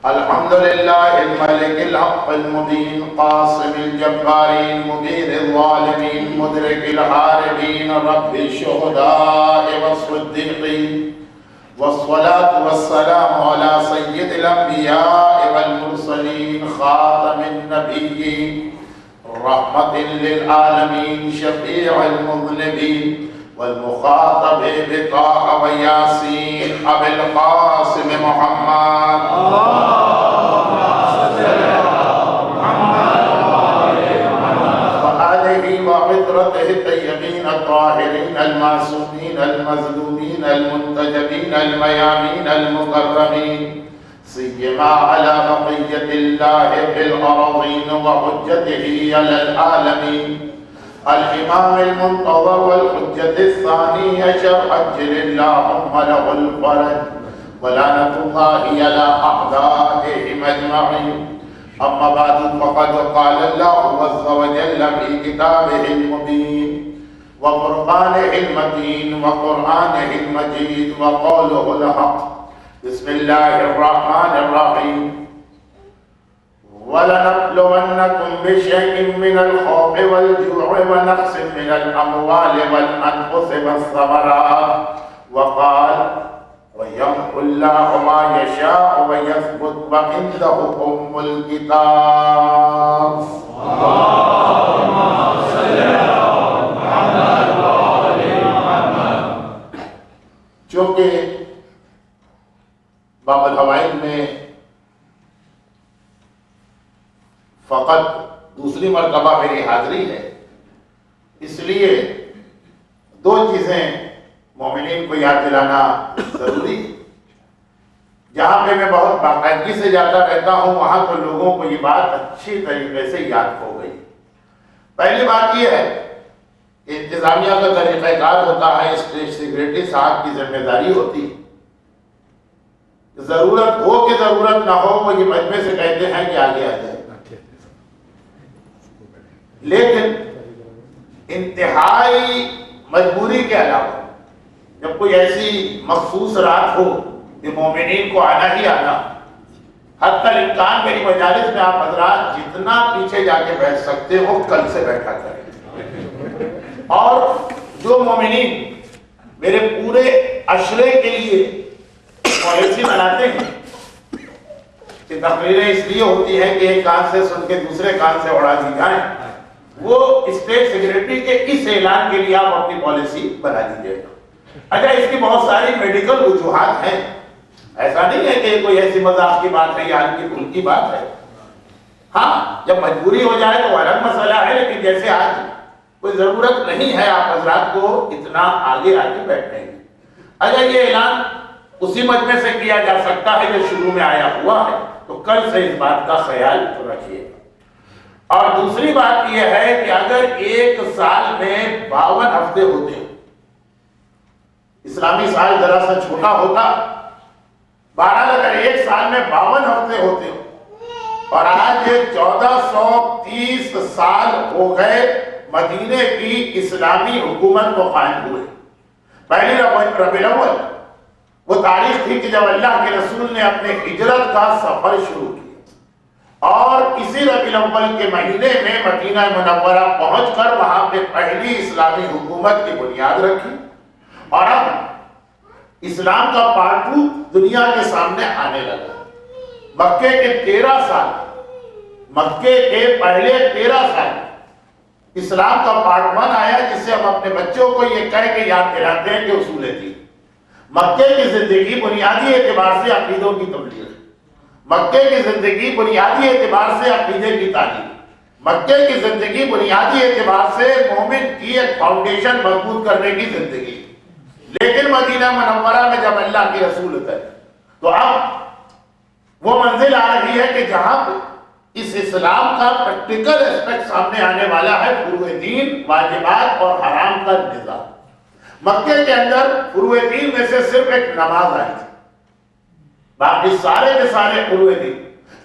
الحمد لله الملك الحق المبين قاصم الجبارين مبين الظالمين مدرك الحاربين رب الشهداء والصديقين والصلاة والسلام على سيد الأنبياء والمرسلين خاتم النبيين رحمة للعالمين شفيع المذنبين والمخاطب بطه وياسين أبي القاسم محمد وآله وعطرته الطيبين الطاهرين المعصومين المظلومين المنتجبين الميامين المكرمين سيما على بقية الله في الأراضين وحجته على العالمين الإمام المنتظر والحجة الثانية شرحجل اللهم له الفرج ولعنة الله على أعدائهم أجمعين أما بعد فقد قال الله عز وجل في كتابه المبين وقرآنه المتين وقرآنه المجيد وقوله الحق بسم الله الرحمن الرحيم وَلَنَبْلُوَنَّكُمْ بِشَيْءٍ مِّنَ الْخَوْفِ وَالْجُوعِ وَنَقْصٍ مِّنَ الْأَمْوَالِ وَالْأَنفُسِ وَالثَّمَرَاتِ وَقَالَ وَيَمْحُو اللَّهُ مَا يَشَاءُ وَيَثْبُتُ وَعِندَهُ أُمُّ الْكِتَابِ اللهم صل على محمد وآل محمد۔ چونکہ باب الفوائد میں فقط دوسری مرتبہ میری حاضری ہے، اس لیے دو چیزیں مومنین کو یاد دلانا ضروری ہے۔ جہاں پہ میں بہت باقاعدگی سے جاتا رہتا ہوں وہاں تو لوگوں کو یہ بات اچھی طریقے سے یاد ہو گئی۔ پہلی بات یہ ہے کہ انتظامیہ کا طریقہ کار ہوتا ہے، اسٹیٹ سیکریٹری صاحب کی ذمہ داری ہوتی ہے، ضرورت ہو کہ ضرورت نہ ہو وہ یہ مجمع سے کہتے ہیں کہ آگے آ جائے، لیکن انتہائی مجبوری کے علاوہ جب کوئی ایسی مخصوص رات ہو کہ مومنین کو آنا ہی آنا، حتی الامکان میری مجالس میں آپ حضرات جتنا پیچھے جا کے بیٹھ سکتے ہو کل سے بیٹھا کریں، اور جو مومنین میرے پورے عشرے کے لیے پالیسی بناتے ہیں کہ تقریریں اس لیے ہوتی ہیں کہ ایک کان سے سن کے دوسرے کان سے اڑا دی جائیں، وہ اسٹیٹ سیکریٹری کے اس اعلان کے لیے آپ اپنی پالیسی بنا دیجیے گا۔ اچھا، اس کی بہت ساری میڈیکل وجوہات ہیں، ایسا نہیں ہے کہ کوئی ایسی مذاق کی بات ہے یا ہلکی پھلکی بات ہے۔ ہاں، جب مجبوری ہو جائے تو الگ مسئلہ ہے، لیکن جیسے آج کوئی ضرورت نہیں ہے آپ حضرات کو اتنا آگے آگے بیٹھنے کی۔ اچھا، یہ اعلان اسی مجمع سے کیا جا سکتا ہے جو شروع میں آیا ہوا ہے، تو کل سے اس بات کا خیال رکھیے۔ اور دوسری بات یہ ہے کہ اگر ایک سال میں 52 ہفتے ہوتے ہو، اسلامی سال ذرا سا چھوٹا ہوتا، بہرحال اگر ایک سال میں 52 ہفتے ہوتے ہو اور آج 1430 سال ہو گئے مدینے کی اسلامی حکومت کو قائم ہوئے، پہلی ربیع الاول وہ تاریخ تھی کہ جب اللہ کے رسول نے اپنے ہجرت کا سفر شروع کیا، اور اسی ربیع الاول کے مہینے میں مدینہ منورہ پہنچ کر وہاں پہ پہلی اسلامی حکومت کی بنیاد رکھی، اور اب اسلام کا پارٹو دنیا کے سامنے آنے لگا۔ مکے کے 13 سال، مکے کے پہلے 13 سال اسلام کا پارٹ 1 آیا، جس سے ہم اپنے بچوں کو یہ کہہ کے یاد دلاتے ہیں کہ اصول دین۔ مکے کی زندگی بنیادی اعتبار سے عقیدوں کی تبلیغ، مکے کی زندگی بنیادی اعتبار سے عقیدے کی تعلیم، مکے کی زندگی بنیادی اعتبار سے مومن کی ایک فاؤنڈیشن مضبوط کرنے کی زندگی۔ لیکن مدینہ منورہ میں جب اللہ کے رسول اترے تو اب وہ منزل آ رہی ہے کہ جہاں پہ اس اسلام کا پریکٹیکل اسپیکٹ سامنے آنے والا ہے، فروع دین، واجبات اور حرام کا نظام۔ مکے کے اندر فروع دین میں سے صرف ایک نماز آئی تھی، باقی سارے کے سارے فروع دین،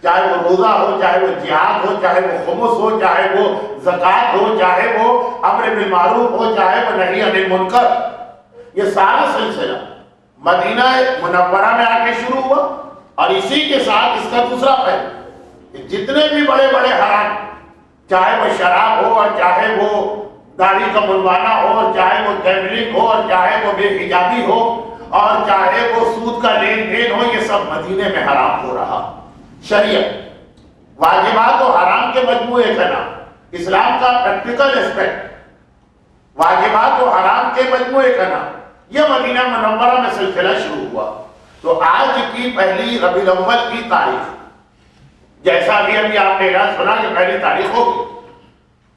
چاہے وہ روزہ ہو، چاہے وہ جہاد ہو، چاہے وہ خمس ہو، چاہے وہ زکوٰۃ ہو، چاہے وہ امر بالمعروف ہو، چاہے وہ نہی عن المنکر، یہ سارا سلسلہ مدینہ منورہ میں آ کے شروع ہوا، اور اسی کے ساتھ اس کا دوسرا پہلو کہ جتنے بھی بڑے بڑے حرام، چاہے وہ شراب ہو اور چاہے وہ داڑھی کا منوانا ہو اور چاہے وہ گیملنگ ہو اور چاہے وہ بے حجابی ہو اور چاہے وہ سود کا لین دین ہو، یہ سب مدینے میں حرام ہو رہا۔ شریعت واجبات و حرام کے مجموعے کا نام، اسلام کا پریکٹیکل اسپیکٹ واجبات و حرام کے مجموعے کا نام، یہ مدینہ منورہ میں سلسلہ شروع ہوا۔ تو آج کی پہلی ربیع الاول کی تاریخ، جیسا بھی ابھی آپ نے اعلان سنا کہ پہلی تاریخ ہوگی،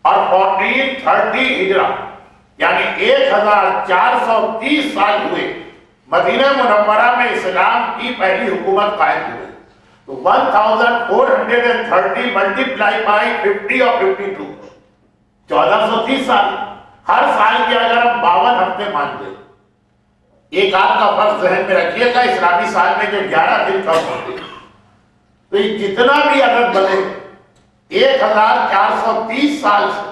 اور 1430 ہجرہ یعنی 1430 سال ہوئے مدینہ منورہ میں اسلام کی پہلی حکومت قائم ہوئی۔ تو 1430 ملٹیپلائی بائی 50 اور 52، 1430 سال۔ ہر سال کے اگر ہم 52 ہفتے مان لیں، ایک آدھ کا فرض ذہن میں رکھیے گا، اسلامی سال میں جو 11 دن کم ہوتے ہیں، تو یہ جتنا بھی عدد بنے 1430 سال سے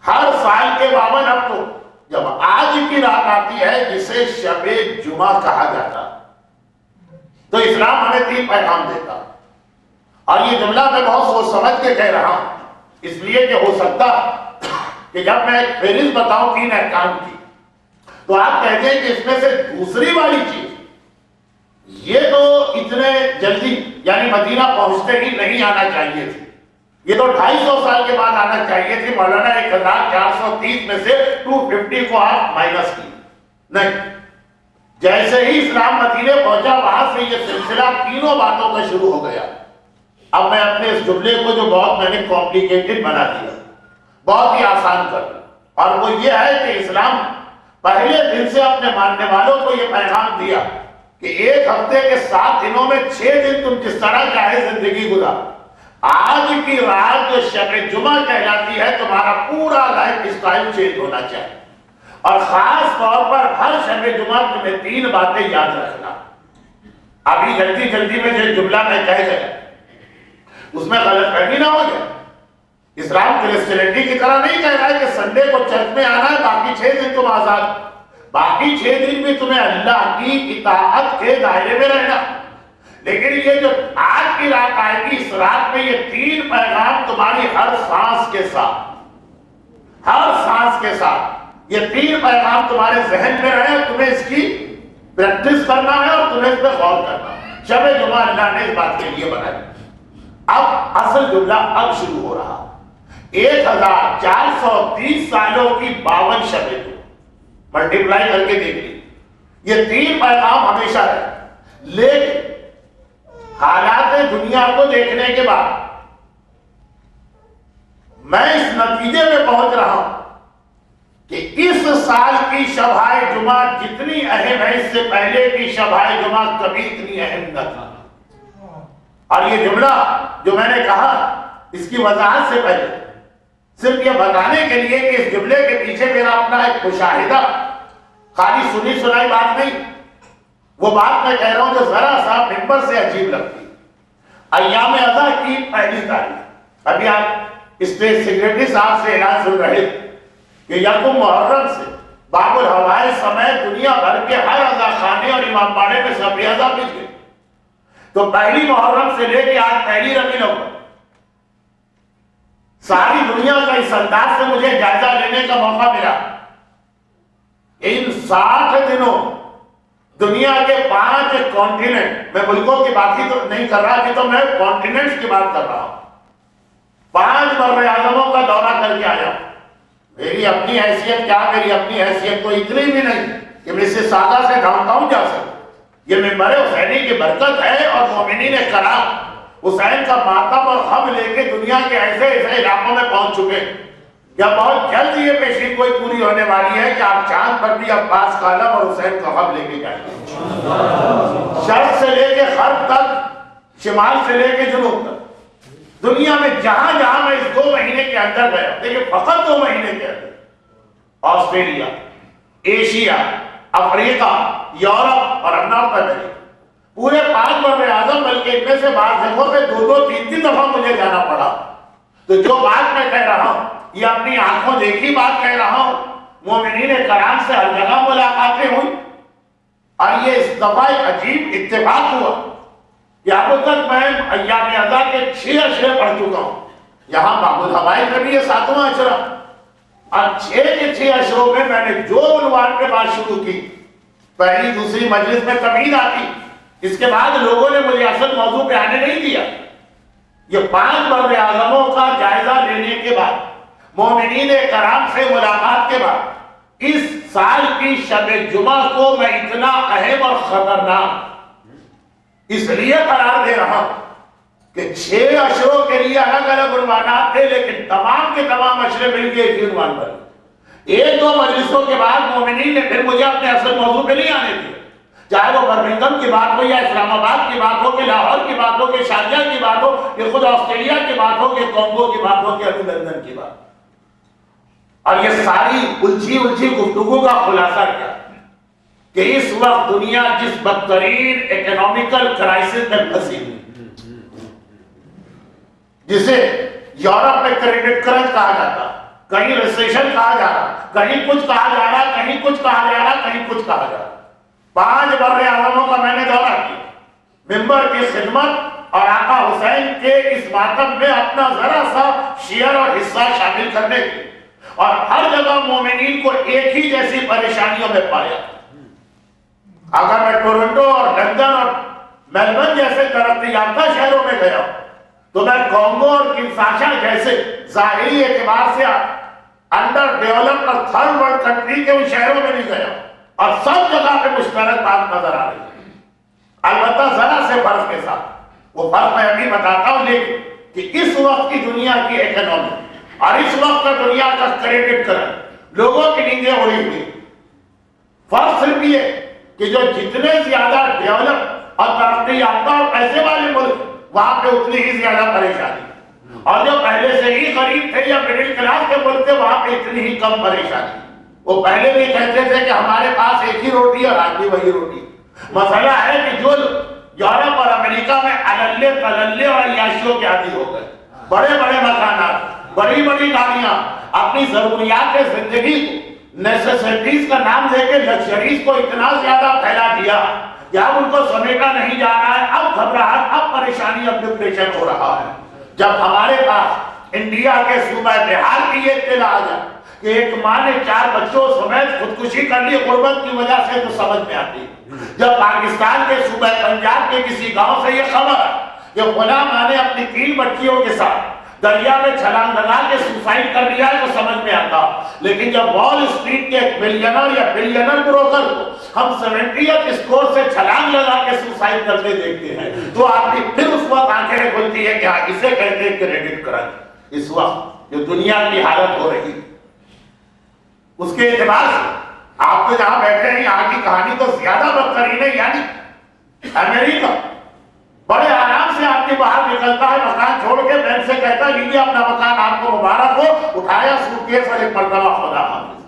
ہر سال کے 52 ہفتوں جب آج کی رات آتی ہے جسے شب جمعہ کہا جاتا، تو اسلام ہمیں 3 پیغام دیتا۔ اور یہ جملہ میں بہت سوچ سمجھ کے کہہ رہا ہوں، اس لیے کہ ہو سکتا کہ جب میں ایک فہرست بتاؤں 3 احکام کی تو آپ کہتے ہیں کہ اس میں سے دوسری والی چیز یہ تو اتنے جلدی یعنی مدینہ پہنچتے ہی نہیں آنا چاہیے تھی، یہ تو 250 سال کے بعد آنا چاہیے تھی۔ مولانا 1430 میں سے 250 کو آپ مائنس کی نہیں، جیسے ہی اسلام مدینے پہنچا وہاں سے یہ سلسلہ تینوں باتوں کا شروع ہو گیا۔ اب میں اپنے اس جملے کو جو بہت میں نے کمپلیکیٹڈ بنا دیا، بہت ہی آسان کر دیا، اور وہ یہ ہے کہ اسلام پہلے دن سے اپنے ماننے والوں کو یہ پیغام دیا کہ ایک ہفتے کے 7 دنوں میں 6 دن تم جس طرح چاہے زندگی گزار، آج کی رات جو شب جمعہ کہلاتی ہے تمہارا پورا لائف اسٹائل چینج ہونا چاہیے، اور خاص طور پر ہر شب جمعہ تمہیں 3 باتیں یاد رکھنا۔ ابھی جلدی جلدی میں جو جملہ میں کہہ گیا اس میں غلط فہمی نہ ہو جائے۔ اسلام کرسچینٹی کی طرح نہیں کہہ رہا ہے کہ سنڈے کو چرچ میں آنا ہے، باقی 6 دن تم آزاد، باقی 6 دن بھی تمہیں اللہ کی اطاعت کے دائرے میں رہنا۔ لیکن یہ جو آج کی رات آئے گی، اس رات میں یہ 3 پیغام تمہاری ہر سانس کے ساتھ، ہر سانس کے ساتھ یہ 3 پیغام تمہارے ذہن میں رہے، تمہیں اس کی پریکٹس کرنا ہے اور تمہیں اس پہ غور کرنا ہے۔ شب جمعہ اللہ نے اس بات کے لیے بنائی۔ اب اصل جملہ اب شروع ہو رہا، 1430 سالوں کی 52 شبیں ملٹیپلائی کر کے دیکھ لی، یہ 3 پیغام ہمیشہ رہے۔ لیکن حالات دنیا کو دیکھنے کے بعد میں اس نتیجے میں پہنچ رہا ہوں کہ اس سال کی شبائے جمعہ جتنی اہم ہے اس سے پہلے کی شبائے جمعہ کبھی اتنی اہم نہ تھا۔ اور یہ جملہ جو میں نے کہا اس کی وضاحت سے پہلے صرف یہ بتانے کے لیے کہ اس جملے کے پیچھے میرا اپنا ایک مشاہدہ، خالی سنی سنائی بات نہیں، وہ بات میں کہہ رہا ہوں جو ذرا سا ممبر سے عجیب لگتی۔ ایام اضحیٰ کی پہلی تاریخ، ابھی آپ اسٹیٹ سیکریٹری صاحب سے اعلان سن رہے تھے کہ یکم محرم سے باب الحوائج سمیت دنیا بھر کے ہر عزا خانے اور امام باڑے میں سب عزا بج گئے۔ تو پہلی محرم سے لے کے آج پہلی ربیع الاول ساری دنیا کا اس انداز سے مجھے جائزہ لینے کا موقع ملا۔ ان 60 دنوں دنیا کے 5 کانٹیننٹ، میں ملکوں کی بات ہی تو نہیں کر رہا کہ تو میں کانٹیننٹس کی بات کر رہا ہوں، 5 بر اعظموں کا دورہ کر کے آیا۔ میری اپنی حیثیت کیا، میری اپنی حیثیت تو اتنی بھی نہیں کہ میں سے سادہ سے ڈاؤن ٹاؤن جا سکوں۔ یہ ممبر حسینی کی برکت ہے، اور مومنین کرام حسین کا ماتم اور غم لے کے دنیا کے ایسے ایسے علاقوں میں پہنچ چکے ہیں۔ یا بہت جلد یہ پیشین کوئی پوری ہونے والی ہے کہ آپ چاند پر بھی عباس کا علم اور حسین کا غم لے کے جائیں گے، شرق سے لے کے غرب تک، شمال سے لے کے جنوب تک، دنیا میں جہاں جہاں میں اس 2 مہینے کے اندر گیا، دیکھیں فقط 2 مہینے کے اندر آسٹریلیا، ایشیا، افریقہ، یورپ اور نارتھ امریکہ، پورے 5 بر اعظم، بلکہ ان میں سے بعض جگہوں پہ 2 3 دفعہ مجھے جانا پڑا۔ تو جو بات میں کہہ رہا ہوں یہ اپنی آنکھوں دیکھی بات کہہ رہا ہوں، مومنین کرام سے ہر جگہ ملاقاتیں ہوئی، اور یہ اس دفعہ ایک عجیب اتفاق ہوا کہ اب تک میں ایام ازا کے 6 اشرے پڑھ چکا ہوں، یہاں معبود ہوائی کا بھی یہ 7واں اشرہ، اور 6 کے 6 اشروں میں میں نے جو عنوان پہ بات شروع کی، پہلی دوسری مجلس میں تمہید آتی، اس کے بعد لوگوں نے مجھے اصل موضوع پہ آنے نہیں دیا۔ یہ 5 بر اعظموں کا جائزہ لینے کے بعد، مومنین کرام سے ملاقات کے بعد، اس سال کی شب جمعہ کو میں اتنا اہم اور خطرناک اس لیے قرار دے رہا ہوں کہ 6 اشروں کے لیے الگ الگ عنوانات تھے، لیکن تمام کے تمام اشرے مل کے ایک ہی عنوان پر۔ 1-2 مجلسوں کے بعد مومنین نے پھر مجھے اپنے اصل موضوع پہ نہیں آنے دیا، چاہے وہ برمنگھم کی بات ہو یا اسلام آباد کی بات ہو، کہ لاہور کی بات ہو، کہ شارجہ کی بات ہو، کہ خود آسٹریلیا کی بات ہو، کہ کانگو کی بات ہو، کہ ابھی لندن کی بات ہو۔ اور یہ ساری الجھی گفتگو کا خلاصہ کیا کہ اس وقت دنیا جس بدترین اکنامیکل کرائسس میں پھنسی ہوئی، جسے یورپ میں کریڈٹ کرنچ کہا جاتا، کہیں ریسیشن کہا جا رہا، کہیں کچھ کہا جا رہا، کہیں کچھ کہا جا رہا، کہیں کچھ کہا جا رہا، 5 بر اعظموں کا میں نے دورہ کیا، ممبر کی خدمت اور آقا حسین کے اس ماتم میں اپنا ذرا سا شیئر اور حصہ شامل کرنے کی، اور ہر جگہ مومنین کو ایک ہی جیسی پریشانیوں میں پایا۔ اگر میں ٹورنٹو اور لندن اور میلبرن جیسے ترقی یافتہ شہروں میں گیا تو میں کانگو اور کنشاسا جیسے ظاہری اعتبار سے انڈر ڈیولپڈ اور تھرڈ ورلڈ کنٹری کے ان شہروں میں نہیں گیا، اور سب جگہ پہ مشترک بات نظر آ رہی ہے، البتہ ذرا سے فرق کے ساتھ۔ وہ فرق میں ابھی بتاتا ہوں، لیکن کہ اس وقت کی دنیا کی اکنامی اور اس وقت کا دنیا کا کریڈٹ کرن لوگوں کی نیندیں اڑی ہوئی، فرق صرف یہ کہ جو جتنے زیادہ ڈیولپ اور ترقی یافتہ اور پیسے والے ملک، وہاں پہ اتنی ہی زیادہ پریشانی، اور جو پہلے سے ہی غریب تھے یا مڈل کلاس کے ملک تھے، وہاں پہ اتنی ہی کم پریشانی۔ وہ پہلے بھی کہتے تھے کہ ہمارے پاس ایک ہی روٹی اور آج بھی وہی روٹی۔ مسئلہ ہے کہ جو یورپ اور امریکہ میں اللے تللے اور عیاشیوں کے عادی ہو گئے، بڑے بڑے مکانات، بڑی بڑی گاڑیاں، اپنی ضروریات زندگی کو نیسیسٹیز کا نام دے کے لگژریز کو اتنا زیادہ پھیلا دیا کہ اب ان کو سمیٹا نہیں جا رہا ہے، اب گھبراہٹ، اب پریشانی، اب ڈپریشن ہو رہا ہے۔ جب ہمارے پاس انڈیا کے صوبہ بہار کی یہ اطلاع آ جائے کہ ایک ماں نے 4 بچوں سمیت خودکشی کر لی غربت کی وجہ سے، تو سمجھ میں آتی۔ جب پاکستان کے صوبہ پنجاب کے کسی گاؤں سے یہ خبر ہے کہ فلاں ماں نے اپنی 3 بچیوں کے ساتھ دریا میں چھلانگ لگا کے سوسائڈ کر لیا ہے، تو سمجھ میں آتا۔ لیکن جب وال اسٹریٹ کے ایک ملینر یا بلینر بروکر کو ہم 70th اسٹور سے چھلانگ لگا کے سوسائڈ کرتے دیکھتے ہیں، تو آپ کی پھر اس وقت آنکھیں کھلتی ہے کہ ہاں اسے کہتے ہیں کریڈٹ کرنچ۔ اس وقت جو دنیا کی حالت ہو رہی اس کے اعتبار سے آپ تو جہاں بیٹھے ہیں یہاں کی کہانی تو زیادہ بدترین ہے، یعنی امریکہ بڑے آرام سے آپ کی باہر نکلتا ہے مکان چھوڑ کے، بینک سے کہتا ہے لیجیے اپنا مکان آپ کو مبارک ہو، اٹھایا سوٹکیس اور ایک مرتبہ خدا حافظ۔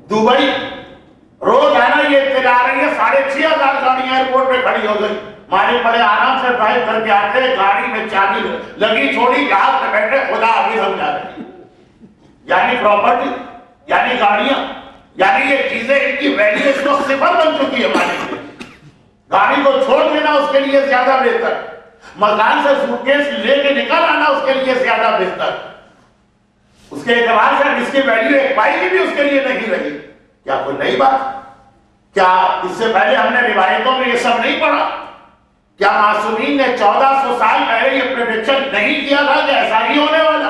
دبئی روز آنا یہ اطلاع آ رہی ہے 6,500 گاڑیاں ایئرپورٹ پہ کھڑی ہو گئی، مالک بڑے آرام سے ڈرائیو کر کے آتے، گاڑی میں چابی لگی چھوڑی، جہاز پہ بیٹھے، خدا حافظ ہم جا رہے ہیں۔ یعنی پراپرٹی، یعنی گاڑیاں، یعنی یہ چیزیں ان کی ویلیو اس وقت 0 بن چکی ہے مالک میں۔ گاڑی کو چھوڑ دینا اس کے لیے زیادہ بہتر، مکان سے سوٹکیس لے کے نکل آنا اس کے لیے زیادہ بہتر۔ اس کے اعتبار سے اس کی ویلیو 1 پائی کی بھی اس کے لیے نہیں رہی۔ کیا کوئی نئی بات؟ کیا اس سے پہلے ہم نے روایتوں میں یہ سب نہیں پڑھا؟ کیا معصومین نے 1400 سال پہلے یہ پریڈکشن نہیں کیا تھا کہ ایسا ہی ہونے والا؟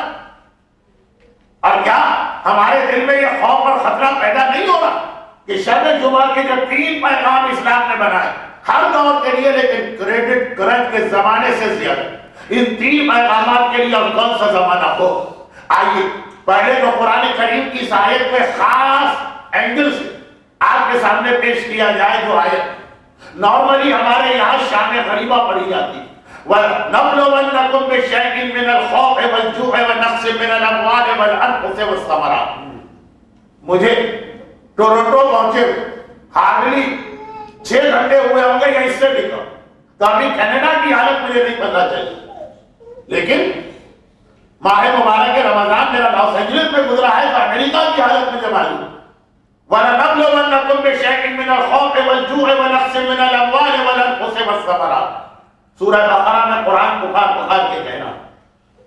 اور کیا ہمارے دل میں یہ خوف اور خطرہ پیدا نہیں ہو رہا کہ شب جمعہ کے جو 3 پیغام اسلام نے بنائے ہر دور کے لیے، لیکن کریڈٹ کرنچ کے زمانے سے زیادہ ان 3 پیغامات کے لیے اور کون سا زمانہ ہو؟ آئیے پہلے تو قرآن کریم کی آیت میں خاص اینگل سے آپ کے سامنے پیش کیا جائے، جو آیت نارملی ہمارے یہاں شان غریبہ پڑھی جاتی ہے، وَنَبْلُوَنَّكُمْ بِشَيْءٍ مِّنَ الْخَوْفِ وَالْجُوعِ وَنَقْصٍ مِّنَ الْأَمْوَالِ وَالْأَنفُسِ وَالثَّمَرَاتِ۔ مجھے ٹورنٹو پہنچے ہارڈلی 6 گھنٹے ہوئے ہوں گے یا اس سے بھی کم، تو ابھی کینیڈا کی حالت مجھے نہیں پتا چلی، لیکن ماہ مبارک رمضان میرا لاس اینجلس میں گزرا ہے تو امریکہ کی حالت مجھے معلوم۔ وَلَنَبْلُوَنَّكُمْ بِشَيْءٍ مِّنَ الْخَوْفِ وَالْجُوعِ وَنَقْصٍ مِّنَ الْأَمْوَالِ وَالْأَنفُسِ وَالثَّمَرَاتِ۔ سورہ بقرہ میں قرآن پکار کے کہنا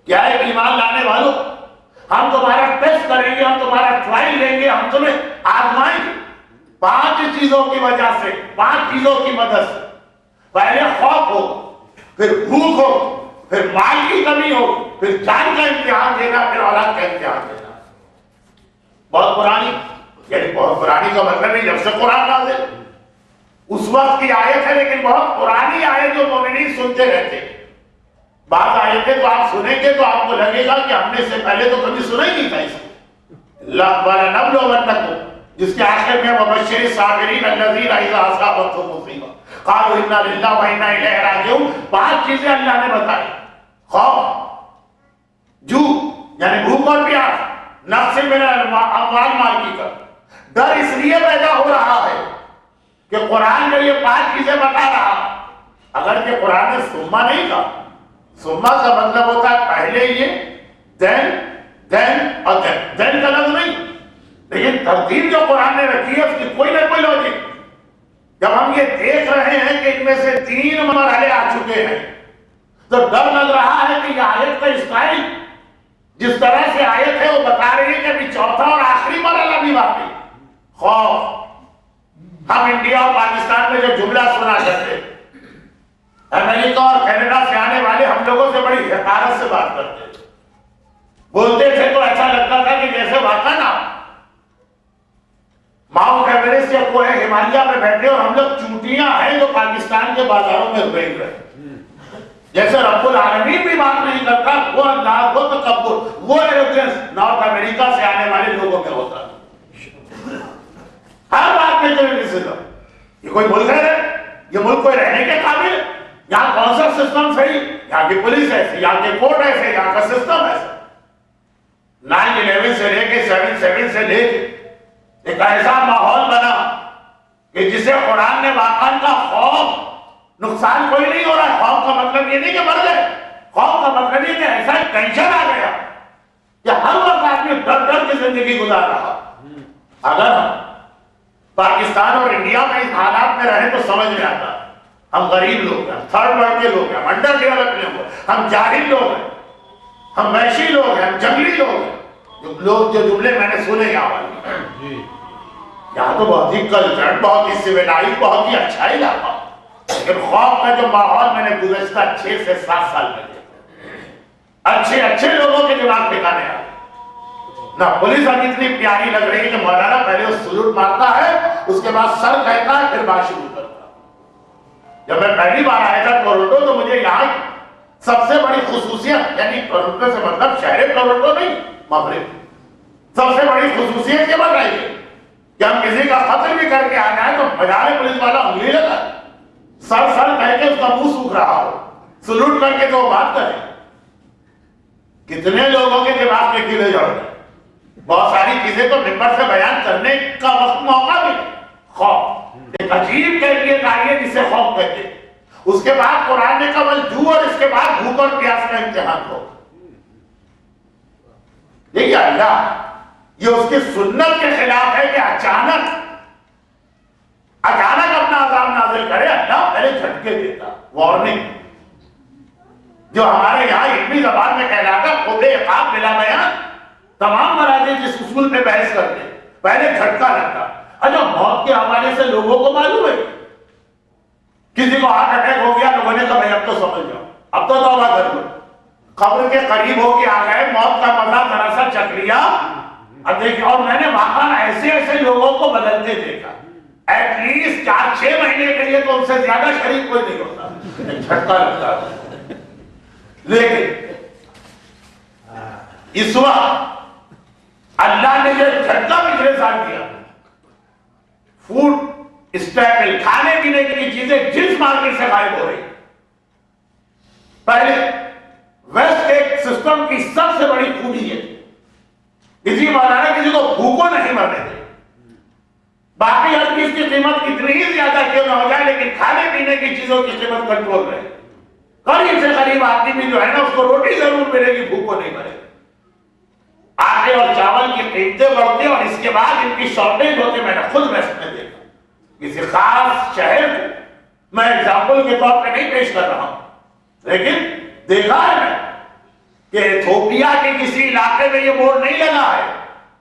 کیا ہے؟ ایمان لانے والوں، ہم تمہارا ٹیسٹ کریں گے، ہم تمہارا ٹرائل لیں گے، ہم تمہیں آزمائیں گے 5 چیزوں کی وجہ سے، 5 چیزوں کی مدد سے۔ پہلے خوف ہو، پھر بھوک ہو، پھر مال کی کمی ہو، پھر جان کا امتحان دینا، پھر اولاد کا امتحان دینا۔ بہت پرانی، یعنی بہت پرانی کا مطلب ہے جب سے قرآن نازل، اس وقت کی آیت ہے، لیکن بہت پرانی آیت جو مومنین سنتے رہتے ہیں۔ بعض آیتیں تو آپ سنیں گے تو آپ کو لگے گا کہ ہم نے سے پہلے تو کبھی سنا ہی نہیں تھا اس کو۔ وَلَنَبْلُوَنَّكُمْ، جس کے آخر میں وَبَشِّرِ الصَّابِرِينَ الَّذِينَ إِذَا أَصَابَتْهُمْ مُصِیبَۃٌ قَالُوا إِنَّا لِلَّهِ وَإِنَّا إِلَیْهِ رَاجِعُونَ۔ 5 چیزیں اللہ نے بتائی: خوف، جو یعنی بھوک اور پیاس، نقص من الاموال، مال کی کمی۔ ڈر اس لیے پیدا ہو رہا ہے کہ قرآن جو یہ 5 چیزیں بتا رہا، اگر کہ قرآن نے ثم نہیں کہا، ثم کا مطلب ہوتا ہے پہلے یہ، then اور then کا لفظ نہیں، لیکن ترتیب جو قرآن نے رکھی ہے اس کی کوئی نہ کوئی لوجک۔ جب ہم یہ دیکھ رہے ہیں کہ ان میں سے 3 مرحلے آ چکے ہیں تو ڈر لگ رہا ہے کہ یہ آیت کا اسٹائل جس طرح سے آیت ہے وہ بتا رہی ہے کہ ابھی 4تھا اور آخری مرحلہ بھی باقی، خوف۔ ہم انڈیا اور پاکستان میں جو جملہ سنا کرتے ہیں، امریکہ اور کینیڈا سے آنے والے ہم لوگوں سے بڑی حقارت سے بات کرتے تھے، بولتے تھے تو ایسا لگتا تھا کہ جیسے واقعہ نہ ماؤنٹ ایوریسٹ یا کوہ ہمالیہ میں بیٹھے اور ہم لوگ چونٹیاں ہیں جو پاکستان کے بازاروں میں رینگ رہے، جیسے رب العالمین بھی بات نہیں کرتا، وہ اللہ، وہ تکبر، وہ ایروگنس نارتھ امریکہ سے آنے والے لوگوں میں ہوتا ہے۔ ہر بات میں کریٹیسزم، یہ کوئی ملک ہے؟ یہ ملک کوئی رہنے کے قابل ہے؟ یہاں کون سا سسٹم صحیح؟ یہاں کی پولیس ایسی، یہاں کے کورٹ ایسے، یہاں کا سسٹم ایسا۔ 9/11 سے لے کے 7/7 سے لے کے ایک ایسا ماحول بنا کہ جسے قرآن نے واقعہ کا خوف، نقصان کوئی نہیں ہو رہا ہے۔ خوف کا مطلب یہ نہیں کہ مر گئے، خوف کا مطلب یہ کہ ایسا ٹینشن آ گیا کہ ہر وقت آدمی ڈر ڈر کی زندگی گزار رہا۔ اگر ہم پاکستان اور انڈیا میں اس حالات میں رہیں تو سمجھ میں آتا، ہم غریب لوگ ہیں، 3rd ورلڈ کے لوگ ہیں، ہم انڈر ڈیولپڈ لوگ ہیں، ہم جاہل لوگ ہیں، ہم وحشی لوگ ہیں، ہم جنگلی لوگ ہیں۔ جو جملے میں نے سنے یہاں تو بہت ہی کلچرڈ، بہت ہی سویلائز، بہت ہی اچھا علاقہ، لیکن خوف کا جو ماحول میں نے گزشتہ 6 سے 7 سال میں دیکھا، اچھے لوگوں کے دماغ ٹھکانے آ نہ پولیس اب اتنی پیاری لگ رہی ہے کہ مولانا پہلے وہ سلوٹ مارتا ہے، اس کے بعد سر کہتا ہے، پھر بات شروع کرتا ہے۔ جب میں پہلی بار آیا تھا ٹورنٹو تو مجھے یہاں سب سے بڑی خصوصیت، یعنی ٹورنٹو سے مطلب شہر ٹورنٹو نہیں، مغرب، سب سے بڑی خصوصیت یہ بتائی ہے کہ ہم کسی کا قتل بھی کر کے آ جائیں تو بجائے پولیس والا انگلی لگا سر کہہ کے اس کا منہ سوکھ رہا ہو، سلوٹ کر کے تو وہ بات کرے۔ کتنے لوگوں کے دماغ میں کیڑے جڑ گئے، بہت ساری چیزیں تو ممبر سے بیان کرنے کا وقت موقع بھی خوف، ایک عجیب کیفیت آئی ہے جسے خوف کہتے ہیں۔ اس کے بعد قرآن نے کہا جو، اور اس کے بعد بھوک اور پیاس کا امتحان ہو۔ دیکھیے اللہ یہ اس کی سنت کے خلاف ہے کہ اچانک اپنا عذاب نازل کرے۔ اللہ پہلے جھٹکے دیتا، وارننگ، جو ہمارے یہاں علمی زبان میں کہلاتا خود عقاب بلا بیان۔ تمام مراجع جس اصول پہ بحث کرتے پہلے جھٹکا لگتا۔ اچھا موت کے حوالے سے لوگوں کو معلوم ہے، کسی کو ہارٹ اٹیک ہو گیا، لوگوں نے کہا بھائی اب تو سمجھ جاؤ، اب تو توبہ کر لو، قبر کے قریب ہو کے آ گئے، موت کا مزہ ذرا سا چکھ لیا۔ اب دیکھیں، اور میں نے واقعا ایسے لوگوں کو بدلتے دیکھا، ایٹ لیسٹ 4-6 مہینے کے لیے تو ان سے زیادہ شریک کوئی نہیں ہوتا، جھٹکا لگتا ہے۔ لیکن اس وقت اللہ نے یہ جھٹکا پچھلے سال دیا، فوڈ اسٹیپل، کھانے پینے کی چیزیں جنس مارکیٹ سے غائب ہو رہی۔ پہلے ویسٹ کے سسٹم کی سب سے بڑی خوبی ہے کسی مولانا کسی کو بھوکو نہیں مرنے دے، باقی ہر چیز کی قیمت کتنی ہی زیادہ کیوں نہ ہو جائے لیکن کھانے پینے کی چیزوں کی قیمت کنٹرول رہے۔ قریب سے قریب آدمی بھی جو ہے نا اس کو روٹی ضرور ملے گی، بھوکو نہیں مرے۔ آٹے اور چاول کی قیمتیں بڑھتے اور اس کے بعد ان کی شارٹیج ہوتے. میں نے خود ویسٹ میں دیکھا کسی خاص شہر کو. میں ایگزامپل کے طور پہ نہیں پیش کر رہا ہوں, لیکن دیکھا ہے میں کہ ایتھوپیا کے کسی علاقے میں یہ بورڈ نہیں لگا ہے,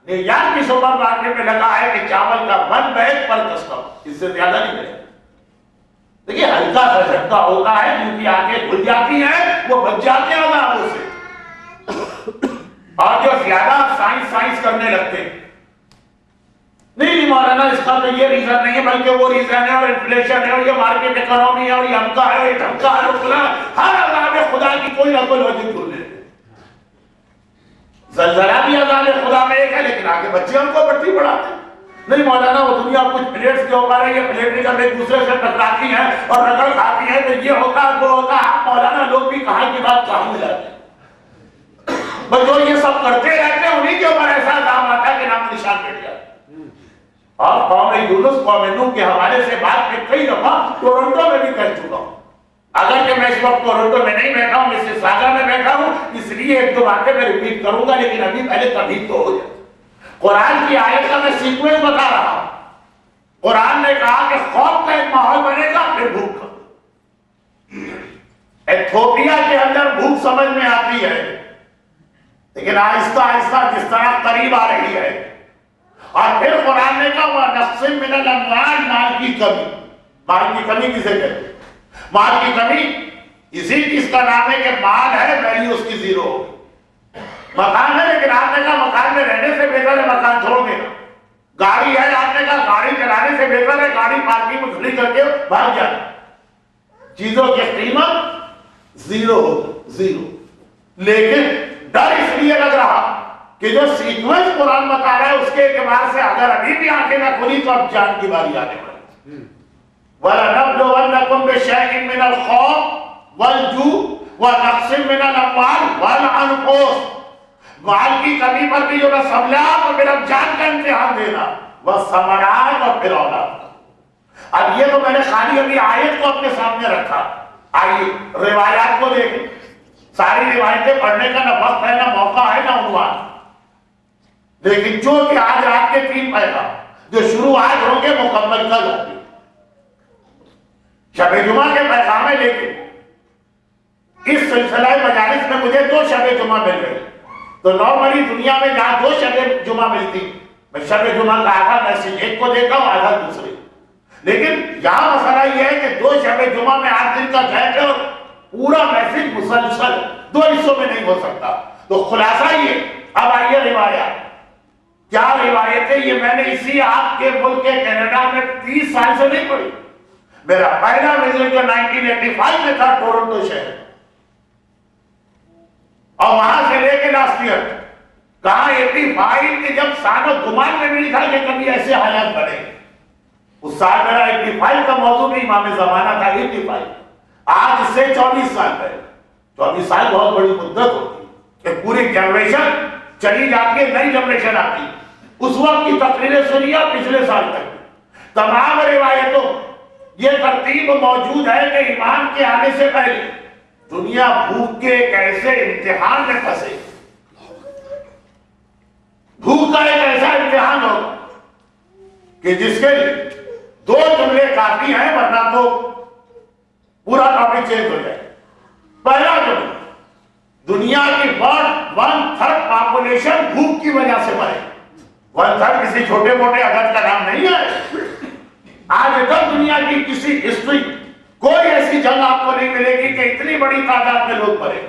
نیو یارک کی سپر مارکیٹ میں لگا ہے کہ چاول کا 1 بیگ پر کسٹمر, اس سے زیادہ نہیں ملے. دیکھیے ہلکا سا جھٹکا ہوتا ہے, کیونکہ آنکھیں کھل جاتی ہیں, وہ بچ جاتے ہیں عذابوں سے. اور جو زیادہ سائنس کرنے لگتے ہیں, نہیں مولانا اس کا تو یہ ریزن نہیں ہے بلکہ وہ ریزن ہے, اور انفلیشن ہے, اور یہ مارکیٹ اکنومی ہے, اور یہ ہمکا ہے, اور یہ ڈھمکا ہے, اور ہر عذاب خدا کی کوئی نہ کوئی لوجک ڈھونڈ لیتے. زلزلہ بھی عذاب خدا میں ایک ہے, لیکن آگے بچے ہم کو بٹی پڑھاتے. نہیں مولانا وہ دنیا کچھ پلیٹس کے اوپر ہے, یہ پلیٹ جب ایک دوسرے سے ٹکراتی ہیں اور رگڑ کھاتی ہیں تو یہ ہوتا ہے وہ ہوتا ہے. مولانا لوگ بھی کہاں کی بات کہاں مل جاتے ہیں, بس جو یہ سب کرتے رہتے ہیں انہیں کے اوپر ایسا دام آتا ہے کہ نام نشان مٹ جاتا ہے. اور قوم یونس قوم نوح کے حوالے سے بات میں کئی دفعہ ٹورنٹو میں بھی کہہ چکا ہوں. اگر کہ میں اس وقت ٹورنٹو میں نہیں بیٹھا ہوں, مسیساگا میں بیٹھا ہوں, اس لیے ایک دو باتیں میں ریپیٹ کروں گا, لیکن ابھی پہلے تبھی تو ہو جائے. قرآن کی آیت کا میں سیکوینس بتا رہا ہوں. قرآن نے کہا کہ خوف کا ایک ماحول بنے گا, پھر بھوک کا. ایتھوپیا کے اندر بھوک سمجھ میں آتی ہے, لیکن آہستہ آہستہ جس طرح قریب آ رہی ہے. اور پھر قرآن نے کہا وَنَقْصٍ مِّنَ الْأَمْوَالِ, مال کی کمی. مال کی کمی کسے کہتے ہیں؟ مال کی کمی اسی چیز کا نام ہے کہ مال ہے, ویلیو اس کی زیرو ہوگی. مکان ہے, لیکن آپ نے کہا مکان میں رہنے سے بہتر ہے مکان چھوڑ دینا. گاڑی ہے, آپ نے کہا گاڑی چلانے سے بہتر ہے گاڑی پارکنگ میں کھڑی کر کے بھاگ جانا. چیزوں کی قیمت زیرو ہوگی, زیرو. لیکن ڈر اس لیے لگ رہا کہ جو سیکوینس قرآن بتا رہا ہے اس کے اعتبار سے اگر ابھی بھی آنکھیں نہ کھلی تو اب جان کی باری آنے والی. وَلَنَبْلُوَنَّكُمْ بِشَيْءٍ مِّنَ الْخَوْفِ وَالْجُوعِ وَنَقْصٍ مِّنَ الْأَمْوَالِ وَالْأَنفُسِ, مال کی کمی پر بھی جو نہ سبلات اور پھر اب جان کا امتحان دینا, وَالثَّمَرَاتِ اور پھر اولاد. اب یہ تو میں نے خالی ابھی آیت کو اپنے سامنے رکھا. آئیے روایات کو دیکھیں. ساری روایتیں پڑھنے کا نہ وقت ہے, نہ موقع ہے, نہ عنوان. لیکن جو کہ آج رات کے 3 پیغام جو شروع آج ہوں گے مکمل کل ہوں گے. شب جمعہ کے پیغام ہے, لیکن اس سلسلہ مجالس میں مجھے 2 شب جمعہ مل گئی. تو نارملی دنیا میں جہاں 2 شب جمعہ ملتی, میں شب جمعہ کا آدھا میسج ایک کو دیتا ہوں, آدھا دوسرے. لیکن یہاں مسئلہ یہ ہے کہ 2 شب جمعہ میں 8 دن کا گیپ ہے, اور پورا میسج مسلسل 2 حصوں میں نہیں ہو سکتا. تو خلاصہ یہ. اب آئیے روایات. کیا روایتیں یہ میں نے اسی آپ کے ملک کے کینیڈا میں 30 سال سے نہیں پڑھی. میرا پہلا وزٹ جو 1985 میں تھا ٹورنٹو شہر, اور وہاں سے لے کے لاسٹ ایئر کہاں 85 کے جب سانو گمان میں نہیں تھا کہ کبھی ایسے حالات بنے. اس سال میرا 85 کا موضوع بھی امام زمانہ تھا. 85 آج سے 24 سال پہلے. 24 سال بہت بڑی مدت ہوتی ہے کہ پوری جنریشن چلی جاتی ہے, نئی جنریشن آتی ہے. اس وقت کی تقریریں سنی اور پچھلے سال تک تمام روایتوں یہ ترتیب موجود ہے کہ ایمان کے آنے سے پہلے دنیا بھوک کے ایک ایسے امتحان میں پھنسے. بھوک کا ایک ایسا امتحان ہوگا کہ جس کے لیے 2 جملے کافی ہیں, ورنہ تو پورا ٹاپک چینج ہو جائے. پہلا جملہ, دنیا کی 1/3 پاپولیشن بھوک کی وجہ سے مرے. 1/3 کسی چھوٹے موٹے عدد کا نام نہیں ہے. آج تک دنیا کی کسی ہسٹری کوئی ایسی جنگ آپ کو نہیں ملے گی کہ اتنی بڑی تعداد میں لوگ مرے.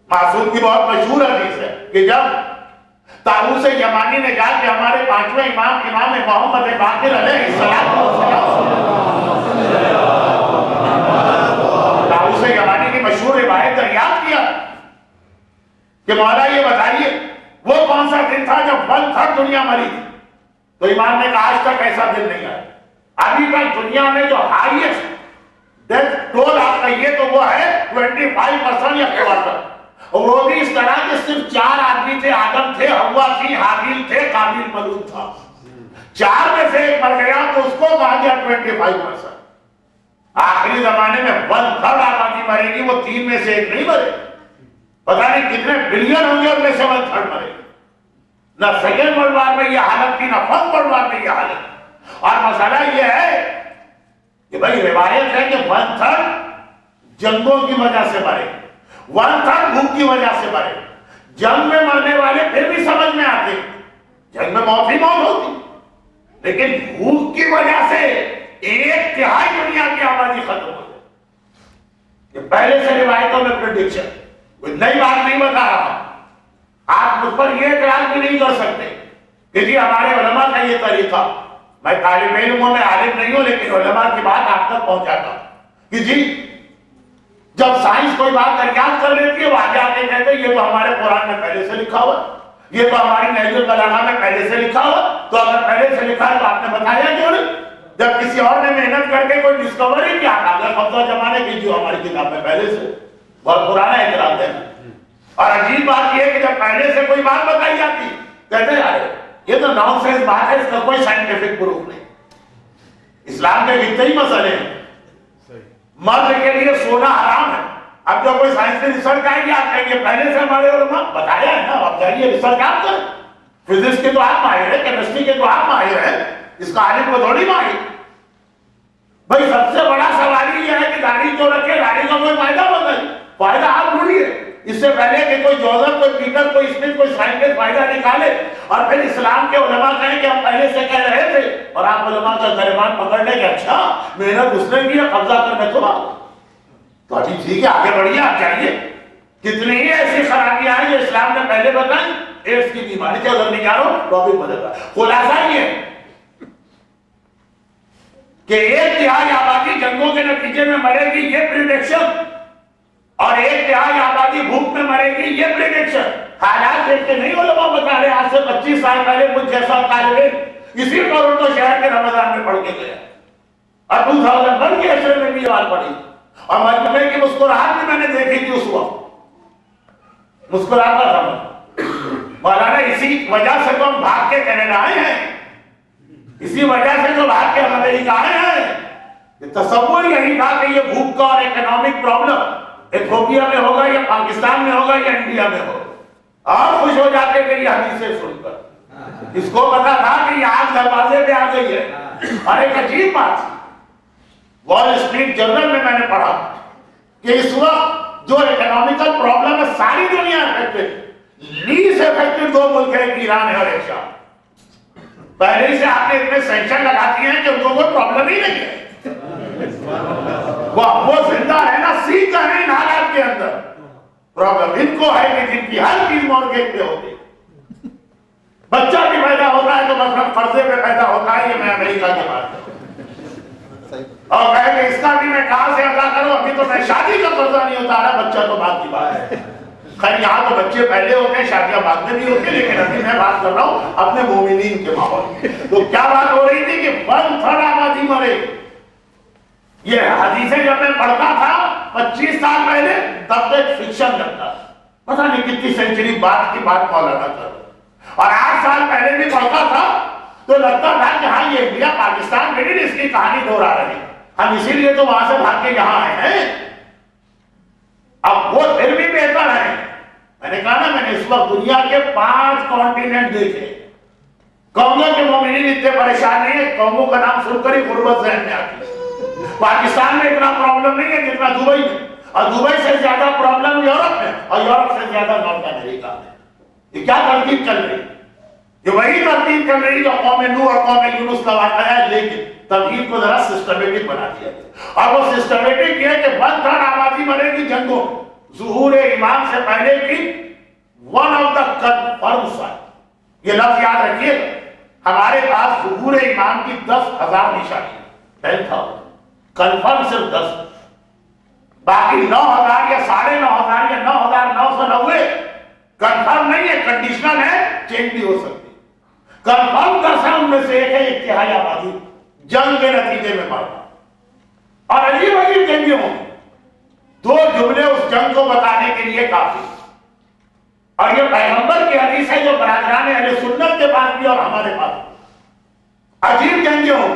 معصوم کی بہت مشہور حدیث ہے کہ جب طاؤوس یمانی نے کہا کہ ہمارے 5ویں امام محمد باقر علیہ السلام, طاؤوس یمانی کی مشہور روایت دریافت کیا کہ مولا یہ بتائیے وہ کون سا دن تھا جب 1/3 دنیا مری تھی. تو امام نے کہا آج تک ایسا دن نہیں آیا. ابھی تک دنیا میں جو ہائیسٹ ڈیتھ ٹول آپ کہیے تو وہ ہے 25% یا 4%. اور وہ بھی اس طرح کہ صرف 4 آدمی تھے, آدم تھے, حوا تھی, حابیل تھے, قابیل ملعون تھا. 4 میں سے ایک مر گیا تو اس کو کہا گیا 25%. آخری زمانے میں 1/3 آبادی مرے گی, وہ 3 میں سے ایک نہیں مرے. پتہ نہیں کتنے بلین ہوں گے ان میں سے 1/3 مرے. نہ سیکنڈ ورلڈ وار میں یہ حالت تھی، نہ فرسٹ ورلڈ وار میں یہ حالت. اور مسئلہ یہ ہے کہ بھائی روایت ہے کہ 1/3 جنگوں کی وجہ سے مرے، 1/3 بھوک کی وجہ سے مرے. جنگ میں مرنے والے پھر بھی سمجھ میں آتے، جنگ میں موت ہی موت ہوتی، لیکن بھوک کی وجہ سے 1/3 دنیا کی آبادی ختم ہو گئی. یہ پہلے سے روایتوں میں پریڈکشن، کوئی نئی بات نہیں بتا رہا. آپ مجھ پر یہ اعتراض بھی نہیں کر سکتے کہ جی ہمارے علماء کا یہ طریقہ. میں طالب علم ہوں، میں عالم نہیں ہوں، لیکن علماء کی بات آپ تک پہنچاتا ہوں کہ جی جب سائنس کوئی بات دریافت کر لیتی ہے وہ آگے آگے کہتے ہیں یہ تو ہمارے قرآن میں پہلے سے لکھا ہوا، یہ تو ہماری نہج البلاغہ میں پہلے سے لکھا ہوا. تو اگر پہلے سے لکھا ہے تو آپ نے بتایا کیوں نہیں؟ جب کسی اور نے محنت کر کے کوئی ڈسکوری کیا کاغذ قبضہ جمانے کی جو ہماری کتاب میں پہلے سے، بہت پرانا اعتراض ہے. اور عجیب بات یہ ہے کہ جب پہلے سے کوئی بات بتائی جاتی کہتے ہیں یہ تو نان سینس بات ہے، اس کا کوئی سائنٹیفک پروف نہیں. اسلام کے کتنے ہی مسئلے ہیں. مرد کے لیے سونا حرام ہے. اب جو کوئی سائنس ریسرچ آئے گی آپ کہیں گے پہلے سے ہمارے علماء بتایا ہے نا، اب جائیے ریسرچ آپ کریں. فزکس کے تو آپ ماہر ہیں، کیمسٹری کے تو آپ ماہر ہیں، اس کا عالم کو تھوڑی ماہر. بھائی سب سے بڑا سوال یہ ہے کہ داڑھی جو رکھے داڑھی کا کوئی فائدہ بتائیے، فائدہ آپ ڈھونڈیے. اس سے پہلے کہ کوئی جوزف، کوئی پیٹر، کوئی اسمتھ، کوئی سائنٹسٹ فائدہ نکالے اور پھر اسلام کے علماء کہیں کہ ہم پہلے سے کہہ رہے تھے، اور آپ علماء کا گریبان پکڑ لیں کہ اچھا محنت اس نے کی ہے، قبضہ کرنے تو ابھی ٹھیک ہے آگے بڑھیے آپ جائیے. کتنی ہی ایسی خرابیاں ہیں جو اسلام نے پہلے بتائیں. ایڈس کی بیماری سے اگر نہیں جا رہا ہوں ٹاپک بدل رہا. خلاصہ یہ ہے کہ 1/3 آبادی جنگوں کے نتیجے میں مرے گی، یہ پریڈکشن، اور 1/3 آبادی بھوک میں مرے گی، یہ پریڈکشن. حالات دیکھ کے نہیں علماء بتا رہے. آج سے 25 سال پہلے مجھ جیسا طالب علم اسی ٹورنٹو شہر کے رمضان میں پڑھ کے گیا، اور 2001 کے عشرے میں بھی یہ بات پڑھی، اور مجمع کی مسکراہٹ بھی میں نے دیکھی تھی اس وقت. مسکراتا تھا میں، مولانا اسی وجہ سے تو ہم بھاگ کے کینیڈا آئے ہیں، اسی وجہ سے تو بھاگ کے امریکہ آئے ہیں. تصور یہی تھا کہ یہ بھوک کا اور اکنامک پرابلم ایتھوپیا میں ہوگا یا پاکستان میں ہوگا یا انڈیا میں ہوگا، اور خوش ہو جاتے کہ یہ حدیثیں سن کر. اس کو پتا تھا کہ یہ آگ دروازے پہ آ گئی ہے. اور ایک عجیب بات، وال اسٹریٹ جرنل میں نے پڑھا کہ اس وقت جو اکنامیکل پرابلم ہے ساری دنیا افیکٹڈ، لیس افیکٹڈ 2 ملک ہیں، ایران ہے اور ایک شام. پہلے سے آپ نے اتنے سینکشن لگا دیے ہیں کہ ان کو کوئی پرابلم ہی نہیں ہے. وہ زندہ رہنا سیکھ رہے ہیں ان حالات کے اندر. پرابلم ان کو ہے کہ جن کی ہر چیز مورگیج پہ ہوتی ہے. بچہ بھی پیدا ہوتا ہے تو مثلا قرضے پہ پیدا ہوتا ہے. یہ میں امریکہ کی بات کروں اور کہے کہ اس کا بھی میں کہاں سے ادا کروں، ابھی تو میں شادی کا قرضہ نہیں اتارا، بچہ تو بات کی بات ہے. خیر یہاں تو بچے پہلے ہوتے ہیں، شادیاں بعد میں بھی ہوتی ہیں، لیکن ابھی میں بات کر رہا ہوں اپنے مومنین کے ماحول. تو کیا بات ہو رہی تھی کہ 1/3 آبادی مرے. یہ حدیثیں جب میں پڑھتا تھا 25 سال پہلے تب تک فکشن لگتا تھا، پتہ نہیں کتنی سینچری بعد کی بات مولانا کر. اور 8 سال پہلے بھی پڑھتا تھا تو لگتا تھا کہ ہاں یہ انڈیا پاکستان مڈل ایسٹ کی کہانی دہرا رہی، ہم اسی لیے تو وہاں سے بھاگ کے یہاں آئے ہیں. اب وہ پھر بھی بہتر ہے. میں نے کہا نا میں نے اس وقت دنیا کے 5 کانٹیننٹ دیکھے. قوموں کے مومنین اتنے پریشان نہیں ہیں، قوموں کا نام سن کر ہی غربت ذہن میں آتی ہے. پاکستان میں اتنا پرابلم نہیں ہے جتنا دبئی میں، اور دبئی سے زیادہ پرابلم یورپ میں، اور یورپ سے زیادہ نارتھ امریکہ میں. یہ کیا ترتیب چل رہی ہے؟ یہ وہی ترتیب چل رہی جو قوم نوح اور قوم یونس کا واقعہ ہے، لیکن تمہید کو ذرا سسٹمیٹک بنا دیا گیا. اور وہ سسٹمیٹک یہ کہ 1/3 آبادی مرے گی جنگوں. ظہور امام سے پہلے کی one of the confirm sign. یہ لفظ یاد رکھیے، ہمارے پاس ظہور امام کی 10,000 نشانی، 10,000 کنفرم صرف 10، باقی 9,000 یا 9,500 یا 9,990 کنفرم نہیں ہے، کنڈیشنل ہے، چینج بھی ہو سکتی. کنفرم 10 ان میں سے ایک ہے 1/3 آبادی جنگ کے نتیجے میں مرنا. اور عجیب عجیب جنگیں ہوں، 2 جملے اس جنگ کو بتانے کے لیے کافی. اور یہ پیغمبر کی حدیث ہے جو برادران اہل سنت کے پاس بھی اور ہمارے پاس. عجیب جنگیں ہوں،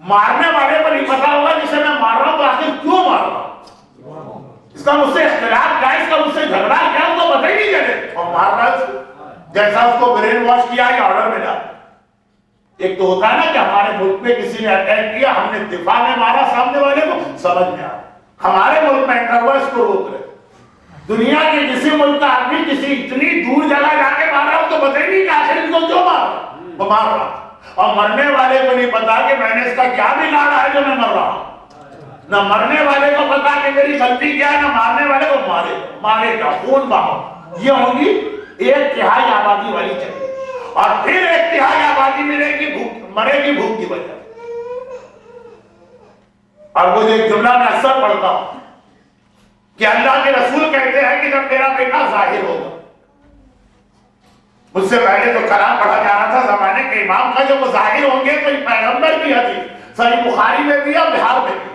مارنے والے پر ہی پتا ہوگا جسے میں مار رہا ہوں تو آخر کیوں مار رہا ہوں، اس کا مجھ سے اختلاف کیا، اس کا مجھ سے جھگڑا کیا، اس کو پتہ ہی نہیں چلے اور مار رہا ہے. جیسا اس کو برین واش کیا یا آرڈر ملا. ایک تو ہوتا ہے نا کہ ہمارے ملک میں کسی نے اٹیک کیا, ہم نے دفاع میں مارا سامنے والے کو, سمجھ میں آیا. ہمارے ملک میں انٹرول اس کو روک رہے. دنیا کے کسی ملک کا آدمی کسی اتنی دور جگہ جا کے مارا ہو تو بتائیں گے کہ آخر ان کو کیوں مارا, وہ مار رہا. اور مرنے والے کو نہیں پتا کہ میں نے اس کا کیا بگاڑا ہے جو میں مر رہا ہوں. نہ مرنے والے کو پتا کہ میری غلطی کیا ہے, نہ مارنے والے کو مارے گا, خون بہاؤ. یہ ہوگی 1/3 آبادی والی چلیے, اور پھر 1/3 آبادی ملے گی مرے گی بھوک کی وجہ. اور وہ ایک جملہ میں اکثر پڑھتا ہوں کہ اللہ کے رسول کہتے ہیں کہ جب میرا بیٹا ظاہر ہوگا. مجھ سے پہلے تو کلام پڑھا جا رہا تھا زمانے کے امام کا, جب وہ ظاہر ہوں گے تو پیغمبر کی حدیث صحیح بخاری میں بھی اور بہار میں بھی,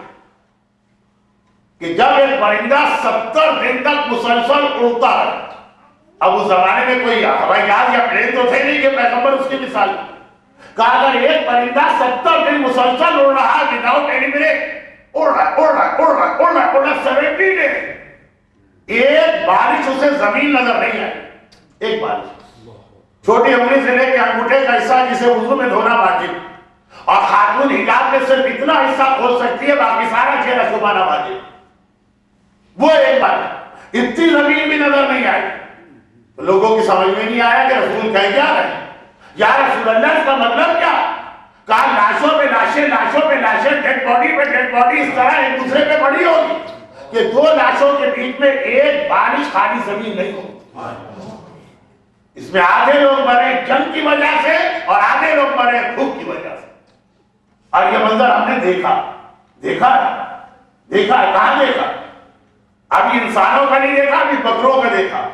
کہ جب ایک پرندہ 70 دن تک مسلسل اڑتا ہے. اب اس زمانے میں کوئی ہوائی جہاز یا پلین تو تھے نہیں کہ پیغمبر اس کی مثال کہا, اگر ایک پرندہ 70 دن مسلسل اڑ رہا وداؤٹ اینی بریک, اڑ رہا 70 ڈیز, ایک بارش اسے زمین نظر نہیں آئی. ایک بارش چھوٹی انگلی سے لے کے انگوٹھے کا حصہ جسے وضو میں دھونا واجب, اور خاتون حجاب میں صرف اتنا حصہ کھول سکتی ہے, باقی سارا چہرہ چھپانا واجب. وہ ایک بارش اتنی زمین بھی نظر نہیں آئی. لوگوں کی سمجھ میں نہیں آیا کہ رسول کہہ کیا رہے. یا رسول اللہ اس کا مطلب کیا؟ کہا لاشوں پہ لاشیں, لاشوں پہ لاشیں, ڈیڈ باڈی پہ ڈیڈ باڈی اس طرح ایک دوسرے پہ پڑی ہوگی کہ 2 لاشوں کے بیچ میں ایک بارش خالی زمین نہیں ہوگی. اس میں آدھے لوگ مرے جنگ کی وجہ سے اور آدھے لوگ مرے بھوک کی وجہ سے. اور یہ منظر ہم نے دیکھا ہے. کہاں دیکھا؟ ابھی انسانوں کا نہیں دیکھا, ابھی بکروں کا دیکھا.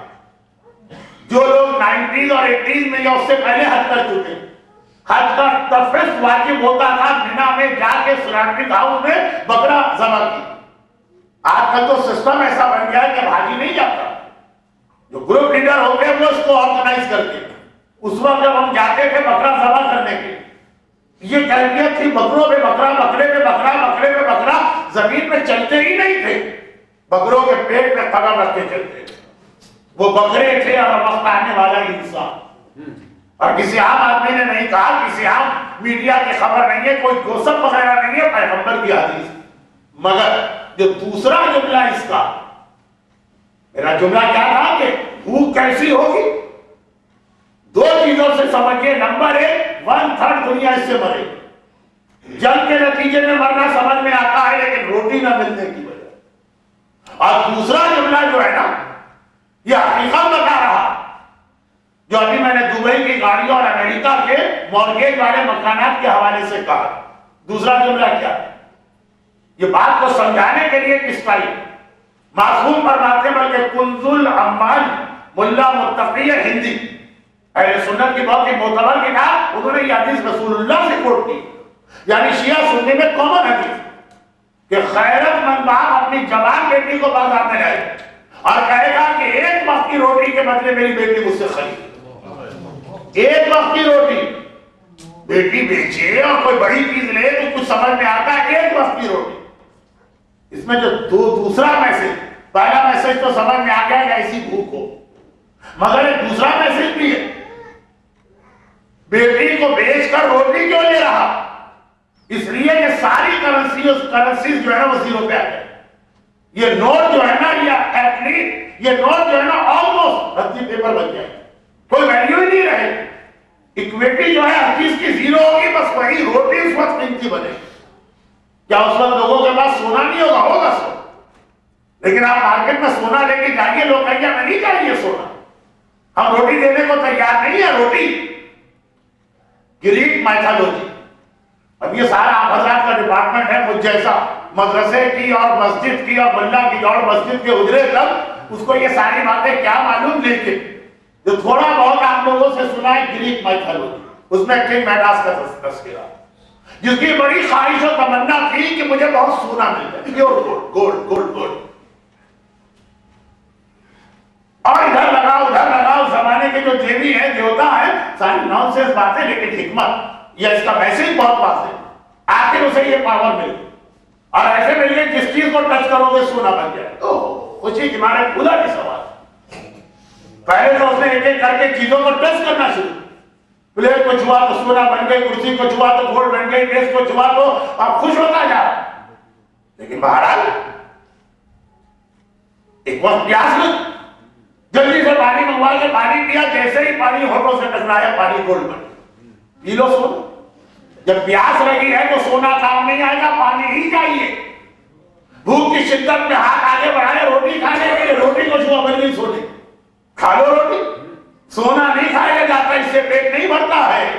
جو لوگ 90s اور 80s میں یا اس سے پہلے حج کر چکے, حج کا تفریح واجب ہوتا تھا مینا میں جا کے سلاٹرنگ ہاؤس میں بکرا ذبح کی. آج کل تو سسٹم ایسا بن گیا ہے کہ حاجی نہیں جاتا, جو گروپ لیڈر ہوتے ہیں وہ اس کو آرگنائز کرتے. اس وقت جب ہم جاتے تھے بکرا ذبح کرنے کے, یہ کیفیت تھی بکروں پہ بکرا, بکرے پہ بکرا, بکرے پہ بکرا, زمین پہ چلتے ہی نہیں تھے. بکروں کے پیٹ میں قدم رکھ کے چلتے. وہ بکرے تھے اور وقت آنے والا انسان. اور کسی عام آدمی نے نہیں کہا, کسی عام میڈیا کی خبر نہیں ہے, کوئی گوسپ وغیرہ نہیں ہے, پیغمبر کی حدیث. مگر جو دوسرا جملہ اس کا, میرا جملہ کیا تھا کہ بھوک کیسی ہوگی؟ 2 چیزوں سے سمجھئے. نمبر 1, 1/3 دنیا اس سے مرے. جنگ کے نتیجے میں مرنا سمجھ میں آتا ہے, لیکن روٹی نہ ملنے کی وجہ. اور دوسرا جملہ جو ہے نا, یہ حقیقت بتا رہا, جو ابھی میں نے دبئی کی گاڑیوں اور امریکہ کے مورگیج والے مکانات کے حوالے سے کہا. دوسرا جملہ کیا ہے؟ یہ بات کو سمجھانے کے لیے کس ٹائم معصوم فرماتے ہیں, بلکہ کنز العمال ملا متقی ہندی اہل سنت کی بہت ہی معتبر کتاب, انہوں نے یہ حدیث رسول اللہ سے کوٹ کی. یعنی شیعہ سنی میں کامن حدیث کہ غیرت مند باپ اپنی جوان بیٹی کو بازار میں لائے اور کہے گا کہ 1 وقت کی روٹی کے بدلے میری بیٹی مجھ سے خرید. 1 وقت کی روٹی بیٹی بیچے اور کوئی بڑی چیز لے تو کچھ سمجھ میں آتا ہے. 1 وقت کی روٹی. اس میں جو دوسرا میسج, پہلا میسج تو سمجھ میں آ گیا کہ ایسی بھوک ہو, مگر ایک دوسرا میسج بھی ہے. بیٹی کو بیچ کر روٹی کیوں لے رہا؟ اس لیے کہ ساری کرنسیز جو ہے نا وہ 0 پہ آ گئے. یہ نوٹ جو ہے نا, یہ نوٹ جو ہے نا آلموسٹ رتی پیپر بن جائے, کوئی ویلیو ہی نہیں رہے. اکویٹی جو ہے ہر چیز کی 0 ہوگی, بس وہی روٹی اس وقت قیمتی بنے. کیا اس وقت لوگوں کے پاس سونا نہیں ہوگا سونا, لیکن آپ مارکیٹ میں سونا لے کے جائیے, لوگ کہیں گے ہمیں نہیں چاہیے سونا, ہم روٹی دینے کو تیار نہیں ہے. روٹی گریک مائتھالوجی. اب یہ سارا آپ حضرات کا ڈپارٹمنٹ ہے, مجھ جیسا مدرسے کی اور مسجد کی اور ملا کی اور مسجد کے اجرے تک, اس کو یہ ساری باتیں کیا معلوم, لیکن جو تھوڑا بہت آپ لوگوں سے سنا ہے گریک مائتھالوجی, اس میں کنگ میڈاس کا تذکرہ, جس کی بڑی خواہش و تمنا تھی کہ مجھے بہت سونا مل جائے, پیور گولڈ, گولڈ. اور ادھر لگاؤ زمانے کے جو دیوی ہیں, دیوتا ہیں, ساری نان سینس باتیں, لیکن حکمت یا اس کا میسج بہت واضح ہے. آخر اسے یہ پاور مل گئی, اور ایسے مل گئی جس چیز کو ٹچ کرو گے سونا بن جائے. تو خوشی تمہارے خدا کی سوال. پہلے تو اس نے ایک ایک کر کے چیزوں کو ٹچ کرنا شروع. پلیٹ کو چھوا تو سونا بن گئی, کرسی کو چھوا تو گولڈ بن گئی, ڈریس کو چھوا تو اب خوش ہوتا جا رہا. لیکن بہرحال ایک وقت پیاس لگ, جلدی سے پانی منگوا کے پانی پیا, جیسے ہی پانی ہونٹوں سے ٹکرایا پانی گولڈ بن گیا. پی لو سونا. جب پیاس لگی ہے تو سونا کام نہیں آئے گا, پانی ہی چاہیے. بھوک کی شدت میں ہاتھ آگے بڑھائے روٹی کھانے کے لیے, روٹی کو چھوا بن گئی سونے. کھا لو روٹی. سونا نہیں کھایا جاتا, اس سے پیٹ نہیں بھرتا ہے.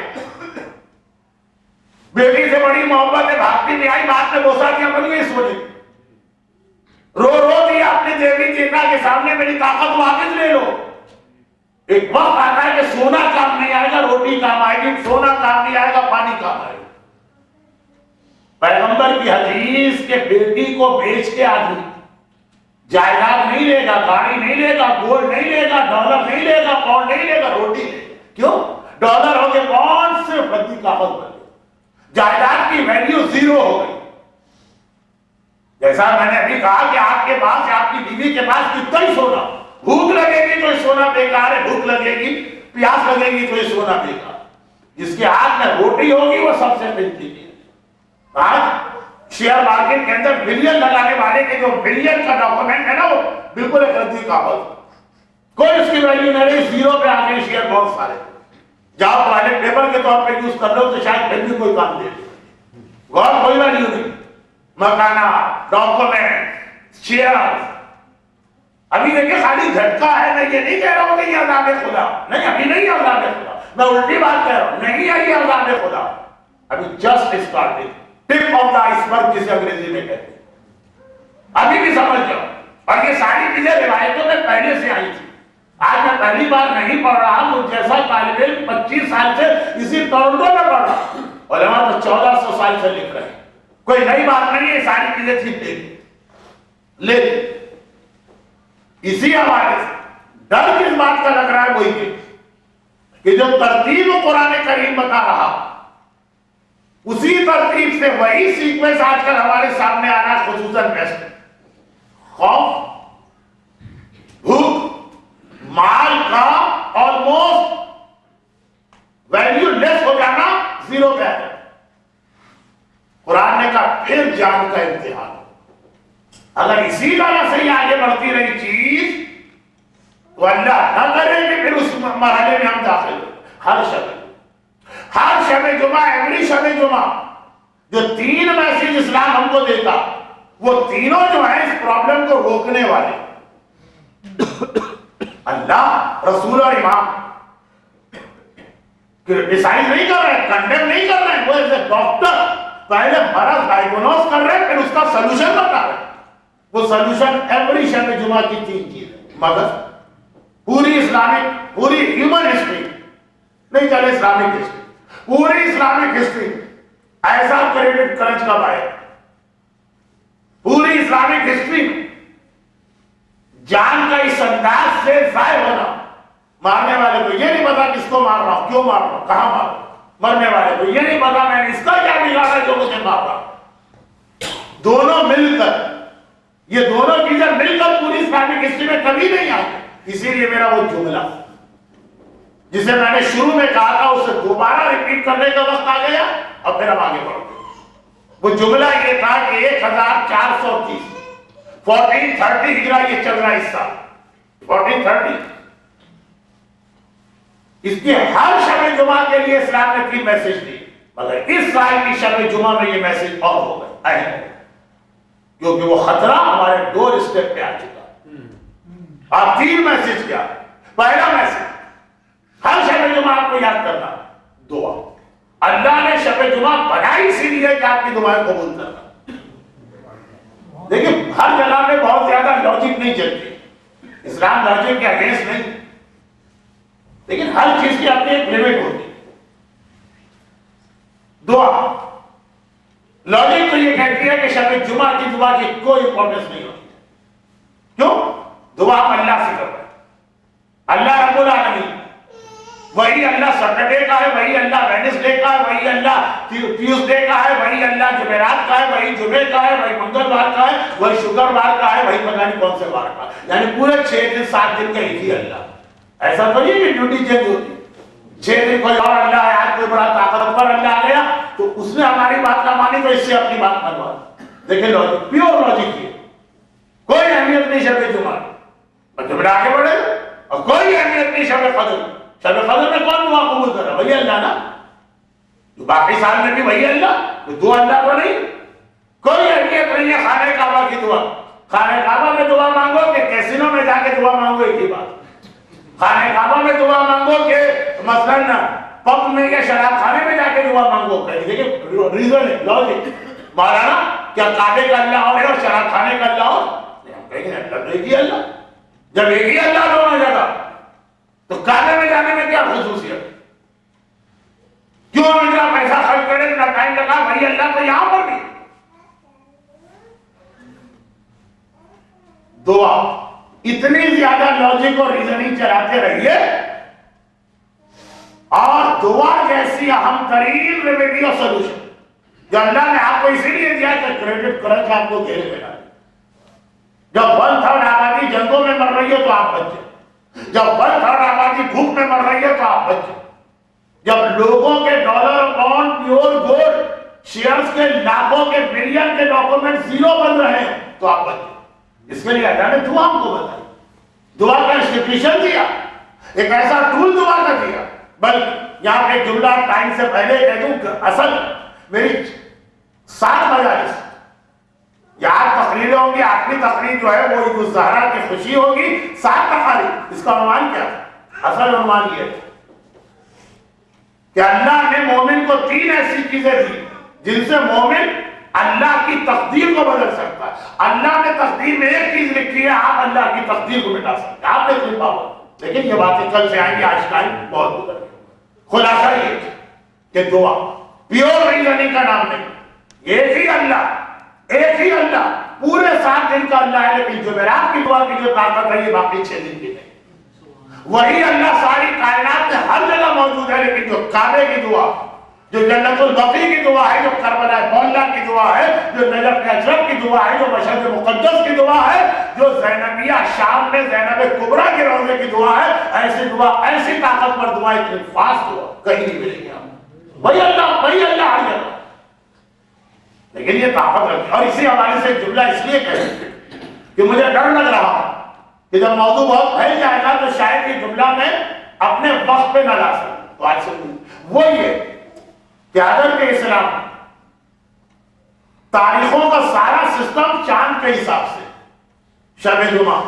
بیٹی سے بڑی محبت ہے, بھاگتی نہیں آئی, بات میں بوسا دیا, بن گئی سونے. رو دیا اپنے دیوی دیوتا کے سامنے, میری طاقت واپس لے لو. ایک وقت آتا ہے کہ سونا کام نہیں آئے گا, روٹی کام آئے گی. سونا کام نہیں آئے گا, پانی کام آئے گا. پیغمبر کی حدیث کے بیٹی کو بیچ کے آدمی جائیداد نہیں لے گا, گاڑی نہیں لے گا, گولڈ نہیں لے گا, ڈالر نہیں لے گا, پاؤنڈ نہیں لے گا, روٹی لے گا. کیوں؟ ڈالر ہو گئے پاؤنڈ, صرف ردی کاغذ بن گئے, جائیداد کی ویلیو زیرو ہو گئی. جیسا میں نے ابھی کہا کہ آپ کے پاس یا آپ کی بیوی کے پاس کتنا ہی سونا, بھوک لگے گی تو یہ سونا بیکار ہے, بھوک لگے گی, پیاس لگے گی تو یہ سونا بیکار. جس کے ہاتھ میں روٹی ہوگی وہ سب سے قیمتی ہے. آج شیئر مارکیٹ کے اندر بلین لگانے والے کے جو بلین کا ڈاکومنٹ ہے نا, وہ بالکل ایک ردی کاغذ, کوئی اس کی ویلیو نہیں رہی, زیرو پہ آ گئے شیئر بہت سارے. جاؤ ٹوائلٹ پیپر کے طور پہ یوز کر لو تو شاید پھر بھی کوئی کام دے. غور کوئی ویلیو نہیں. مکانات, ڈاکومنٹ, شیئر. ابھی دیکھیں خالی جھٹکا ہے, میں یہ نہیں کہہ رہا ہوں کہ یہ عذاب خدا نہیں, ابھی نہیں عذاب خدا, میں الٹی بات کہہ رہا ہوں, نہیں ہے یہ عذاب خدا, ابھی just starting, tip of the ice برگ جسے انگریزی میں کہتے ہیں. ابھی بھی سمجھ جاؤ. اور یہ ساری چیزیں روایتوں میں پہلے سے آئی تھی. آج میں پہلی بار نہیں پڑھ رہا, مجھ جیسا طالب علم 25 سال سے اسی ٹورنٹو میں پڑھ رہا. علماء تو 1400 سال سے لکھ رہے ہیں. کوئی نئی بات نہیں ہے, ساری چیزیں ٹھیک لے لی. اسی حوالے سے ڈر کس بات کا لگ رہا ہے, وہی کہ جو ترتیب قرآن کریم بتا رہا, اسی ترتیب سے وہی سیکوینس آج کل ہمارے سامنے آ رہا ہے. خصوصاً بیسٹ خوف, بھوک, مال کا آلموسٹ ویلیو لیس ہو جانا, زیرو پہ ہے. قرآن نے کہا پھر جان کا امتحان. اگر اسی طرح سے ہی آگے بڑھتی رہی چیز تو اللہ نہ کرے کہ پھر اس مرحلے میں ہم داخل ہوں. ہر شب جمعہ, ایوری شب جمعہ جو 3 میسج اسلام ہم کو دیتا, وہ تینوں جو ہیں اس پرابلم کو روکنے والے. اللہ, رسول اور امام ڈیسائیڈ نہیں کر رہے, کنڈیم نہیں کر رہے, وہ ایسے ڈاکٹر پہلے مرض ڈائیگنوز کر رہے ہیں, پھر اس کا سلوشن بتا رہے ہیں. وہ سلوشن ایوری شب جمعہ کی 3 چیزیں. مگر پوری اسلامک, پوری ہیومن ہسٹری نہیں چلے, اسلامک ہسٹری, پوری اسلامک ہسٹری ایسا کریڈٹ کرنچ کب آئے. پوری اسلامک ہسٹری میں جان کا اس انداز سے ضائع ہونا, مارنے والے کو یہ نہیں پتا کس کو مار رہا ہوں, کیوں مار رہا ہوں, کہاں مار رہا ہوں. مرنے والے کو یہ نہیں پتا میں نے اس کا کیا بگاڑا جو مجھے مار رہا. دونوں مل کر, یہ دونوں چیزیں مل کر پوری اسلامک ہسٹری میں کبھی نہیں آئی. اسی لیے میرا وہ جملہ جسے میں نے شروع میں کہا تھا اسے دوبارہ ریپیٹ کرنے کا وقت آ گیا, اور پھر ہم آگے بڑھتے. وہ جملہ یہ تھا کہ 1430 1430 ہجرہ یہ چل رہا حصہ 1430, اس کی ہر شب جمعہ کے لیے اسلام نے 3 میسج دی, مگر اس سال کی شب جمعہ میں یہ میسج اور ہو گئے, اہم ہو گئے, کیونکہ وہ خطرہ ہمارے ڈور اسٹیپ پہ آ چکا. آپ 3 میسج کیا. پہلا میسج, ہر شب جمعہ آپ کو یاد کرنا, دعا. اللہ نے شب جمعہ بنائی اسی لیے کہ آپ کی دعائیں قبول کرنا. دیکھیں ہر جگہ میں بہت زیادہ لاجک نہیں چلتی, اسلام لاجک کے اگینسٹ نہیں, لیکن ہر چیز کی اپنی ایک لمٹ ہوتی ہے. دعا لاجک تو یہ کہتی ہے کہ شب جمعہ کی دعا کی کوئی امپورٹنس نہیں ہوتی. کیوں؟ دعا ہم اللہ سے کر رہے ہیں. اللہ رب العالمین, وہی اللہ سیٹرڈے کا ہے, وہی اللہ ویڈنسڈے کا ہے, وہی اللہ ٹیوزڈے کا ہے, وہی اللہ جمعرات کا ہے, وہی جمعے کا ہے, وہی منگلوار کا ہے, وہی شکروار کا ہے, وہی پتہ نہیں کون سے وار کا ہے. یعنی پورے 6 دن 7 دن کا ایک ہی اللہ. ایسا تو نہیں کہ ڈیوٹی چینج ہوتی 6 دن کوئی اور اللہ ہے، آج کوئی بڑا طاقتور اللہ آ گیا تو اس نے ہماری بات نہ مانی تو اس سے اپنی بات منوا. دیکھیں لاجک، پیور لاجک یہ، کوئی اہمیت نہیں شب جمعہ کی، جمعہ آگے بڑھے گا. اور کوئی اہمیت نہیں شب قدر. شب قدر میں کون دعا قبول کر رہا؟ وہی اللہ نا، جو باقی سال میں بھی وہی اللہ، تو دو اللہ کو نہیں. کوئی اہمیت نہیں ہے خانہ کعبہ کی دعا. خانہ کعبہ میں دعا مانگو کہ کیسینو میں جا کے دعا مانگو، ایک ہی بات. خانہ کعبہ میں دعا مانگو کہ مثلاً پب میں یا شراب خانے میں جا کے دعا مانگو. دیکھیں ریزن ہے، لاجک. مولانا کیا کعبے کا اللہ اور ہے اور شراب خانے کا اللہ اور؟ ہم کہیں گے اللہ تو ایک ہی اللہ. جب ایک ہی اللہ دونوں جگہ تو کعبے میں جانے میں کیا خصوصیت؟ کیوں ہم اتنا پیسہ خرچ کریں، اتنا ٹائم لگا؟ بھائی اللہ تو یہاں پر بھی. دعا اتنی زیادہ لاجک اور ریزننگ چلاتے رہیے، اور دعا جیسی اہم ترین ریمیڈی اور سولوشن جو اللہ نے آپ کو اسی لیے دیا کہ کریڈٹ کرنچ آپ کو گھیرے میں ڈالے. جب 1/3 آبادی جنگوں میں مر رہی ہے تو آپ بچ جائیں. جب 1/3 آبادی بھوک میں مر رہی ہے تو آپ بچ جائیں. جب لوگوں کے dollar, pound, pure gold shares کے لاکھوں کے بلین کے ڈاکومنٹ زیرو بن رہے ہیں تو آپ بچ جائیں. اس کے لیے اللہ نے دعا ہم کو بتائی، دعا کا انسٹیٹیوشن دیا، ایک ایسا ٹول دعا کا دیا. بلکہ یہاں پہ جملہ ٹائم سے پہلے کہہ دوں کہ اصل میری 7 مجالس یا 8 تقریریں ہوں گی. 8ویں تقریر جو ہے وہ عید الزہرا کی خوشی ہوگی. 7 تقاریر. اس کا عنوان کیا تھا؟ اصل عنوان یہ ہے کہ اللہ نے مومن کو 3 ایسی چیزیں دی جن سے مومن اللہ کی تقدیر کو بدل سکتا ہے. اللہ نے تقدیر میں ایک چیز لکھی ہے، آپ اللہ کی تقدیر کو مٹا سکتے ہیں. آپ نے کوئی پاور. لیکن یہ باتیں کل سے آئیں گی، آج ٹائم بہت گزر گیا. خلاصہ یہ کہ دعا پیور ریزننگ کا نام نہیں. ایک ہی اللہ پورے 7 دن کا اللہ ہے، لیکن جمعرات کی دعا کی جو طاقت ہے یہ باقی 6 دن کی نہیں. وہی اللہ ساری کائنات میں ہر جگہ موجود ہے، لیکن جو کعبے کی دعا، جو جنت البقیع کی دعا ہے، جو کربلا مولا کی دعا ہے، جو نجف اشرف کی دعا ہے، جو مشہد مقدس کی دعا ہے، جو زینبیہ شام میں زینب کبریٰ کے روضے کی دعا ہے، ایسی دعا، ایسی طاقت پر دعا، اتنی فاسٹ دعا کہیں نہیں ملے گی. وہی اللہ ہر جگہ. لیکن یہ طاقت رکھے. اور اسی حوالے سے جملہ اس لیے کہے کہ مجھے ڈر لگ رہا ہے کہ جب موضوع بہت پھیل جائے گا تو شاید یہ جملہ میں اپنے وقت پہ نہ لا سکوں. تو آج سے وہ یہ کہ اگر کہ اسلام تاریخوں کا سارا سسٹم چاند کے حساب سے، شب جمعہ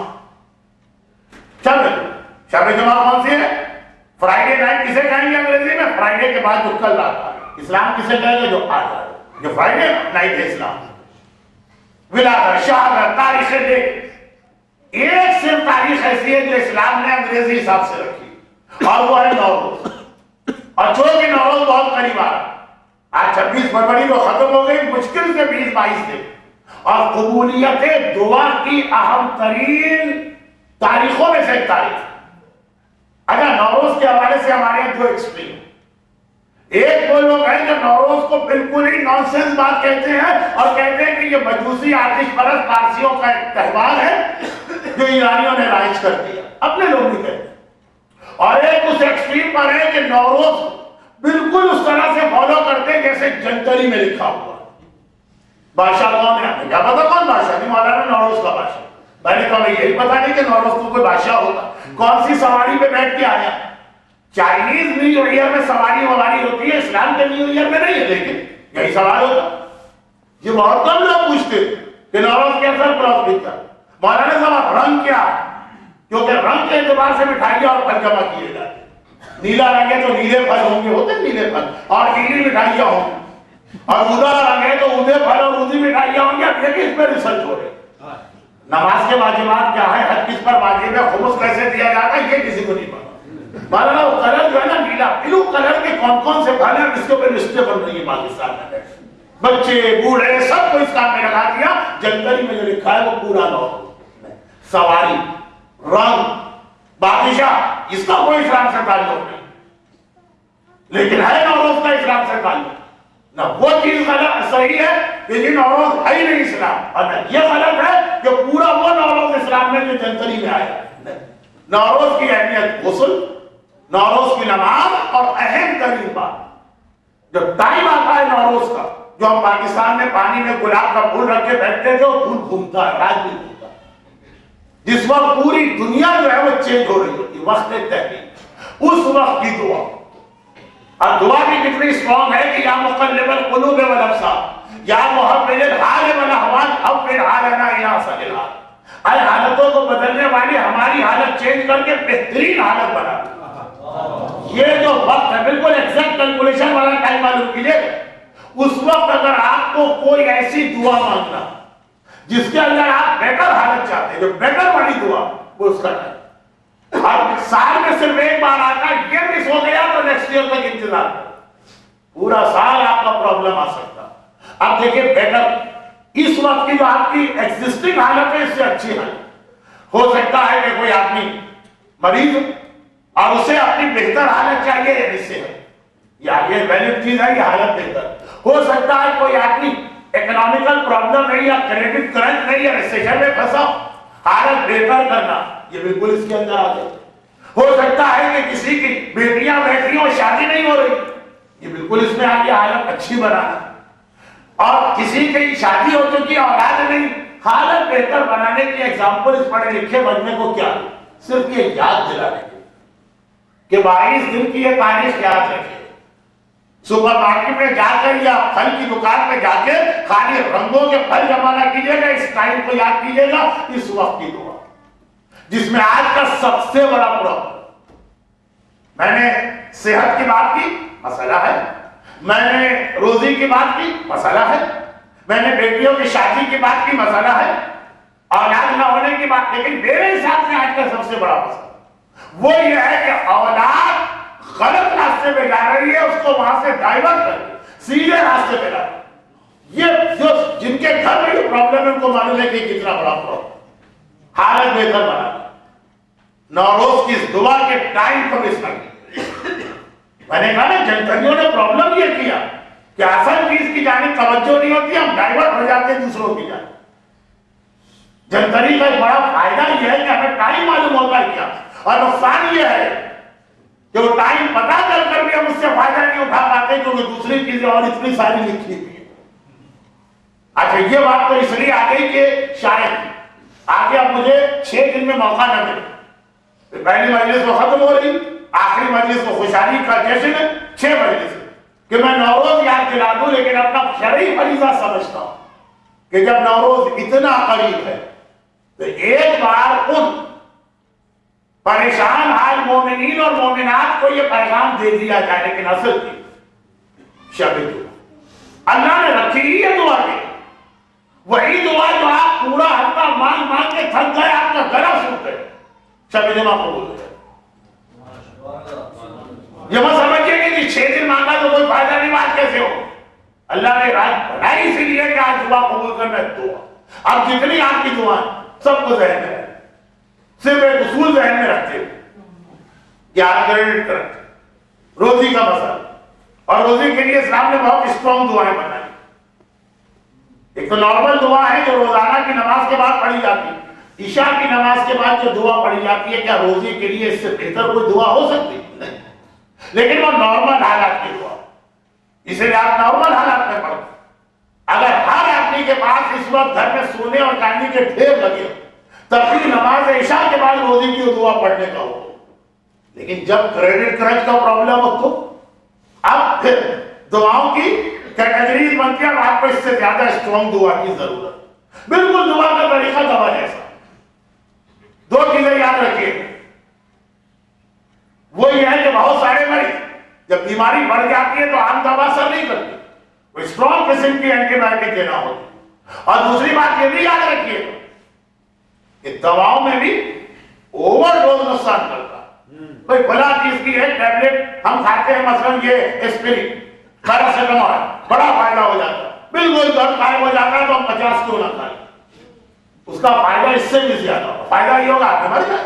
کون سی ہے؟ فرائیڈے نائٹ کسے کہیں گے انگریزی میں؟ فرائیڈے کے بعد جو کل رات آ گئی. اسلام کسے کہیں گے؟ جو آج آ گئی. جو فرائیڈے نائٹ ہے اسلام. ولادت، شہادت، تاریخ ڈیٹ. ایک صرف تاریخ ایسی ہے جو اسلام نے انگریزی حساب سے رکھی، اور وہ ہے نوروز. اور چونکہ نوروز بہت قریب آ رہا، آج 26 فروری کو ختم ہو گئی، مشکل سے 20-22 دن. اور قبولیت دعا کی اہم ترین تاریخوں میں سے ایک تاریخ. اگر نوروز کے حوالے سے ہمارے یہاں دو ایکسٹریم. ایک وہ لوگ ہیں جو نوروز کو بالکل ہی نانسنس بات کہتے ہیں اور کہتے ہیں کہ یہ مجوسی آتش پرست پارسیوں کا ایک تہوار ہے جو ایرانیوں نے رائج کر دیا. اپنے لوگ بھی کہتے ہیں. اور ایک اس ایکسٹریم پر ہے کہ نوروز بالکل اس طرح سے فالو کرتے ہیں جیسے جنتری میں لکھا ہوا. بادشاہ کون ہے؟ کیا پتا کون بادشاہ؟ نہیں مولانا نوروز کا بادشاہ. میں نے کہا یہی پتا نہیں کہ نوروز کو کوئی بادشاہ ہوتا. کون سی سواری پہ بیٹھ کے آیا؟ چائنیز نیو ایئر میں سواری وواری ہوتی ہے، اسلام کے نیو ایئر میں نہیں ہے. لیکن یہی سوال ہوتا. یہ بہت کم لوگ پوچھتے کہ نوروز کے اثر کراس دکھتا. مولانا صاحب رنگ کیا ہے؟ کیونکہ رنگ کے اعتبار سے مٹھائیاں اور پھل جمع کیے جاتے. نیلا رنگ ہے تو نیلے پھل ہوں گے، ہوتے نیلے پھل، اور نیلی مٹھائیاں ہوں گی. اور اودھا رنگ ہے تو اودھے پھل اور اودھی مٹھائیاں ہوں گی. اب دیکھیں اس پہ ریسرچ ہو رہی. نماز کے واجبات کیا ہے، حج کس پر واجب ہے، خمس کیسے دیا جاتا ہے، یہ کسی کو نہیں پتا. مولانا وہ کلر جو ہے نا نیلا بلو کلر کے کون کون سے پھل ہیں اس کے اوپر لسٹیں بن رہی ہیں پاکستان میں. بچے بوڑھے سب کو اس کام میں لگا دیا. جنتری میں جو لکھا ہے وہ پورا نوروز. سواری، رنگ، بادشاہ، اس کا کوئی اسلام سے تعلق نہیں. لیکن ہے نوروز کا اسلام سے تعلق. نہ وہ چیز غلط صحیح ہے کہ یہ نوروز ہے ہی نہیں اسلام، اور نہ یہ غلط ہے کہ پورا وہ نوروز اسلام میں جو جنتری میں آیا. نوروز کی اہمیت غسل، نوروز کی نماز، اور اہم ترین بات جب ٹائم آتا ہے نوروز کا، جو ہم پاکستان میں پانی میں گلاب کا پھول رکھ کے بیٹھتے تھے، وہ پھول گھومتا ہے، آج بھی گھومتا ہے، جس وقت پوری دنیا جو ہے وہ چینج ہو رہی ہوتی، وقت تحقیق، اس وقت کی دعا. اور دعا بھی کتنی اسٹرانگ ہے کہ یا مقلب القلوب والابصار یا محول الحال والاحوال حول حالنا الی احسن الحال، اے حالتوں کو بدلنے والی ہماری حالت چینج کر کے بہترین حالت بنا. یہ جو وقت ہے بالکل ایگزیکٹ کیلکولیشن والا ٹائم معلوم کیجئے. اس وقت اگر آپ کو کوئی ایسی دعا مانگنا جس کے اندر آپ بیٹر حالت چاہتے ہیں، جو بیٹر والی دعا، وہ اس کا ٹائم. اور سال میں صرف ایک بار آتا ہے، یہ مس ہو گیا تو نیکسٹ ایئر تک انتظار کریں، پورا سال آپ کا پرابلم آ سکتا. اب دیکھیں بیٹر اس وقت کی جو آپ کی ایگزسٹنگ حالت ہے اس سے اچھی حالت. ہو سکتا ہے کہ کوئی آدمی مریض اور اسے اپنی بہتر حالت چاہیے یا اس سے یہ ویلڈ چیز ہے، یہ حالت بہتر. ہو سکتا ہے کوئی آدمی اکنامیکل پرابلم ہے یا کریڈٹ کرنٹ نہیں یا ریسیشن میں پھنسا، حالت بہتر کرنا یہ بالکل اس کے اندر آ جائے. ہو سکتا ہے کہ کسی کی بیٹیاں بیٹھی ہوں شادی نہیں ہو رہی، یہ بالکل اس میں آ کے حالت اچھی بنانا. اور کسی کی شادی ہو چکی اولاد نہیں، حالت بہتر بنانے کی ایگزامپل اس پڑھے لکھے بننے کو کیا، صرف یہ یاد دلانے کے کہ 22 دن کی یہ تاریخ یاد رکھے. سپر مارکیٹ میں جا کر یا پھل کی دکان پہ جا کے خالی رنگوں کے پھل جمع نہ کیجیے گا، اس ٹائم کو یاد کیجیے گا، اس وقت کی دعا جس میں آج کا سب سے بڑا پرابلم. میں نے صحت کی بات کی، مسئلہ ہے. میں نے روزی کی بات کی، مسئلہ ہے. میں نے بیٹیوں کی شادی کی بات کی، مسئلہ ہے. اولاد نہ ہونے کی بات. لیکن میرے حساب سے آج کا سب سے بڑا مسئلہ وہ یہ ہے کہ اولاد غلط راستے پہ جا رہی ہے، اس کو وہاں سے ڈائیورٹ کر سیدھے راستے پہ لا. یہ جو جن کے گھر میں یہ پرابلم ہے ان کو معلوم ہے کہ کتنا بڑا پرابلم. حالت بہتر بنا نوروز کی اس دعا کے ٹائم کو مس کر دیا. میں نے کہا نا جنتریوں نے پرابلم یہ کیا کہ اصل چیز کی جانب توجہ نہیں ہوتی، ہم ڈائیورٹ ہو جاتے ہیں دوسروں کی جانب. جنتری کا ایک بڑا فائدہ یہ ہے کہ ہمیں ٹائم معلوم ہوتا ہے کیا، اور نقصان یہ ہے کہ وہ ٹائم پتا چل کر بھی ہم اس سے فائدہ نہیں اٹھا پاتے کیونکہ دوسری چیزیں اور اتنی ساری لکھی ہوئی ہیں. اچھا یہ بات تو اس لیے آ گئی کہ شاید آگے اب مجھے 6 دن میں موقع نہ ملے. پہلی مجلس تو ختم ہو رہی، آخری مجلس تو خوشحالی کا جشن ہے 6 مجلس کہ میں نوروز یاد دلا دوں، لیکن اپنا شرعی فریضہ سمجھتا ہوں کہ جب نوروز اتنا قریب ہے تو ایک بار ان پریشان حال مومنین اور مومنات کو یہ پیغام دے دیا جائے. لیکن اصل کی شب دعا اللہ نے رکھی ہی ہے دعا کے، وہی دعا جو آپ پورا ہفتہ مانگ مانگ کے تھک گئے، آپ کا گلا سوکھ گئے، شب جمعہ قبول ہو جائے. یہ مت سمجھیے کہ 6 دن مانگا تو کوئی فائدہ نہیں، بات کیسے ہو. اللہ نے رات بنائی اسی لیے کہ آج دعا قبول کرنا ہے. دعا اب جتنی آپ کی دعائیں سب کو ذہن میں رکھیں، صرف ایک اصول ذہن میں رکھتے ہیں کہ آپ کریڈٹ کرتے روزی کا مسئلہ، اور روزی کے لیے اسلام نے بہت اسٹرانگ دعائیں بنائی. ایک تو نارمل دعا ہے جو روزانہ کی نماز کے بعد پڑھی جاتی ہے. عشاء کی نماز کے بعد جو دعا پڑھی جاتی ہے، کیا روزی کے لیے اس سے بہتر کوئی دعا ہو سکتی ہے؟ نہیں. لیکن وہ نارمل حالات کی دعا، اسے لیے آپ نارمل حالات میں پڑھیں. اگر ہر آدمی کے پاس اس وقت گھر میں سونے اور چاندی کے ڈھیر لگے تب بھی نماز عشاء کے بعد روزی کی دعا پڑھنے کا ہو. لیکن جب کریڈٹ کرنچ کا پرابلم ہو تو اب پھر دعاؤں کی کیٹیگریز بنتی ہے. آپ کو اس سے زیادہ اسٹرانگ دعا کی ضرورت. بالکل دعا کا طریقہ دوا جیسا. 2 چیزیں یاد رکھیے. وہ یہ ہے کہ بہت سارے مریض جب بیماری بڑھ جاتی ہے تو عام دوا اثر نہیں کرتی، وہ اسٹرانگ قسم کی اینٹی بایوٹک دینا ہوتی. اور دوسری بات یہ بھی یاد رکھیے کہ دواؤں میں بھی اوور ڈوز نقصان کرتا. کوئی بلا چیز کی ایک ٹیبلٹ ہم کھاتے ہیں، مثلا یہ اسپرین پیراسیٹامول، بڑا فائدہ ہو جاتا ہے، بالکل درد غائب ہو جاتا ہے، تو ہم 50 کیوں نہ کھائیں. اس کا فائدہ اس سے بھی زیادہ ہوگا. فائدہ یہ ہوگا آپ نے مر جائے،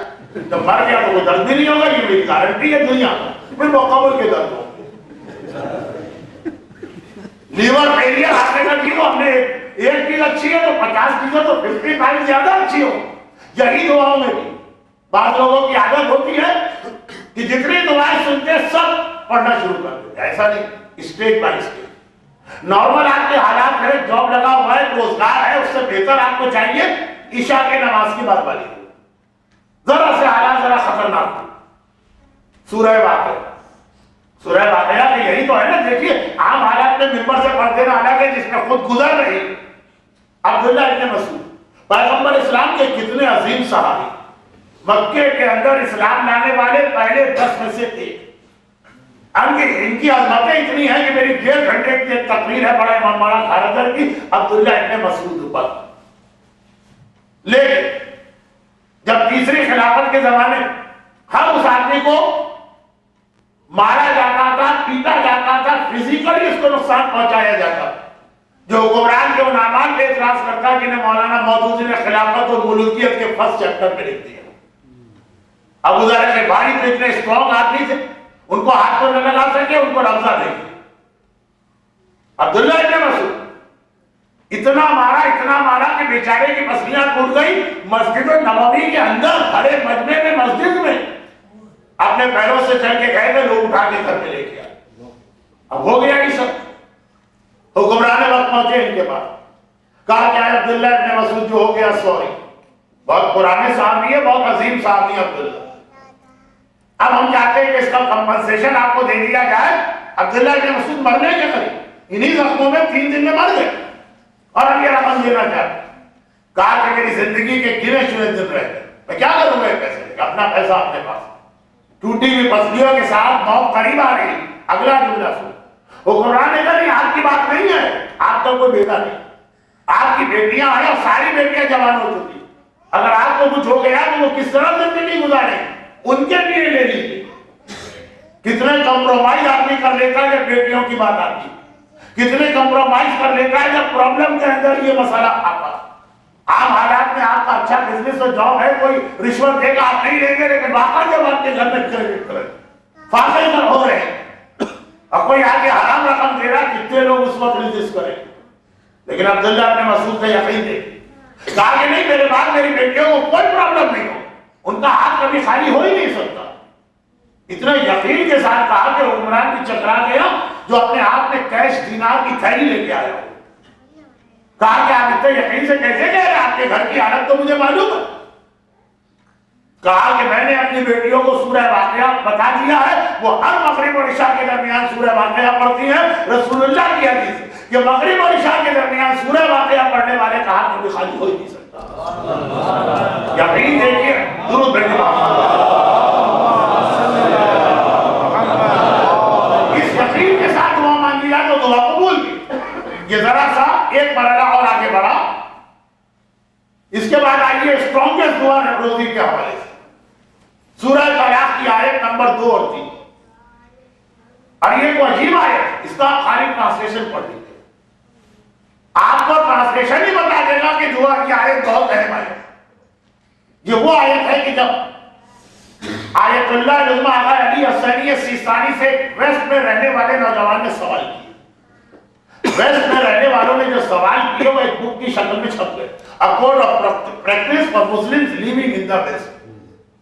جب مر گیا تو کوئی درد بھی نہیں ہوگا. یہ میری گارنٹی ہے دنیا کا. پھر مقابل کے درد ہوں گے. لیور فیلئر آنے کا کیوں ہم نے ایک چیز اچھی ہے تو 50 چیزیں تو 55 زیادہ اچھی ہو. یہی دعاؤں میں بھی بعض لوگوں کی عادت ہوتی ہے کہ جتنی دعائیں سنتے ہیں سب پڑھنا شروع کر دیتے ہیں. ایسا نہیں, اسٹیج بائی اسٹیج. نارمل آپ کے حالات ہے, جاب لگا ہوا ہے, روزگار ہے, اس سے بہتر آپ کو چاہیے عشاء کے نماز کی بات والی ذرا سے حالات ذرا خطرناک ہو. سورہ واقعہ, سورہ واقعہ کہ یہی تو ہے نا. دیکھیے عام حالات میں ممبر سے پڑھ دینا الگ ہے, جس میں خود گزر رہی. عبداللہ ابن مسعود پیغمبر اسلام کے کتنے عظیم صحابی, مکے کے اندر اسلام لانے والے پہلے 10 میں سے تھے. ان کی عظمتیں اتنی ہیں کہ میری 1.5 گھنٹے کی ایک تقریر ہے بڑا امام مولانا خارجر کی عبداللہ ابن مسعود پر. لیکن جب تیسری خلافت کے زمانے ہر اس آدمی کو مارا جاتا تھا, پیٹا جاتا تھا, فزیکلی اس کو نقصان پہنچایا جاتا, جو حکمران کے ان اعمال پہ اعتراض کرتا جنہیں مولانا مودودی نے خلافت اور ملوکیت کے فرسٹ چیپٹر میں لکھ دیا. ابو ذر غفاری تو اتنے اسٹرانگ آدمی تھے, ان کو ہاتھ کو نہ لگا سکے, ان کو رفضہ دے دیا. عبداللہ ابن مسعود اتنا مارا کہ بیچارے کی پسلیاں ٹوٹ گئی. مسجد نبوی کے اندر کھڑے مجمع میں, مسجد میں اپنے پیروں سے چل کے گئے تھے, لوگ اٹھا کے گھر میں لے کے آئے. اب ہو گیا یہ سب. حکمران وقت پہنچے ان کے پاس, کہا کہ عبداللہ ابن مسعود جو ہو گیا سوری, بہت پرانے صحابی ہے, بہت عظیم صحابی عبداللہ. اب ہم چاہتے ہیں کہ اس کا کمپنسیشن آپ کو دے دیا جائے. عبداللہ ابن مسعود مرنے کے قریب, انہی زخموں میں 3 دن میں مر گئے, اور اب یہ رقم دینا چاہتے. کہا کہ میری زندگی کے گنے چنے دن رہ گئے, میں کیا کروں گا یہ پیسے لے کے, اپنا پیسہ اپنے پاس. ٹوٹی ہوئی پسلیوں کے ساتھ موت قریب آ رہی. اگلا جملہ سن. حکمران نے کہا نہیں, آپ کی بات نہیں ہے, آپ تو کوئی بیٹا نہیں, آپ کی بیٹیاں ہیں اور ساری بیٹیاں جوان ہو چکی. اگر آپ کو کچھ ہو گیا تو وہ کس طرح زندگی گزارے, ان کے لیے لے لیجیے. کتنے کمپرومائز آدمی کر لیتا ہے جب بیٹیوں کی بات آتی, کتنے کمپرومائز کر لیتا ہے جب پرابلم کے اندر یہ مسئلہ آتا. عام حالات میں آپ کا اچھا بزنس اور جاب ہے, کوئی رشوت دے گا آپ نہیں لیں گے, لیکن واقعہ جب آپ کے گھر میں کریڈٹ کرے فاصل کر ہو رہے ہیں, اور کوئی آگے حرام رقم دے رہا, کتنے لوگ اس وقت ریزسٹ کریں. لیکن عبداللہ ابن مسعود کا یقین دے, کہا کہ نہیں, میرے بعد میری بیٹیوں کو کوئی پرابلم نہیں ہو, ان کا ہاتھ کبھی خالی ہو ہی نہیں سکتا. اتنا یقین کے ساتھ کہا کہ حکمران بھی چکرا گیا, جو اپنے ہاتھ میں کیش دینار کی تھیلی لے کے آیا. کہا کہ آپ اتنے یقین سے کیسے کہہ رہے, آپ کے گھر کی حالت تو مجھے معلوم ہے. کہا کہ میں نے اپنی بیٹیوں کو سورہ واقعہ بتا دیا ہے, وہ ہر مغرب اور عشاء کے درمیان سورہ واقعہ پڑھتی ہیں. رسول اللہ کی حدیث کہ مغرب اور عشاء کے درمیان سورہ واقعہ پڑھنے والے کا ہاتھ کبھی خالی ہو ہی نہیں سکتا. یقین دیکھیے, درود بھیجیے. اس یقین کے ساتھ دعا مانگی جائے تو دعا قبول بھی. یہ ذرا سا ایک مرحلہ اور آگے بڑھا. اس کے بعد آئیے اسٹرانگسٹ دعا روزی کے حوالے سے. سورہ طلاق کی آیت نمبر 2 اور 3, اور یہ تو عجیب آیت, اس کا خالی ٹرانسلیشن پڑھ لیجیے, آپ کو ٹرانسلیشن ہی بتا دے گا کہ دعا کی آیت بہت اہم ہے. یہ وہ آیت ہے کہ جب آیت اللہ عظمہ آغا علی حسینی سیستانی سے ویسٹ میں رہنے والے نوجوان نے سوال کیا. ویسٹ میں رہنے والوں نے جو سوال کیے وہ ایک بک کی شکل میں چھپ گئے. A code of practice for Muslims living in the West.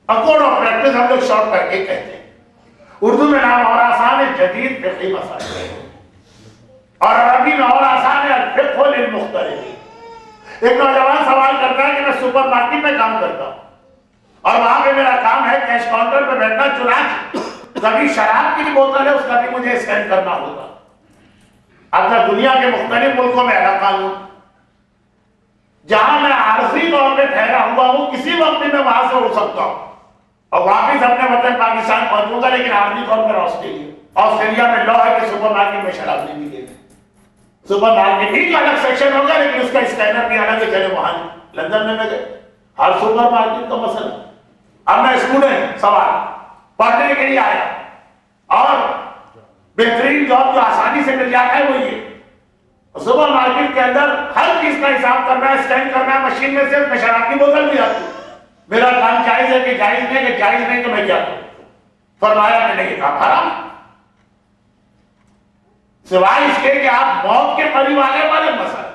A code of practice ہم لوگ شارٹ کر کے کہتے ہیں. اردو میں نام اور آسان ہے جدید فقہی مسائل, اور عربی میں اور آسان ہے الفقہ للمختلفین. ایک نوجوان سوال کرتا ہے کہ میں سپر مارکیٹ میں کام کرتا ہوں, اور وہاں پہ میرا کام ہے کیش کاؤنٹر پہ بیٹھنا, چنانچہ کبھی شراب کی بوتل ہے, اس کا بھی مجھے اسکین کرنا ہوگا. اب دنیا کے مختلف ملکوں میں الگ قانون, جہاں میں عارضی طور پہ ٹھہرا ہوا ہوں, کسی وقت بھی میں وہاں سے اڑ سکتا ہوں اور واپس اپنے وطن پاکستان پہنچوں گا, لیکن عارضی طور پر آسٹریلیا میں لا ہے کہ سپر مارکیٹ میں شراب نہیں ملے گی. سپر مارکیٹ ہی کا الگ سیکشن ہوگا, لیکن اس کا اسکینر بھی الگ ہے. چلے وہاں لندن میں گئے, ہر سپر مارکیٹ کا مسئلہ. اب میں اسٹوڈنٹ, سوال پڑھنے کے لیے آیا, اور بہترین جاب جو آسانی سے مل جاتا ہے وہ یہ, سپر مارکیٹ کے اندر ہر چیز کا حساب کرنا ہے, اسکین کرنا ہے, مشین میں سے شراب کی بوتل بھی آتی. میرا کام جائز ہے کہ جائز نہیں, کہ جائز نہیں تو میں کیا کروں. فرمایا کہ نہیں, کام حرام, سوائے اس کے کہ آپ موت کے قریب آنے والے مسئلہ,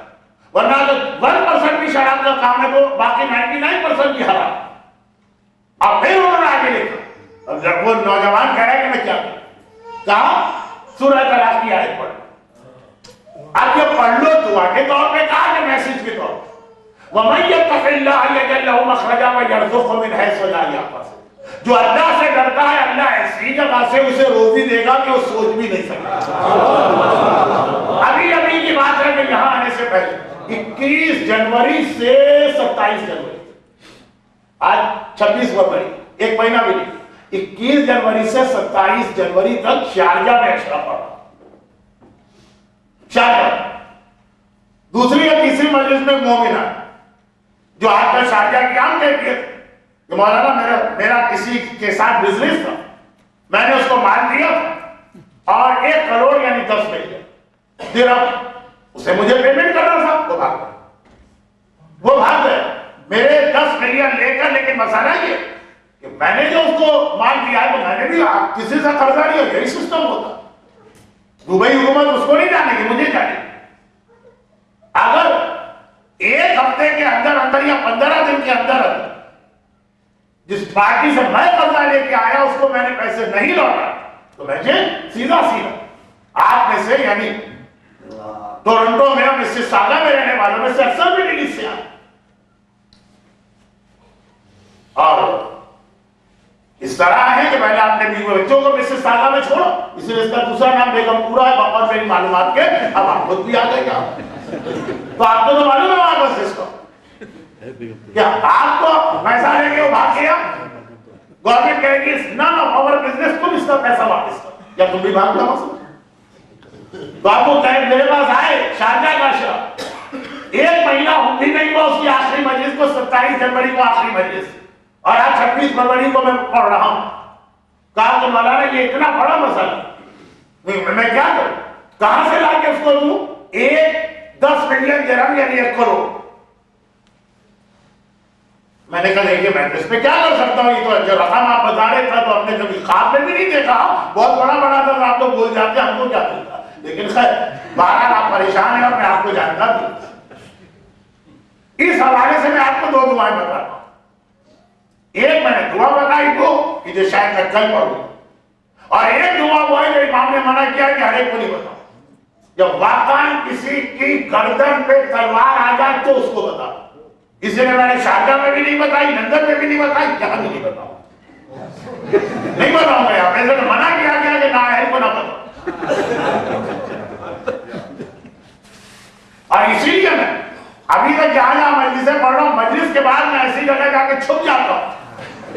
ورنہ اگر 1% بھی شراب کا کام ہے تو باقی 99% بھی حرام. اور پھر وہ نوجوان کہہ رہا ہے کہ میں کیا کروں؟ کہا سورہ طلاق کی آیت پڑھ. اب یہ پڑھ لو دعا کے طور پہ کہا کہ میسج کے طور پہ. وَمَن يَتَّقِ اللَّهَ يَجْعَل لَّهُ مَخْرَجًا وَيَرْزُقْهُ مِنْ حَيْثُ لَا يَحْتَسِبُ. جو اللہ سے ڈرتا ہے اللہ ایسی جگہ سے اسے روزی دے گا کہ وہ سوچ بھی نہیں سکتا. ابھی کی بات ہے کہ یہاں آنے سے پہلے 21 جنوری سے 27 جنوری آج 26 فروری ایک مہینہ بھی نہیں. 21 جنوری سے 27 جنوری تک شارجہ میں اشرا پڑا. شارجہ دوسری یا تیسری مجلس میں مومنہ جو آج کا شارجہ کی عام کیفیت کہ مولانا میرا کسی کے ساتھ بزنس تھا, میں نے اس کو مال دیا اور 1 کروڑ یعنی 10 ملین درہم اسے مجھے پیمنٹ کرنا تھا. وہ بھاگ گئے میرے 10 ملین لے کر. لیکن مسئلہ یہ کہ میں نے جو اس کو مال دیا ہے تو میں نے بھی کسی سے قرضہ لیا. یہی سسٹم ہوتا. دبئی حکومت اس کو نہیں جانے گی, مجھے جانے گی. اگر 1 ہفتے کے اندر یا 15 دن کے اندر جس پارٹی سے میں قرضہ لے کے آیا اس کو میں نے پیسے نہیں لوٹا تو مجھے سیدھا آپ میں سے یعنی ٹورنٹو میں اور مسیساگا میں رہنے والوں میں سے اکثر بھی ریلیز سے آئے. اور اس طرح ہے کہ پہلے آپ نے بیوی بچوں کو مسیساگا میں چھوڑا, اسی لیے اس کا دوسرا نام بیگم پورا ہے. اور میری معلومات کے اب آپ خود بھی آ گئے کیا تو آپ کو تو معلوم ہے وہاں پر سسٹم کیا آپ کو پیسہ لے کے وہ بھاگ گیا. گورنمنٹ کہے گی none of our business, تم اس کا پیسہ واپس کرو. یا تم بھی بھاگ جاؤ مسئلہ تو آپ کو کہے میرے پاس آئے شارجہ کا شرح 1 مہینہ بھی نہیں ہوا اس کی آخری مجلس کو. 27 جنوری کو آخری مجلس اور آج 26 فروری کو میں پڑھ رہا ہوں. کہا کہ مولانا یہ اتنا بڑا مسئلہ میں کیا کروں, کہاں سے لا کے اس کو دوں. 10 ملین درہم یعنی 1 کروڑ. میں نے کہا دیکھیے میں اس پہ کیا کر سکتا ہوں. یہ تو جو رقم آپ بتا رہے تھا تو ہم نے کبھی خواب میں بھی نہیں دیکھا. بہت بڑا تھا تو آپ تو بھول جاتے ہم کو کیا ملتا. لیکن خیر بہرحال آپ پریشان ہیں اور میں آپ کو جانتا بھی. اس حوالے سے میں آپ کو 2 دعائیں بتا رہا ہوں. ایک میں نے دعا بتائی تو کہ جو شاید میں کل پڑھوں, اور ایک دعا وہ ہے جو امام نے منع کیا کہ ہر ایک کو نہیں بتاؤ. جب واقعاً کسی کی گردن پہ تلوار آ جائے تو اس کو بتاؤ. کسی نے میں نے شارجہ میں بھی نہیں بتائی, لندن میں بھی نہیں بتائی, یہاں بھی نہیں بتاؤں. نہیں بتاؤں گا. یہاں پہ منع کیا گیا کہ نااہل کو نہ بتاؤ. اور اسی لیے میں ابھی تک جہاں مجلسیں پڑھ رہا ہوں, مجلس کے بعد میں ایسی جگہ جا کے چھپ جاتا ہوں.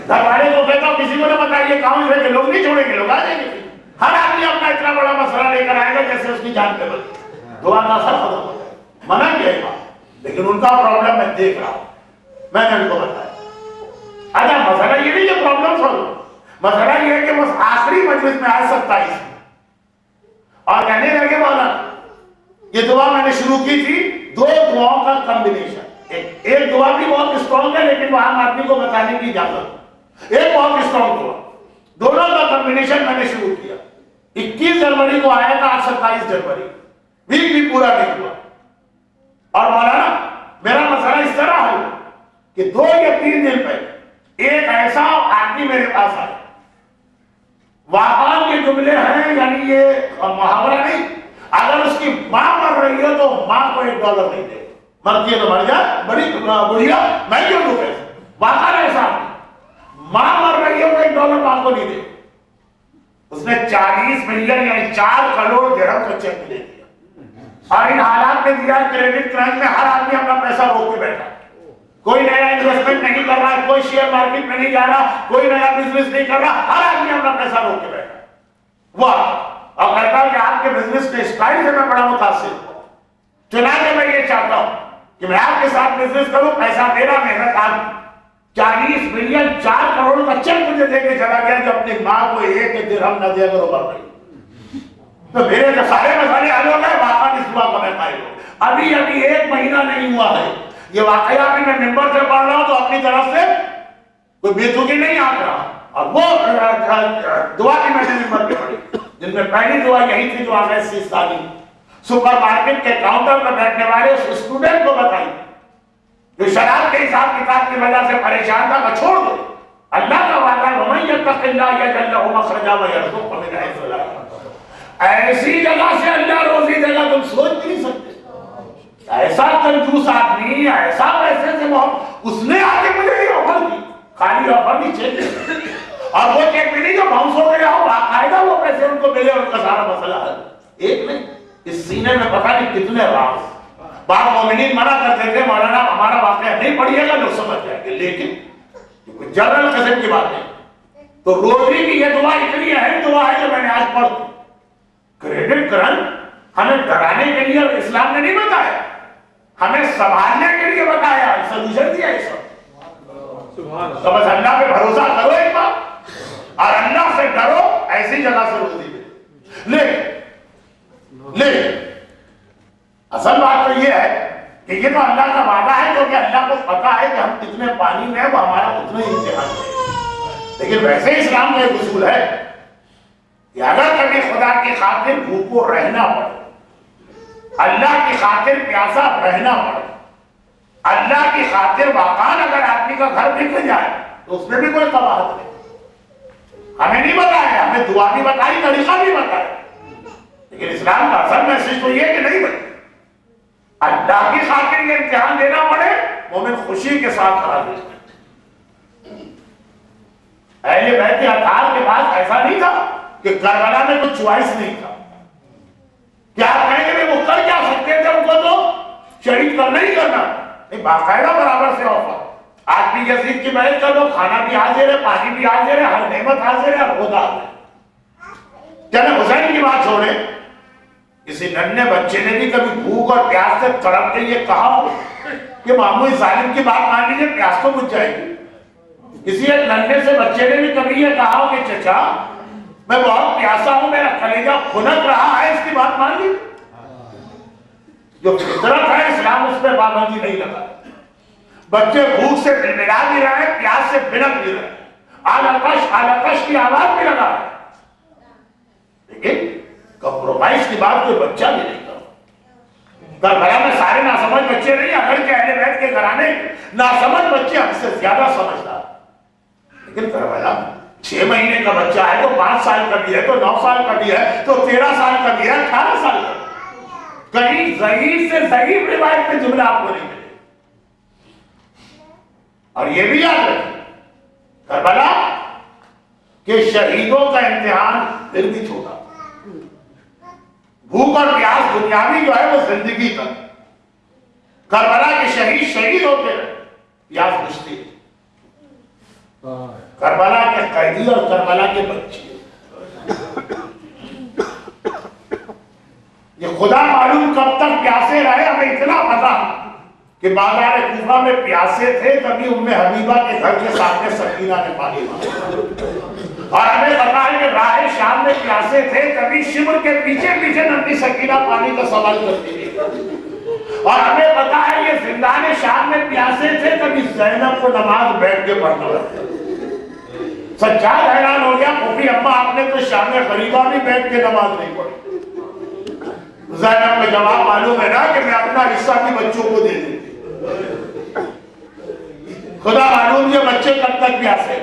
گھر والے کو کہتا ہوں کسی کو نہ بتائیے, کہاں سے لوگ نہیں چھوڑیں گے, لوگ آ جائیں گے. ہر آدمی اپنا اتنا بڑا مسئلہ لے کر آئے گا جیسے اس کی جان پہ بچے. دعا کا اثر ختم ہو جائے. منع کیا ہے لیکن ان کا پرابلم میں دیکھ رہا ہوں. میں نے ان کو بتایا اچھا مسئلہ یہ نہیں کہ پرابلم سالو. مسئلہ یہ ہے کہ بس آخری مجلس میں آئے 27 اور کہنے لگے مولانا یہ دعا میں نے شروع کی تھی 2 دعاؤں کا کمبینیشن. ایک دعا بھی بہت اسٹرانگ ہے لیکن وہ عام آدمی کو بتانے کی اجازت. ایک بہت اسٹرانگ دعا, دونوں کا کمبینیشن میں نے شروع کیا. 21 جنوری کو آیا تھا, 27 جنوری ویک بھی پورا نہیں ہوا. اور مولانا میرا مسئلہ اس طرح ہے کہ 2 یا 3 دن پہلے ایک ایسا آدمی میرے پاس آیا. واقعاً یہ جملے ہیں یعنی یہ محاورہ نہیں. اگر اس کی ماں مر رہی ہے تو ماں کو $1 نہیں دے, مرتی ہے تو مر جائے, بڑی بڑھیا میں کیوں دوں پیسے. واقعاً ایسا ماں مر رہی ہے تو $1 ماں کو نہیں دے. اس نے 40 ملین یعنی 4 کروڑ درہم کا چیک دے دیا. اور ان حالات میں دیا کریڈٹ کرنچ میں ہر آدمی اپنا پیسہ روک کے بیٹھا. کوئی نیا انویسٹمنٹ نہیں کر رہا, کوئی شیئر مارکیٹ میں نہیں جا رہا, کوئی نیا بزنس نہیں کر رہا, ہر آدمی اپنا پیسہ روک کے بیٹھا. اور کہتا ہوں کہ آپ کے بزنس کے اسٹائل سے میں بڑا متاثر ہوں. چنانچہ میں یہ چاہتا ہوں کہ میں آپ کے ساتھ بزنس کروں, پیسہ میرا, محنت آپ. 40 ملین 4 کروڑ کا چیک مجھے دے کے چلا گیا جو اپنی ماں کو 1 درہم نہ دے اگر وہ مر رہی. تو میرے تو سارے مسئلے حل ہو گئے. واقعا اس دعا کا میں قائل ہوں. ابھی 1 مہینہ نہیں ہوا ہے. یہ واقعہ بھی میں ممبر سے پڑھ رہا ہوں تو اپنی طرف سے کوئی بےتوکی نہیں آ رہا. اور وہ دعا کی میں نے ممبر پہ پڑھی جن میں پہلی دعا یہی تھی جو آگے 30 سالی سپر مارکیٹ کے کاؤنٹر پر بیٹھنے والے اس اسٹوڈنٹ کو بتائی جو شراب کے حساب کتاب کی وجہ سے پریشان تھا, چھوڑ دو. اللہ کا وعدہ ہے وَمَن يتق الله يجعل له مخرجا ويرزقه من حيث لا يحتسب. ایسی جگہ سے اللہ روزی دے گا تم سوچ نہیں سکتے. ایسا کنجوس آدمی, ایسا پیسے سے محبت, اس نے آگے مجھے یہ آفر دی, خالی آفر نہیں چیک, اور وہ چیک بھی نہیں جو باؤنس ہو گیا ہو, باقاعدہ وہ پیسے ان کو ملے اور ان کا سارا مسئلہ حل. ایک نہیں, اس سینے میں پتہ نہیں کتنے راز. بعض مومنین منع کرتے تھے مولانا ہمارا واقعہ نہیں پڑھیے گا لوگ سمجھ جائیں گے, لیکن جنرل قسم کی بات ہے. تو روزی کی یہ دعا اتنی اہم دعا ہے جو میں نے آج پڑھ دی. کریڈٹ کرن ہمیں ڈرانے کے لیے اسلام نے نہیں بتایا, ہمیں سنبھالنے کے لیے بتایا, سلوشن دیا اس وقت. تو بس اللہ پہ بھروسہ کرو ایک بار, اور اللہ سے ڈرو, ایسی جگہ سے روزی دے. لیکن اصل بات تو یہ ہے کہ یہ تو اللہ کا وعدہ ہے, کیونکہ اللہ کو پتا ہے کہ ہم کتنے پانی میں ہیں, وہ ہمارا اتنا ہی امتحان ہے. لیکن ویسے اسلام کا ایک اصول ہے کہ اگر کبھی خدا کی خاطر بھوکو رہنا پڑے, اللہ کی خاطر پیاسا رہنا پڑے, اللہ کی خاطر واقعاً اگر آدمی کا گھر بک جائے تو اس میں بھی کوئی قباحت نہیں. ہمیں نہیں بتایا, ہمیں دعا بھی بتائی, طریقہ بھی بتایا, لیکن اسلام کا اصل میسج تو یہ کہ نہیں بتایا. اللہ کی خاطر یہ امتحان دینا پڑے, مومن خوشی کے ساتھ کرا دے. اہل بیت اطہار کے پاس ایسا نہیں تھا کہ کربلا میں کوئی چوائس نہیں تھا. کیا کہیں گے وہ کر کیا سکتے تھے, ان کو تو شہید کرنا ہی کرنا. نہیں, باقاعدہ برابر سے آفر. آج بھی یزید کی بیعت کر لو, کھانا بھی حاضر ہے, پانی بھی حاضر ہے, ہر نعمت حاضر ہے, اور خدا ہے. چلے حسین کی بات چھوڑیں, کسی ننھے بچے نے بھی کبھی بھوک اور پیاس سے تڑپ کے یہ کہا ہو کہ معمولی ظالم کی بات مان لیجیے, پیاس تو بجھ جائے گی. کسی ایک ننھے سے بچے نے بھی کبھی یہ کہا ہو کہ چچا میں بہت پیاسا ہوں, میرا کلیجہ کھنک رہا ہے, اس کی بات مان لی. جو فطرت ہے اسلام اس پہ پابندی نہیں لگا. بچے بھوک سے بلبلا بھی رہے ہیں, پیاس سے بنک بھی رہے ہیں, آلکش کی آواز بھی لگا ہے, لیکن کمپرومائز کی بات کوئی بچہ بھی نہیں کرتا. کربلا میں سارے ناسمجھ بچے نہیں, اگر کے اہل بیت کے گھرانے ناسمجھ بچے ہم سے زیادہ سمجھدار. لیکن کربلا 6 مہینے کا بچہ ہے, تو 5 سال کا بھی ہے, تو 9 سال کا بھی ہے, تو 13 سال کا بھی ہے, 18 سال کا. کہیں ضعیف سے ضعیف روایت میں جملہ آپ کو نہیں ملے. اور یہ بھی یاد رکھیں کربلا کہ شہیدوں کا امتحان پھر بھی چھوٹا. بھوک اور پیاس دنیاوی جو ہے وہ زندگی کا. کربلا کے شہید ہوتے رہے, پیاس بجھتی ہے. کربلا کے قیدی اور کربلا کے بچے, یہ خدا معلوم کب تک پیاسے رہے. ہمیں اتنا پتا کہ بازار کوفہ میں پیاسے تھے, کبھی حبیبہ کے گھر کے سامنے سکینہ نے پانی مانگا. اور ہمیں پتا ہے کہ راہ شام میں پیاسے تھے, کبھی شبر کے پیچھے پیچھے نبی سکینہ پانی کا سوال کرتی تھی. اور ہمیں پتا ہے یہ زندان شام میں پیاسے تھے, کبھی زینب کو نماز بیٹھ کے پڑھنا پڑتا. سجاد حیران ہو گیا, پھوپھی اما آپ نے تو شام غریبہ بھی بیٹھ کے نماز نہیں پڑھی. زینب کا جواب معلوم ہے نا کہ میں اپنا حصہ بھی بچوں کو دے دیتی. خدا معلوم یہ بچے کب تک پیاسے.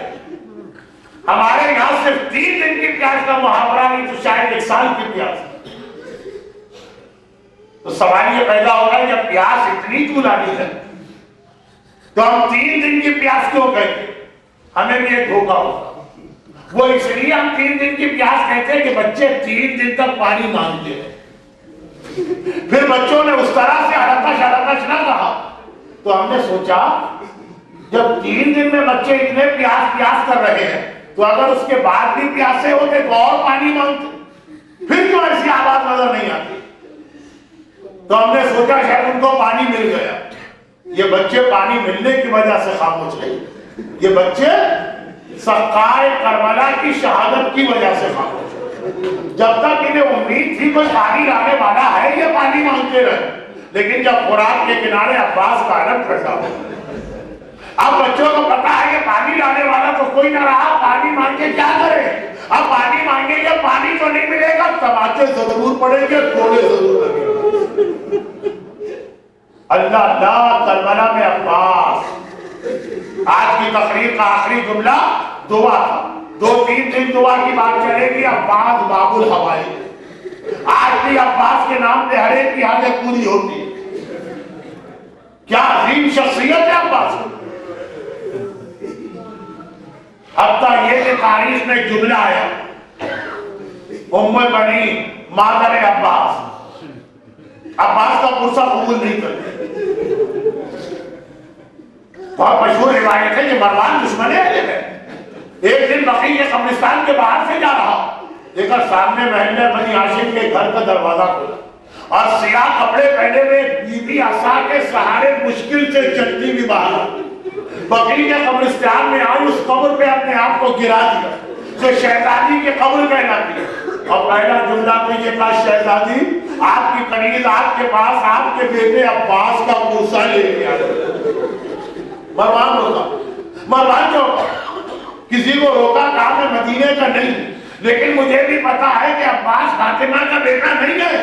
ہمارے یہاں صرف 3 دن کی پیاس کا محاورہ نہیں, تو شاید 1 سال کی پیاس. تو سوال یہ پیدا ہوگا جب پیاس اتنی طولانی ہے تو ہم 3 دن کی پیاس کیوں کہتے ہیں؟ ہمیں بھی ایک دھوکہ ہوگا. وہ اس لیے ہم 3 دن کی پیاس کہتے ہیں کہ بچے 3 دن تک پانی مانگتے ہیں. پھر بچوں نے اس طرح سے ہڑکش نہ کہا, تو ہم نے سوچا جب 3 دن میں بچے اتنے پیاس کر رہے ہیں, تو اگر اس کے بعد بھی پیاسے ہوتے تو اور پانی مانگتے, پھر کیوں ایسی آواز نظر نہیں آتی. تو ہم نے سوچا شاید ان کو پانی مل گیا. یہ بچے پانی ملنے کی وجہ سے خاموش رہے, یہ بچے سقائے کربلا کی شہادت کی وجہ سے خاموش رہے. جب تک انہیں امید تھی کوئی پانی لانے والا ہے, یہ پانی مانگتے رہے. لیکن جب فرات کے کنارے عباس کا علم کھڑا ہو, اب بچوں کو پتا ہے کہ پانی لانے والا تو کوئی نہ رہا, پانی مانگ کے کیا کرے. اب پانی مانگیں گے, پانی تو نہیں ملے گا, تماچے ضرور پڑیں گے, گھوڑے ضرور لگیں گے. اللہ کربلا میں عباس. آج کی تقریر کا آخری جملہ دعا تھا. 2-3 دن دعا کی بات چلے گی، عباس باب الحوائی، آج بھی عباس کے نام پہ ہر ایک کی حاجت پوری ہوتی ہے۔ کیا عظیم شخصیت ہے عباس کی۔ حتیٰ یہ کہ تاریخ میں جملہ آیا، ام البنین مادر عباس، عباس کا پرسہ قبول نہیں کرتے۔ بہت مشہور روایت ہے کہ مروان دشمن اہل ہے، ایک دن بقیع قبرستان کے باہر سے جا رہا، دیکھا سامنے محلہ بنی ہاشم کے گھر کا دروازہ کھلا اور سیاہ کپڑے پہنے ہوئے بی بی عصا کے سہارے مشکل سے چلتی بھی باہر آئی۔ بقیع کے قبرستان میں آئی، اس قبر پہ اپنے آپ کو گرا دیا جو شہزادی کی قبر کہلاتی ہے، اور پہلا جملہ تو یہ کہا، شہزادی آپ کی کنیز آپ کے پاس آپ کے بیٹے عباس کا پرسہ لے کے آئے۔ مروان روکا، مروان چوکا، کسی کو روکا، کہا میں مدینے کا نہیں، لیکن مجھے بھی پتا ہے کہ عباس فاطمہ کا بیٹا نہیں ہے۔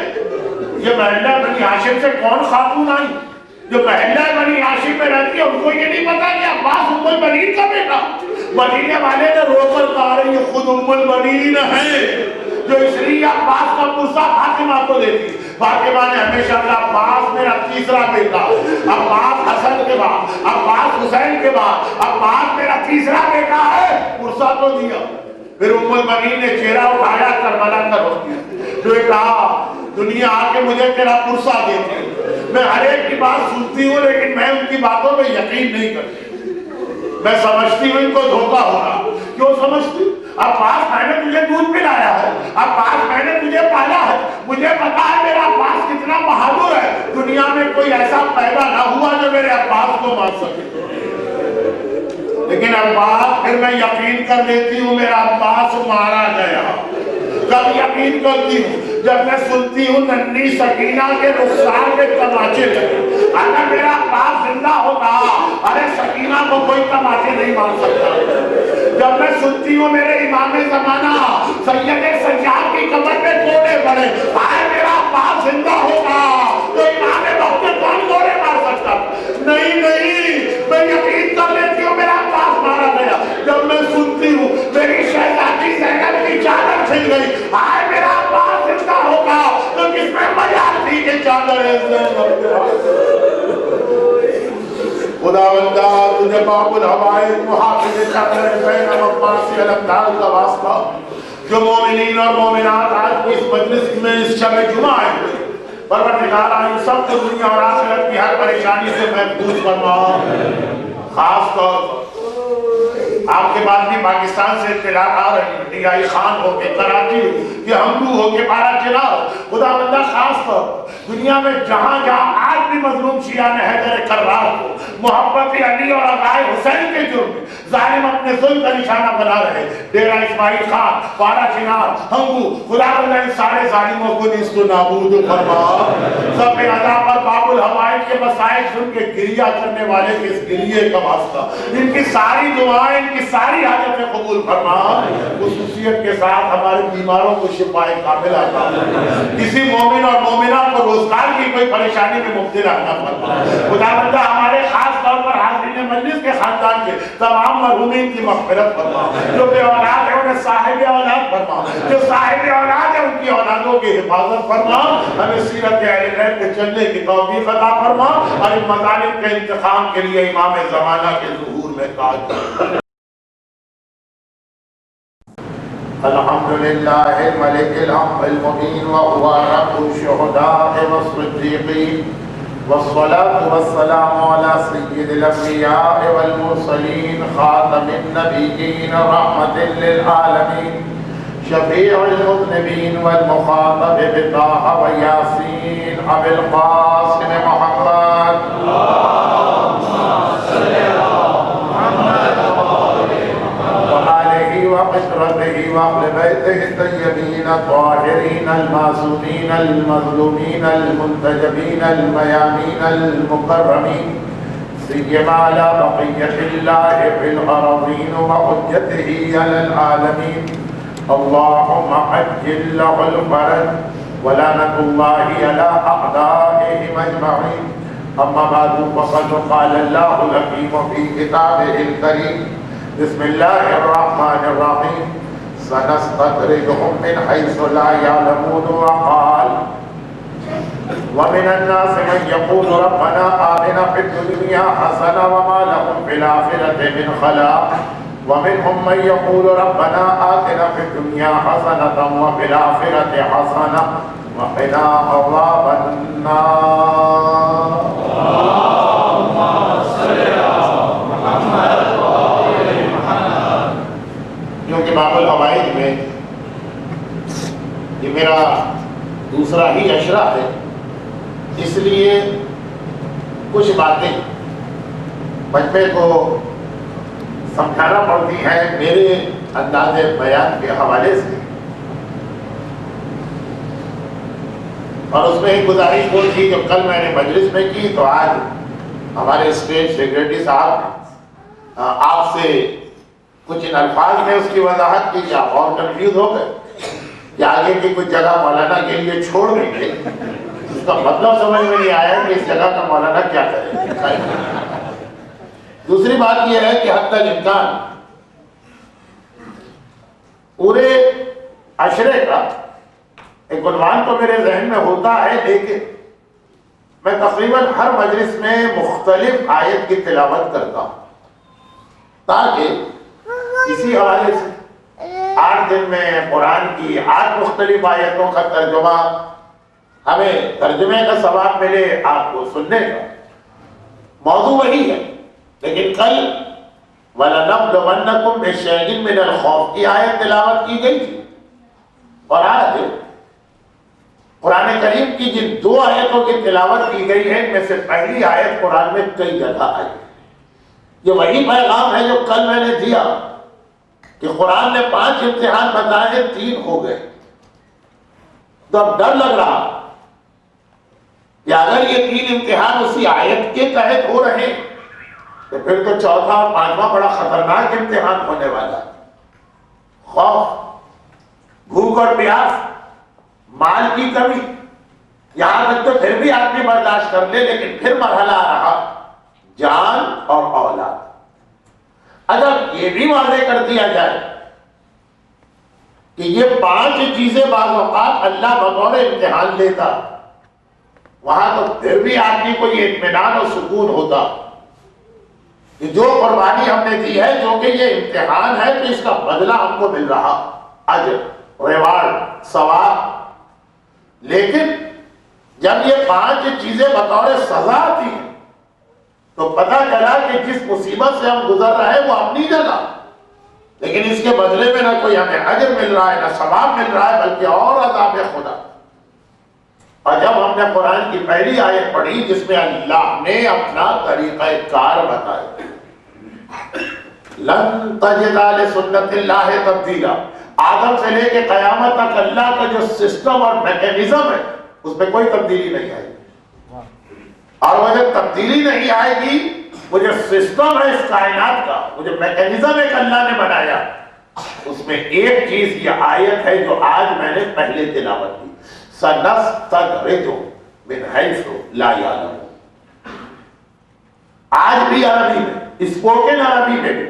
یہ محلہ بنی ہاشم سے کون خاتون آئی جو محلہ بنی ہاشم میں رہتی ہے، ان کو یہ نہیں پتا کہ عباس ام البنین کا بیٹا۔ مدینے والے نے رو کر کہا رہی ہے خود ام البنین ہے جو اس لیے عباس کا پرسہ فاطمہ کو دیتی۔ فاطمہ نے ہمیشہ کہا عباس میرا تیسرا بیٹا، عباس حسن کے بعد، عباس حسین کے بعد، عباس میرا تیسرا بیٹا ہے، پرسہ تو دیا۔ پھر ام البنین نے چہرہ اٹھایا، کربلا کا رخ کیا، جو کہا دنیا آ کے مجھے تیرا پرسہ دیتی، میں ہر ایک کی بات سنتی ہوں لیکن میں ان کی باتوں پہ یقین نہیں کرتی، میں سمجھتی ہوں ان کو دھوکہ ہو رہا۔ کیوں سمجھتی؟ عباس میں نے تجھے دودھ پلایا ہے، عباس میں نے تجھے پالا ہے، مجھے پتا ہے میرا عباس کتنا بہادر ہے، دنیا میں کوئی ایسا پیدا نہ ہوا جو میرے عباس کو مار سکے۔ لیکن عباس، پھر میں یقین کر لیتی ہوں میرا عباس مارا گیا۔ کب یقین کرتی ہوں؟ جب میں سنتی ہوں ننھی سکینہ کے رخسار کے تماچے لگے۔ اگر میرا عباس زندہ ہوتا، ارے سکینہ کو کوئی تماچے نہیں مار سکتا۔ جب میں سنتی ہوں میرے امام زمانہ سید سجاد کی کمر پہ کوڑے پڑے، آئے میرا عباس زندہ ہوگا تو امام وقت کون کوڑے مار سکتا؟ نہیں نہیں، میں یقین کر لیتی ہوں میرا عباس مارا گیا۔ جب میں سنتی ہوں میری شہزادی زینب کی چادر چھل گئی، آئے میرا عباس زندہ ہوگا تو کس میں مجال تھی کہ چادر زینب خداوندہ تجھے باب الحوائج محافظ چادر بین عباس الابدال کا واسطہ۔ جو مومنین اور مومنات آج کی اس مجلس میں اس شب جمعہ آئے ہوئے، پروردگارہ ان سب کو دنیا اور آخرت کی ہر پریشانی سے محفوظ فرما۔ خاص طور پر آپ کے بعد بھی پاکستان سے اطلاع آ رہی ہے، ڈی آئی خان ہو کے، کراچی کہ ہمدو ہو کے، پارا چراغ، خدا بندہ خاص طور دنیا میں جہاں جہاں آج بھی مظلوم شیعہ نے حیدر کرار کو محبت علی اور عزائے حسین کے جرم میں ظالم اپنے ظلم کا نشانہ بنا رہے، ڈیرہ اسماعیل خان، پارا چنار، ہنگو، خدا بندہ ان سارے ظالموں کو نیست و نابود فرما۔ سب اعضاء پر باب الحوائج کے مسائل سن کے گریہ کرنے والے کے اس گریے کا واسطہ ان کی ساری دعائیں، ان کی ساری حاجتیں قبول فرما۔ خصوصیت کے ساتھ ہمارے بیماروں کو شفا کاملہ عطا فرما۔ کسی مومن اور مومنہ کو روزگار کی کوئی پریشانی میں مبتلا نہ فرما۔ خدا بندہ ہمارے خاص طور پر حاضرین مجلس کے خاندان کے تمام مرحومین کی مغفرت فرما، جو بے اولاد ہے انہیں صاحب اولاد فرما، جو صاحب اولاد ہے ان کی اولادوں کی حفاظت فرما، ہمیں سیرت اہل بیت پہ چلنے کی توفیق عطا فرما، اور ان مظالم کے انتقام کے لیے امام زمانہ کے ظہور میں کاج کرنا۔ الحمدللہ الملک الحق المبین وهو رب الشهداء والصدیقین والصلاة والسلام على سید الانبیاء والمرسلین خاتم النبیین رحمة للعالمین شفیع المذنبین والمخاطب بطاہ ویاسین ابی القاسم محمد وقدرته وأهل بيته الطيبين الطاهرين المعصومين المظلومين المنتجبين الميامين المكرمين سيما على بقية الله في الأراضين وحجته على العالمين اللهم عجل له الفرج ولعنة الله على أعدائهم أجمعين أما بعد فقد قال الله الحكيم في كتابه الكريم بسم الله الرحمن الرحيم سنستدرجهم من حيث لا يعلمون وقال ومن الناس من يقول ربنا آتنا في الدنيا حسنة وما لهم في الآخرة من خلاق ومنهم من يقول ربنا آتنا في الدنيا حسنة وفي الآخرة حسنة وقنا عذاب النار. کیونکہ باب الفوائد میں یہ میرا دوسرا ہی اشرہ ہے، اس لیے کچھ باتیں بچے کو سمجھانا پڑتی ہیں میرے انداز بیان کے حوالے سے، اور اس میں ایک گزارش وہ تھی جو کل میں نے مجلس میں کی، تو آج ہمارے اسٹیٹ سیکریٹری صاحب آپ سے کچھ ان الفاظ میں اس کی وضاحت کی کہ آپ اور کنفیوز ہو گئے کہ آگے کی کچھ جگہ مولانا کے لیے چھوڑ دیں گے، اس کا مطلب سمجھ میں نہیں آیا کہ اس جگہ کا مولانا کیا کرے. دوسری بات یہ ہے کہ حتی الامکان پورے عشرے کا ایک عنوان تو میرے ذہن میں ہوتا ہے، لیکن میں تقریباً ہر مجلس میں مختلف آیت کی تلاوت کرتا ہوں تاکہ اسی حوالے سے 8 دن میں قرآن کی 8 مختلف آیتوں کا ترجمہ، ہمیں ترجمے کا ثواب ملے، آپ کو سننے کا. موضوع وہی ہے، لیکن کل وَلَنَبْلُوَنَّكُمْ بِشَيْءٍ مِّنَ الْخَوْفِ کی آیت تلاوت کی گئی تھی، اور آج قرآن کریم کی جن 2 آیتوں کی تلاوت کی گئی ہے ان میں سے پہلی آیت قرآن میں کئی جگہ آئی. یہ وہی پیغام ہے جو کل میں نے دیا کہ قرآن نے 5 امتحان بتائے، 3 ہو گئے. تو اب ڈر لگ رہا کہ اگر یہ 3 امتحان اسی آیت کے تحت ہو رہے تو پھر تو چوتھا اور 5واں بڑا خطرناک امتحان ہونے والا. خوف، بھوک اور پیاس، مال کی کمی، یہاں تک تو پھر بھی آدمی برداشت کر لے، لیکن پھر مرحلہ آ رہا جان اور اولاد. اگر یہ بھی واضح کر دیا جائے کہ یہ 5 چیزیں بعض اوقات اللہ بطور امتحان لیتا، وہاں تو پھر بھی آدمی کو یہ اطمینان اور سکون ہوتا کہ جو قربانی ہم نے دی ہے، جو کہ یہ امتحان ہے، تو اس کا بدلہ ہم کو مل رہا، اجر، ریوارڈ، ثواب. لیکن جب یہ 5 چیزیں بطور سزا تھی تو پتہ چلا کہ جس مصیبت سے ہم گزر رہے ہیں وہ اپنی جگہ، لیکن اس کے بدلے میں نہ کوئی ہمیں اجر مل رہا ہے، نہ ثواب مل رہا ہے، بلکہ اور عذاب خدا. اور جب ہم نے قرآن کی پہلی آیت پڑھی جس میں اللہ نے اپنا طریقہ کار بتایا، لن تجد لسنت اللہ تبدیلا، آدم سے لے کے قیامت تک اللہ کا جو سسٹم اور میکینزم ہے اس میں کوئی تبدیلی نہیں آئے گی. اور وہ جب تبدیلی نہیں آئے گی، وہ جو سسٹم ہے اس کائنات کا، وہ جو میکینزم ایک اللہ نے بنایا، اس میں ایک چیز یہ آیت ہے جو آج میں نے پہلے تلاوت کی، سَنَسْتَدْرِجُهُم مِّنْ حَيْثُ لَا يَعْلَمُونَ. آج بھی عربی میں، اسپوکن عربی میں بھی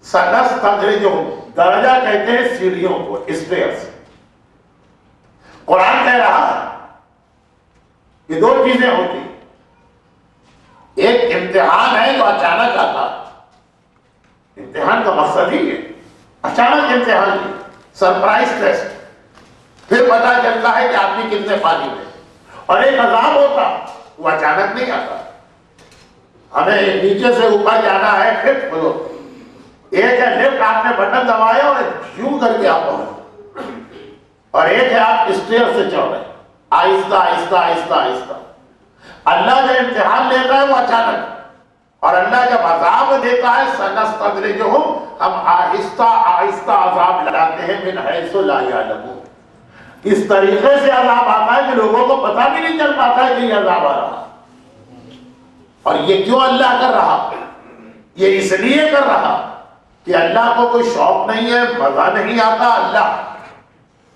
سَنَسْتَدْرِجُهُم، درجہ کہتے ہیں سیڑھیوں کو، اسٹیئرز. قرآن کہہ رہا ہے کہ 2 چیزیں ہوتی، ایک امتحان ہے جو اچانک آتا، امتحان کا مقصد ہی ہے اچانک امتحان کی، سرپرائز ٹیسٹ، پھر پتا چلتا ہے کہ آدمی کتنے پانی میں. اور ایک عذاب ہوتا، وہ اچانک نہیں آتا، ہمیں نیچے سے اوپر جانا ہے، پھر کھولو. ایک ہے لیفٹ، آپ نے بٹن دبایا اور یوں کر کے آپ پہنچ، اور ایک ہے آپ اسٹیئر سے چڑھ رہے، آہستہ آہستہ آہستہ آہستہ. اللہ جب امتحان لیتا ہے وہ اچانک، اور اللہ جب عذاب دیتا ہے سنستدرجہم، ہم آہستہ آہستہ عذاب لاتے ہیں من حیث لا یعلمون. اس طریقے سے عذاب آتا ہے کہ لوگوں کو پتہ بھی نہیں چل پاتا ہے کہ یہ عذاب آ رہا. اور یہ کیوں اللہ کر رہا؟ یہ اس لیے کر رہا کہ اللہ کو کوئی شوق نہیں ہے، مزہ نہیں آتا. اللہ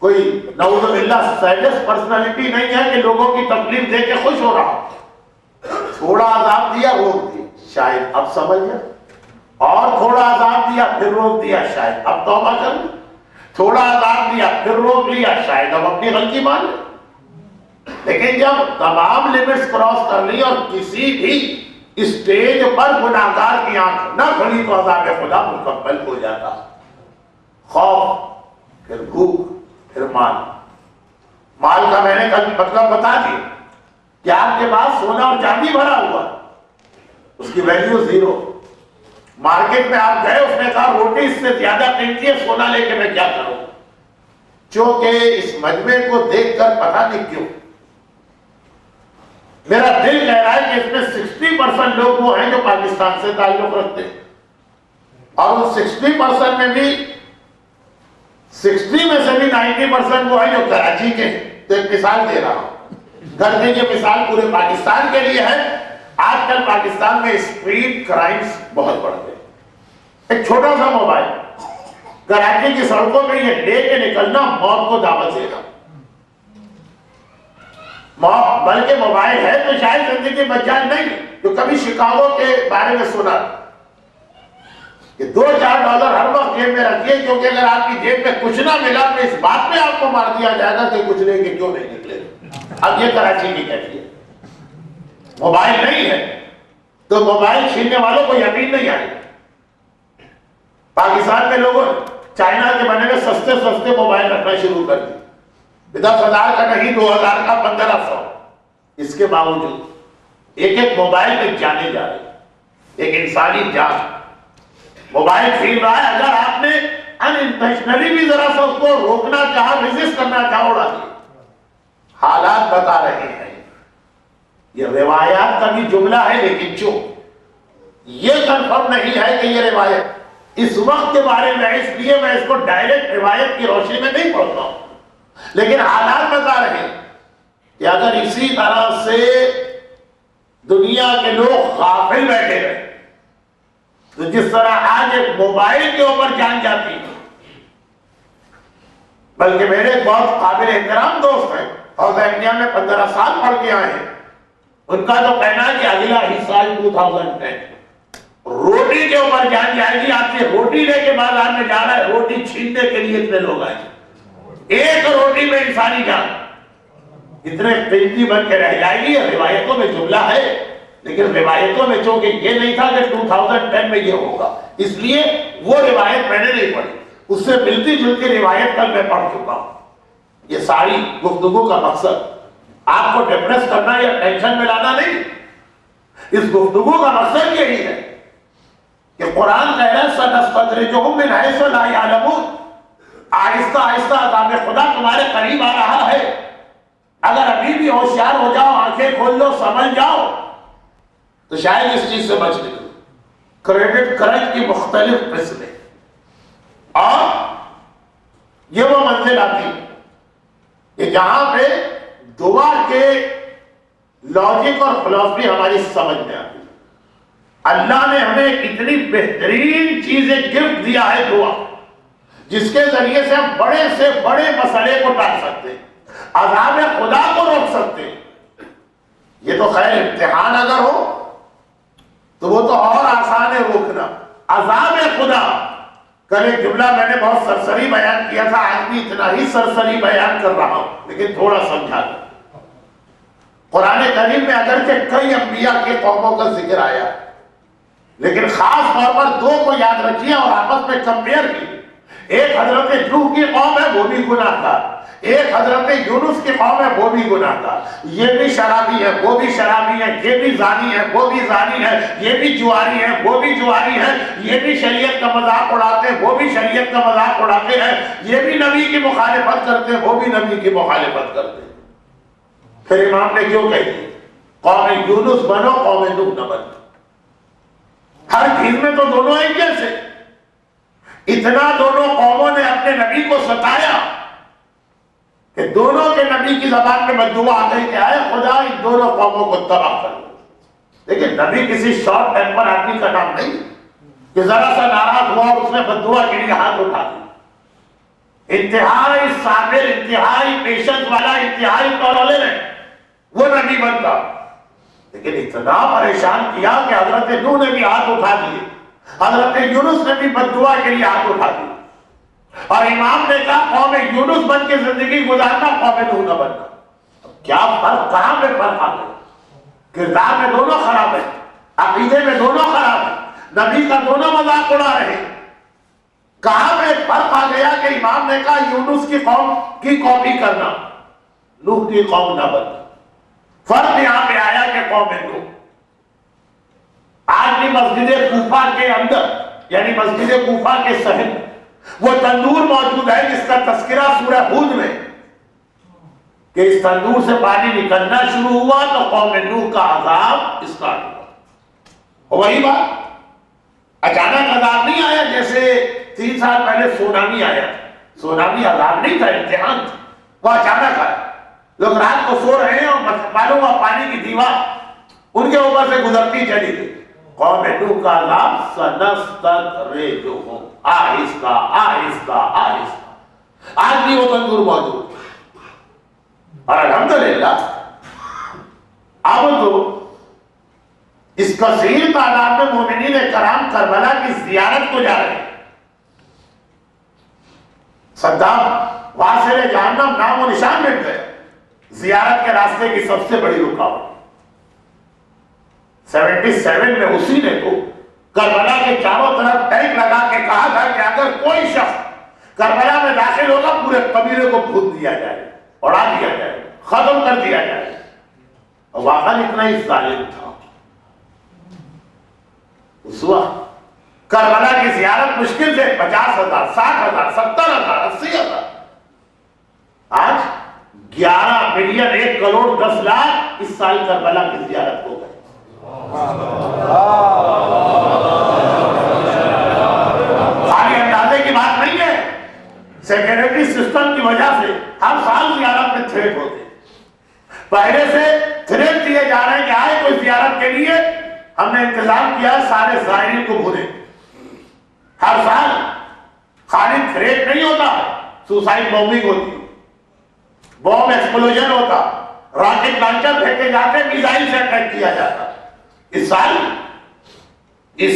کوئی نعوذ باللہ سیڈس پرسنالٹی نہیں ہے کہ لوگوں کی تکلیف دے کے خوش ہو رہا. تھوڑا عذاب دیا، روک دیا، شاید اب سمجھ گیا، اور تھوڑا عذاب دیا، پھر روک دیا، شاید اب توبہ کر لیں. تھوڑا عذاب دیا پھر روک لیا، شاید ہم اپنی غلطی مان لیں. لیکن جب تمام لمٹس کراس کر لی اور کسی بھی اسٹیج پر گناہگار کی آنکھ نہ کھلی تو عذاب خدا مکمل ہو جاتا. خوف، پھر بھوک، پھر مال. مال کا میں نے کل مطلب بتا دیا کہ آپ کے پاس سونا اور چاندی بھرا ہوا، اس کی ویلیو زیرو. مارکیٹ میں آپ گئے، اس نے کہا روٹی اس سے زیادہ قیمتی ہے، سونا لے کے میں کیا کروں؟ چونکہ اس مجمع کو دیکھ کر پتہ نہیں کیوں میرا دل کہہ رہا ہے کہ اس میں 60% لوگ وہ ہیں جو پاکستان سے تعلق رکھتے ہیں، اور ان 60% میں بھی 60 میں سے بھی 90% وہ ہیں جو کراچی کے ہیں. تو ایک مثال دے رہا ہوں، گھر میں یہ مثال پورے پاکستان کے لیے ہے. آج کل پاکستان میں اسٹریٹ کرائمز بہت بڑھ گئے. ایک چھوٹا سا موبائل کراچی کی سڑکوں پہ یہ لے کے نکلنا موت کو دعوت دے گا. بلکہ موبائل ہے تو شاید زندگی بچ جائے نہیں. تو کبھی شکاگو کے بارے میں سنا کہ $2-4 ہر وقت جیب میں رکھیے، کیونکہ اگر آپ کی جیب میں کچھ نہ ملا تو اس بات میں آپ کو مار دیا جائے گا کہ کچھ لے کے کیوں نہیں نکلے. اب یہ کراچی کی کیفیت. موبائل نہیں ہے تو موبائل چھیننے والوں کو یقین نہیں آئے. پاکستان میں لوگوں چائنا کے بنے ہوئے سستے سستے موبائل رکھنا شروع کر دی. 10,000 کا نہیں، 2,000 کا، 1,500. اس کے باوجود ایک ایک موبائل میں جانے جا رہے، ایک انسانی جان. موبائل چھین رہا ہے، اگر آپ نے انٹینشنلی بھی ذرا سا اس کو روکنا چاہا، ریزسٹ کرنا چاہا، اڑا دیا. حالات بتا رہے ہیں. یہ روایات کا بھی جملہ ہے، لیکن یہ کنفرم نہیں ہے کہ یہ روایت اس وقت کے بارے میں، اس لیے میں اس کو ڈائریکٹ روایت کی روشنی میں نہیں پڑھتا ہوں. لیکن حالات بتا رہے ہیں کہ اگر اسی طرح سے دنیا کے لوگ غافل بیٹھے رہے تو جس طرح آج ایک موبائل کے اوپر جان جاتی ہے. بلکہ میرے ایک بہت قابل احترام دوست ہیں اور انڈیا میں 15 سال پڑھ کے آئے ہیں. ان کا تو کہنا ہے کہ اگلا ہی سال 2010 روٹی کے اوپر جان جائے گی. آپ سے روٹی لے کے بازار میں جا رہا ہے، روٹی چھیننے کے لیے اتنے لوگ آئے. ایک روٹی میں انسانی جان اتنے قیمتی بن کے رہ جائے گی. روایتوں میں جملہ ہے، لیکن روایتوں میں چونکہ یہ نہیں تھا کہ 2010 میں یہ ہوگا، اس لیے وہ روایت میں نے نہیں پڑھی. اس سے ملتی جلتی روایت کل میں پڑھ چکا ہوں. یہ ساری گفتگو کا مقصد آپ کو ڈپریس کرنا یا ٹینشن میں لانا نہیں. اس گفتگو کا مقصد یہی ہے کہ قرآن کہہ رہا ہے سنستدرجہم من حیث لا یعلمون. آہستہ آہستہ عذاب خدا تمہارے قریب آ رہا ہے. اگر ابھی بھی ہوشیار ہو جاؤ، آنکھیں کھول لو، سمجھ جاؤ تو شاید اس چیز سے بچ نکلو. کریڈٹ کرنچ کی مختلف قسمیں، اور یہ وہ منزل آتی ہے کہ جہاں پہ دعا کے لاجک اور فلسفی ہماری سمجھ میں آتی ہے. اللہ نے ہمیں اتنی بہترین چیزیں گفٹ دیا ہے دعا، جس کے ذریعے سے ہم بڑے سے بڑے مسئلے کو ٹال سکتے ہیں، عذاب خدا کو روک سکتے ہیں. یہ تو خیر امتحان اگر ہو تو وہ تو اور آسان ہے روکنا. عذاب خدا، کل ایک جملہ میں نے بہت سرسری بیان کیا تھا، آج بھی اتنا ہی سرسری بیان کر رہا ہوں، لیکن تھوڑا سمجھا دوں. قرآن کریم میں اگرچہ کئی انبیاء کے قوموں کا ذکر آیا، لیکن خاص طور پر 2 کو یاد رکھیے اور آپس میں کمپیئر کیجیے. ایک حضرت نوح کی قوم ہے، وہ بھی گناہ گار. ایک حضرت یونس کی قوم ہے، وہ بھی گناہ گار. یہ بھی شرابی ہے، وہ بھی شرابی ہے. یہ بھی زانی ہے، وہ بھی زانی ہے. یہ بھی جواری ہے، وہ بھی جواری ہے. یہ بھی شریعت کا مذاق اڑاتے ہیں، وہ بھی شریعت کا مذاق اڑاتے ہیں. یہ بھی نبی کی مخالفت کرتے ہیں، وہ بھی نبی کی مخالفت کرتے ہیں. پھر امام نے کیوں کہہ دی قوم یونس بنو، قوم نوح نہ بنو. ہر چیز میں تو دونوں ایک جیسے. اتنا دونوں قوموں نے اپنے نبی کو ستایا کہ دونوں کے نبی کی زبان میں بددعا آ گئی کہ اے خدا ان دونوں قوموں کو تباہ کر دو. لیکن نبی کسی شارٹ ٹیمپر آدمی کا نام نہیں کہ ذرا سا ناراض ہوا اور اس نے بددعا کے لیے ہاتھ اٹھا دیا. انتہائی صابر، انتہائی پیشنس والا، انتہائی ٹالرنٹ ہے وہ نبی بنتا. لیکن اتنا پریشان کیا کہ حضرت نوح نے بھی ہاتھ اٹھا دیے، حضرت یونس نے بھی بددعا کے لیے ہاتھ اٹھا دیے. اور امام نے کہا قوم یونس بن کے زندگی گزارنا، قوم نوح نہ بننا۔ کیا فرق، کہاں پہ فرق آ گیا؟ کردار میں دونوں خراب ہیں، عقیدے میں دونوں خراب ہیں، نبی کا دونوں مذاق اڑا رہے ہیں۔ کہاں پہ فرق آ گیا کہ امام نے کہا یونس کی قوم کی کاپی کرنا، نوح کی قوم نہ بننا۔ فرق یہاں پہ آیا کہ قوم نوح۔ آج بھی مسجد کوفہ کے اندر، یعنی مسجد کوفہ کے صحن وہ تندور موجود ہے جس کا تذکرہ سورہ ہود میں، کہ اس تندور سے پانی نکلنا شروع ہوا تو قوم نوح کا عذاب اسٹارٹ ہوا۔ وہی بات، اچانک عذاب نہیں آیا جیسے 3 سال پہلے سونامی آیا۔ سونامی عذاب نہیں تھا، امتحان تھا، وہ اچانک آیا۔ لوگ رات کو سو رہے ہیں اور معلوم ہوا پانی کی دیوار ان کے اوپر سے گزرتی چلی گئی۔ قوم نوح کا عذاب سنستدرجہم، آہستہ آہستہ آہستہ۔ آج بھی وہ تندور موجود ہے، اور الحمدللہ اب تو اس کثیر تعداد میں مومنین کرام کربلا کی زیارت کو جا رہے ہیں۔ صدام واصل جہنم نام و نشان مٹ گئے، زیارت کے راستے کی سب سے بڑی رکاوٹ۔ 77 میں اسی نے تو کربلا کے چاروں طرف ٹینک لگا کے کہا تھا کہ اگر کوئی شخص کربلا میں داخل ہوگا پورے قبیلے کو بھون دیا جائے، اڑا دیا جائے، ختم کر دیا جائے۔ اور واقعا اتنا ہی ظالم تھا اس وقت۔ کربلا کی زیارت مشکل سے 50,000، 60,000، 70,000، 80,000، آج 11 ملین 1 کروڑ 10 لاکھ اس سال کربلا کی زیارت ہو گئے۔ خالی اندازے کی بات نہیں ہے، سیکیورٹی سسٹم کی وجہ سے ہر سال زیارت میں تھریٹ ہوتے ہیں۔ پہلے سے تھریٹ دیے جا رہے ہیں کہ آئے کوئی زیارت کے لیے، ہم نے انتظام کیا سارے زائرین کو بھولے۔ ہر سال خالی تھریٹ نہیں ہوتا، سوسائڈ بومبنگ ہوتی، بوم ایکسپلوژن ہوتا، راکٹ لانچر پھینکے جاتے، میزائل سے اٹیک کیا جاتا۔ اس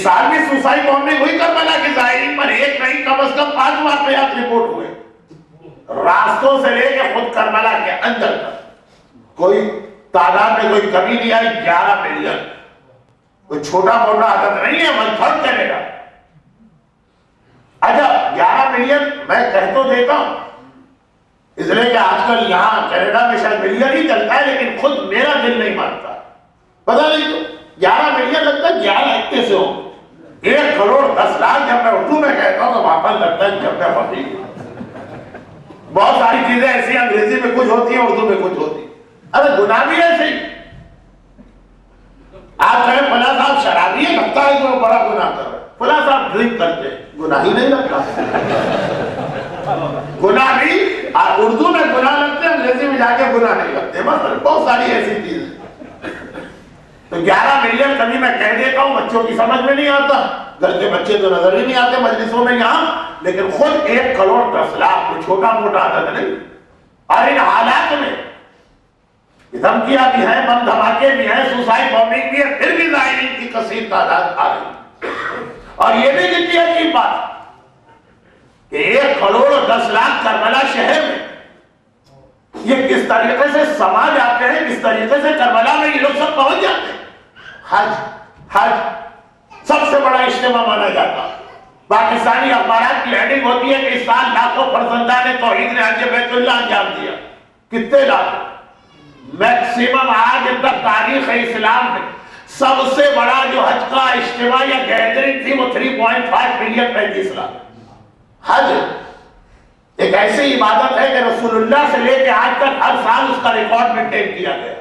سال بھی سوسائڈ بومبنگ ہوئی کربلا کے زائرین پر، ایک نہیں کم از کم 5 واقعات رپورٹ ہوئے، راستوں سے لے کے خود کربلا کے اندر تک۔ کوئی تعداد میں کوئی کمی نہیں آئی، 11 ملین، کوئی چھوٹا موٹا عدد نہیں ہے، 1/3 چلے گا۔ اچھا 11 ملین میں کہہ تو دیتا ہوں اس لیے کہ آج کل یہاں کینیڈا میں شاید ملین ہی چلتا ہے، لیکن خود میرا دل نہیں مانتا، پتا نہیں تو 11 ملین لگتا ہے 11 اکتے سے ہوں، 1 کروڑ 10 لاکھ جب میں اردو میں کہتا ہوں تو واپس لگتا ہے جب میں فقیر۔ بہت ساری چیزیں ایسی انگریزی میں کچھ ہوتی ہیں، اردو میں کچھ ہوتی ہیں۔ ارے گناہ بھی ایسے ہی، آپ کہیں فلاں صاحب شرابی ہے، لگتا ہے کہ وہ بڑا گناہ کر رہا ہے، فلاں صاحب ڈرنک کرتے ہیں، گناہ ہی نہیں لگتا۔ گناہ بھی اردو میں گناہ لگتے ہیں، انگریزی میں جا کے گناہ نہیں لگتے، بس بہت ساری ایسی چیزیں۔ تو 11 ملین کبھی میں کہہ دیتا ہوں، بچوں کی سمجھ میں نہیں آتا، گھر کے بچے تو نظر ہی نہیں آتے مجلسوں میں یہاں، لیکن خود 1 کروڑ 10 لاکھ کوئی چھوٹا موٹا عدد نہیں۔ اور ان حالات میں دھمکیاں بھی ہیں، بم دھماکے بھی ہیں، سوسائڈ بومبنگ بھی ہے، پھر بھی زائرین کی کثیر تعداد آ رہی۔ اور یہ بھی کتنی عجیب بات کہ 1 کروڑ 10 لاکھ کربلا شہر میں یہ کس طریقے سے سما جاتے ہیں، کس طریقے سے کربلا میں یہ لوگ سب پہنچ جاتے ہیں۔ حج سب سے بڑا اجتماع مانا جاتا، پاکستانی اخبارات کی ہیڈنگ ہوتی ہے کہ اس سال لاکھوں فرزندان توحید نے حج بیت اللہ انجام دیا۔ کتنے لاکھ؟ میکسیمم آج تک تاریخ اسلام میں سب سے بڑا جو حج کا اجتماع یا گیدرنگ تھی وہ 3.5 ملین 35 لاکھ۔ حج ایک ایسی عبادت ہے کہ رسول اللہ سے لے کے آج تک ہر سال اس کا ریکارڈ مینٹین کیا گیا۔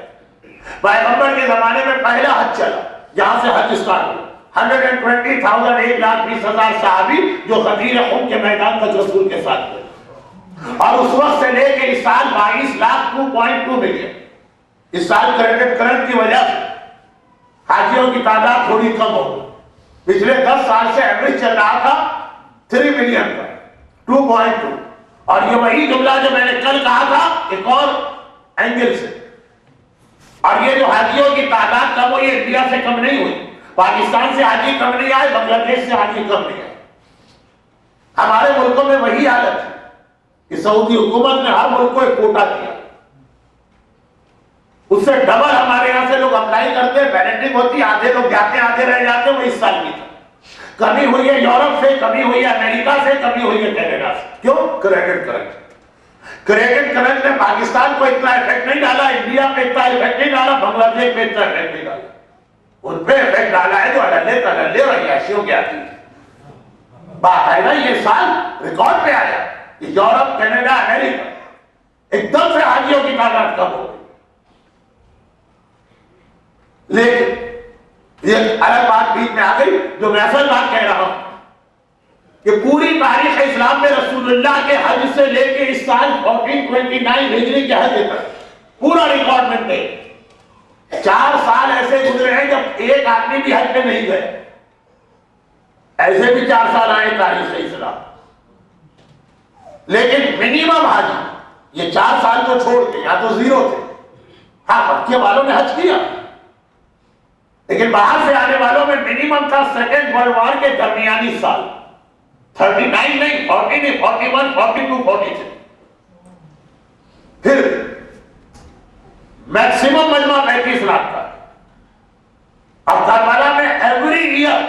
پیغمبر کے زمانے میں پہلا حج چلا، جہاں سے حج اسٹارٹ ہوا، 120,000 1,20,000 صحابی جو غدیر خم کے میدان تک رسول کے ساتھ گئے، اور اس وقت سے لے کے اس سال 22 لاکھ 2.2 ملین۔ اس سال کریڈٹ کرنٹ کی وجہ سے حاجیوں کی تعداد تھوڑی کم ہو گئی، پچھلے 10 سال سے ایوریج چل رہا تھا 3 ملین کا، 2.2۔ اور یہ وہی جملہ جو میں نے کل کہا تھا ایک اور اینگل سے، اور یہ جو حاجیوں کی تعداد کم ہوئی انڈیا سے کم نہیں ہوئی، پاکستان سے حاجی کم نہیں آئے، بنگلہ دیش سے حاجی کم نہیں آئے۔ ہمارے ملکوں میں وہی حالت ہے کہ سعودی حکومت نے ہر ملک کو ایک کوٹا دیا، اس سے ڈبل ہمارے یہاں سے لوگ اپلائی کرتے ہیں، بیلٹنگ ہوتی، آدھے لوگ جاتے آدھے رہ جاتے، وہ اس سال کی تھا۔ کمی ہوئی ہے یورپ سے، کمی ہوئی ہے امریکہ سے، کمی ہوئی ہے کینیڈا سے۔ کیوں؟ کریڈٹ کرنچ نے پاکستان کو اتنا افیکٹ نہیں ڈالا، انڈیا پہ اتنا افیکٹ نہیں ڈالا، بنگلہ دیش پہ اتنا افیکٹ نہیں ڈالا، ان پہ افیکٹ ڈالا ہے جو اللہ تللے اور عیاشیوں کی آتی ہے۔ باقاعدہ یہ سال ریکارڈ پہ آیا کہ یورپ، کینیڈا، امریکہ ایک دم سے حاجیوں کی تعداد کم ہو گئی۔ لیکن یہ الگ بات بیچ میں آ گئی، جو میں اصل بات کہہ رہا ہوں کہ پوری تاریخ اسلام میں رسول اللہ کے حج سے لے کے اس سال 1429 ہجری کے حج تک پورا ریکارڈ ملتے 4 سال ایسے گزرے ہیں جب ایک آدمی بھی حج پہ نہیں گئے، ایسے بھی 4 سال آئے تاریخ اسلام، لیکن منیمم حج یہ 4 سال کو چھوڑ کے یا تو زیرو تھے۔ ہاں مکے والوں نے حج کیا، لیکن باہر سے آنے والوں میں منیمم تھا سیکنڈ ورلڈ وار کے درمیانی سال، 39 نہیں، 40 نہیں، 41، 42، 43۔ پھر میکسیمم مجمع 35 لاکھ کا۔ اب کربلا میں ایوری ایئر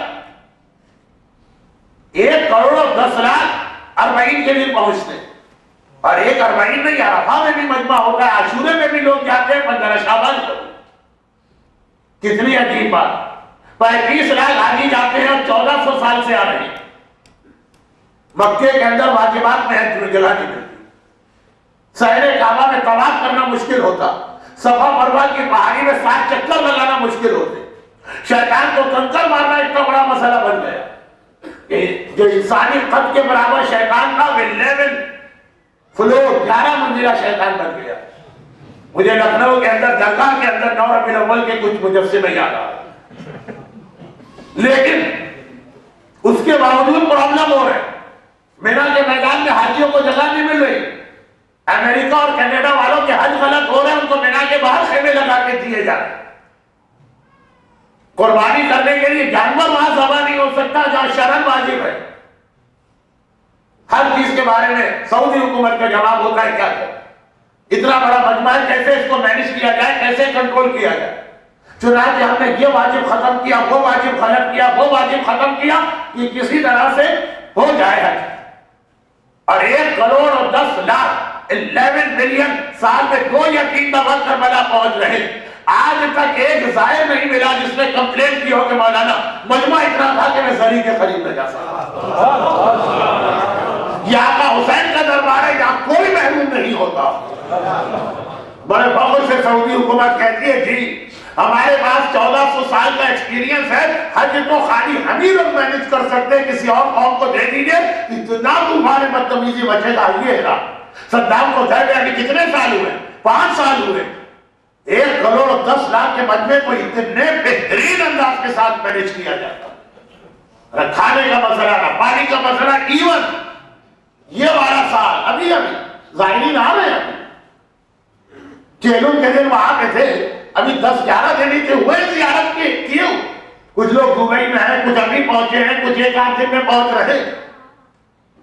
1,10,00,000 اربعین کے لیے پہنچتے، اور 1 اربعین نہیں، عرفہ میں بھی مجمع ہوتا ہے، عاشورے میں بھی لوگ جاتے ہیں، 15 شعبان کو۔ کتنی عجیب بات، 35 لاکھ حاجی جاتے ہیں اور 1400 سال سے آ رہے ہیں۔ مکے کے اندر واجبات میں جگہ نہیں ملتی، سحر کعبہ میں طواف کرنا مشکل ہوتا، صفا مروہ کی پہاڑی میں 7 چکر لگانا مشکل ہوتے، شیطان کو کنکر مارنا اتنا بڑا مسئلہ بن گیا کہ جو انسانی قد کے برابر شیطان تھا وہ 11 فلور 11 منزلہ شیطان بن گیا۔ مجھے لکھنؤ کے اندر درگاہ کے اندر 9 ربیع الاول کے کچھ مجسمے یاد آ رہے، لیکن اس کے باوجود پرابلم ہو رہے، مینا کے میدان میں حاجیوں کو جگہ نہیں مل رہی، امریکہ اور کینیڈا والوں کے حج غلط ہو رہے ہیں، ان کو مینا کے باہر خیمے لگا کے دیے جا رہے۔ قربانی کرنے کے لیے جانور وہاں ذبح نہیں ہو سکتا جہاں شرعاً واجب ہے۔ ہر چیز کے بارے میں سعودی حکومت کا جواب ہوتا ہے کیا کریں، اتنا بڑا مجمع ہے، کیسے اس کو مینج کیا جائے، کیسے کنٹرول کیا جائے۔ چنانچہ ہم نے یہ واجب ختم کیا، وہ واجب غلط کیا، وہ واجب ختم کیا کہ کسی طرح سے ہو جائے حج۔ اور 1,10,00,000 11 ملین سال میں 2 یا 3 دفعہ کربلا پہنچ رہے، آج تک ایک ظاہر نہیں ملا جس نے کمپلین کی ہو کہ مولانا مجمع اتنا تھا کہ میں زری کے قریب نہ جا سکتا۔ یہ آقا حسین کا دربار ہے، یہاں کوئی محروم نہیں ہوتا۔ بڑے فخر سے سعودی حکومت کہتی ہے جی ہمارے پاس 1400 سال کا ایکسپیرینس ہے، حج تو خالی ہم ہی لوگ مینج کر سکتے ہیں، کسی اور قوم کو دے دیجئے، اتنا تمہارے بدتمیزی بچے گا۔ یہ ہے صدام کو دے دیا کہ کتنے سال ہوئے، 5 سال ہوئے، 1,10,00,000 کے مجمع کو اتنے بہترین انداز کے ساتھ مینج کیا جاتا۔ کھانے کا مسئلہ نہ، پانی کا مسئلہ، ایون یہ 12 سال ابھی زائرین آ رہے ہیں، چیلون کے دن وہاں پہ تھے، ابھی 10-11 دن ہی تھے ہوئے زیارت کے کیے، کچھ لوگ دبئی میں ہیں، کچھ ابھی پہنچے ہیں، کچھ 1-8 دن میں پہنچ رہے۔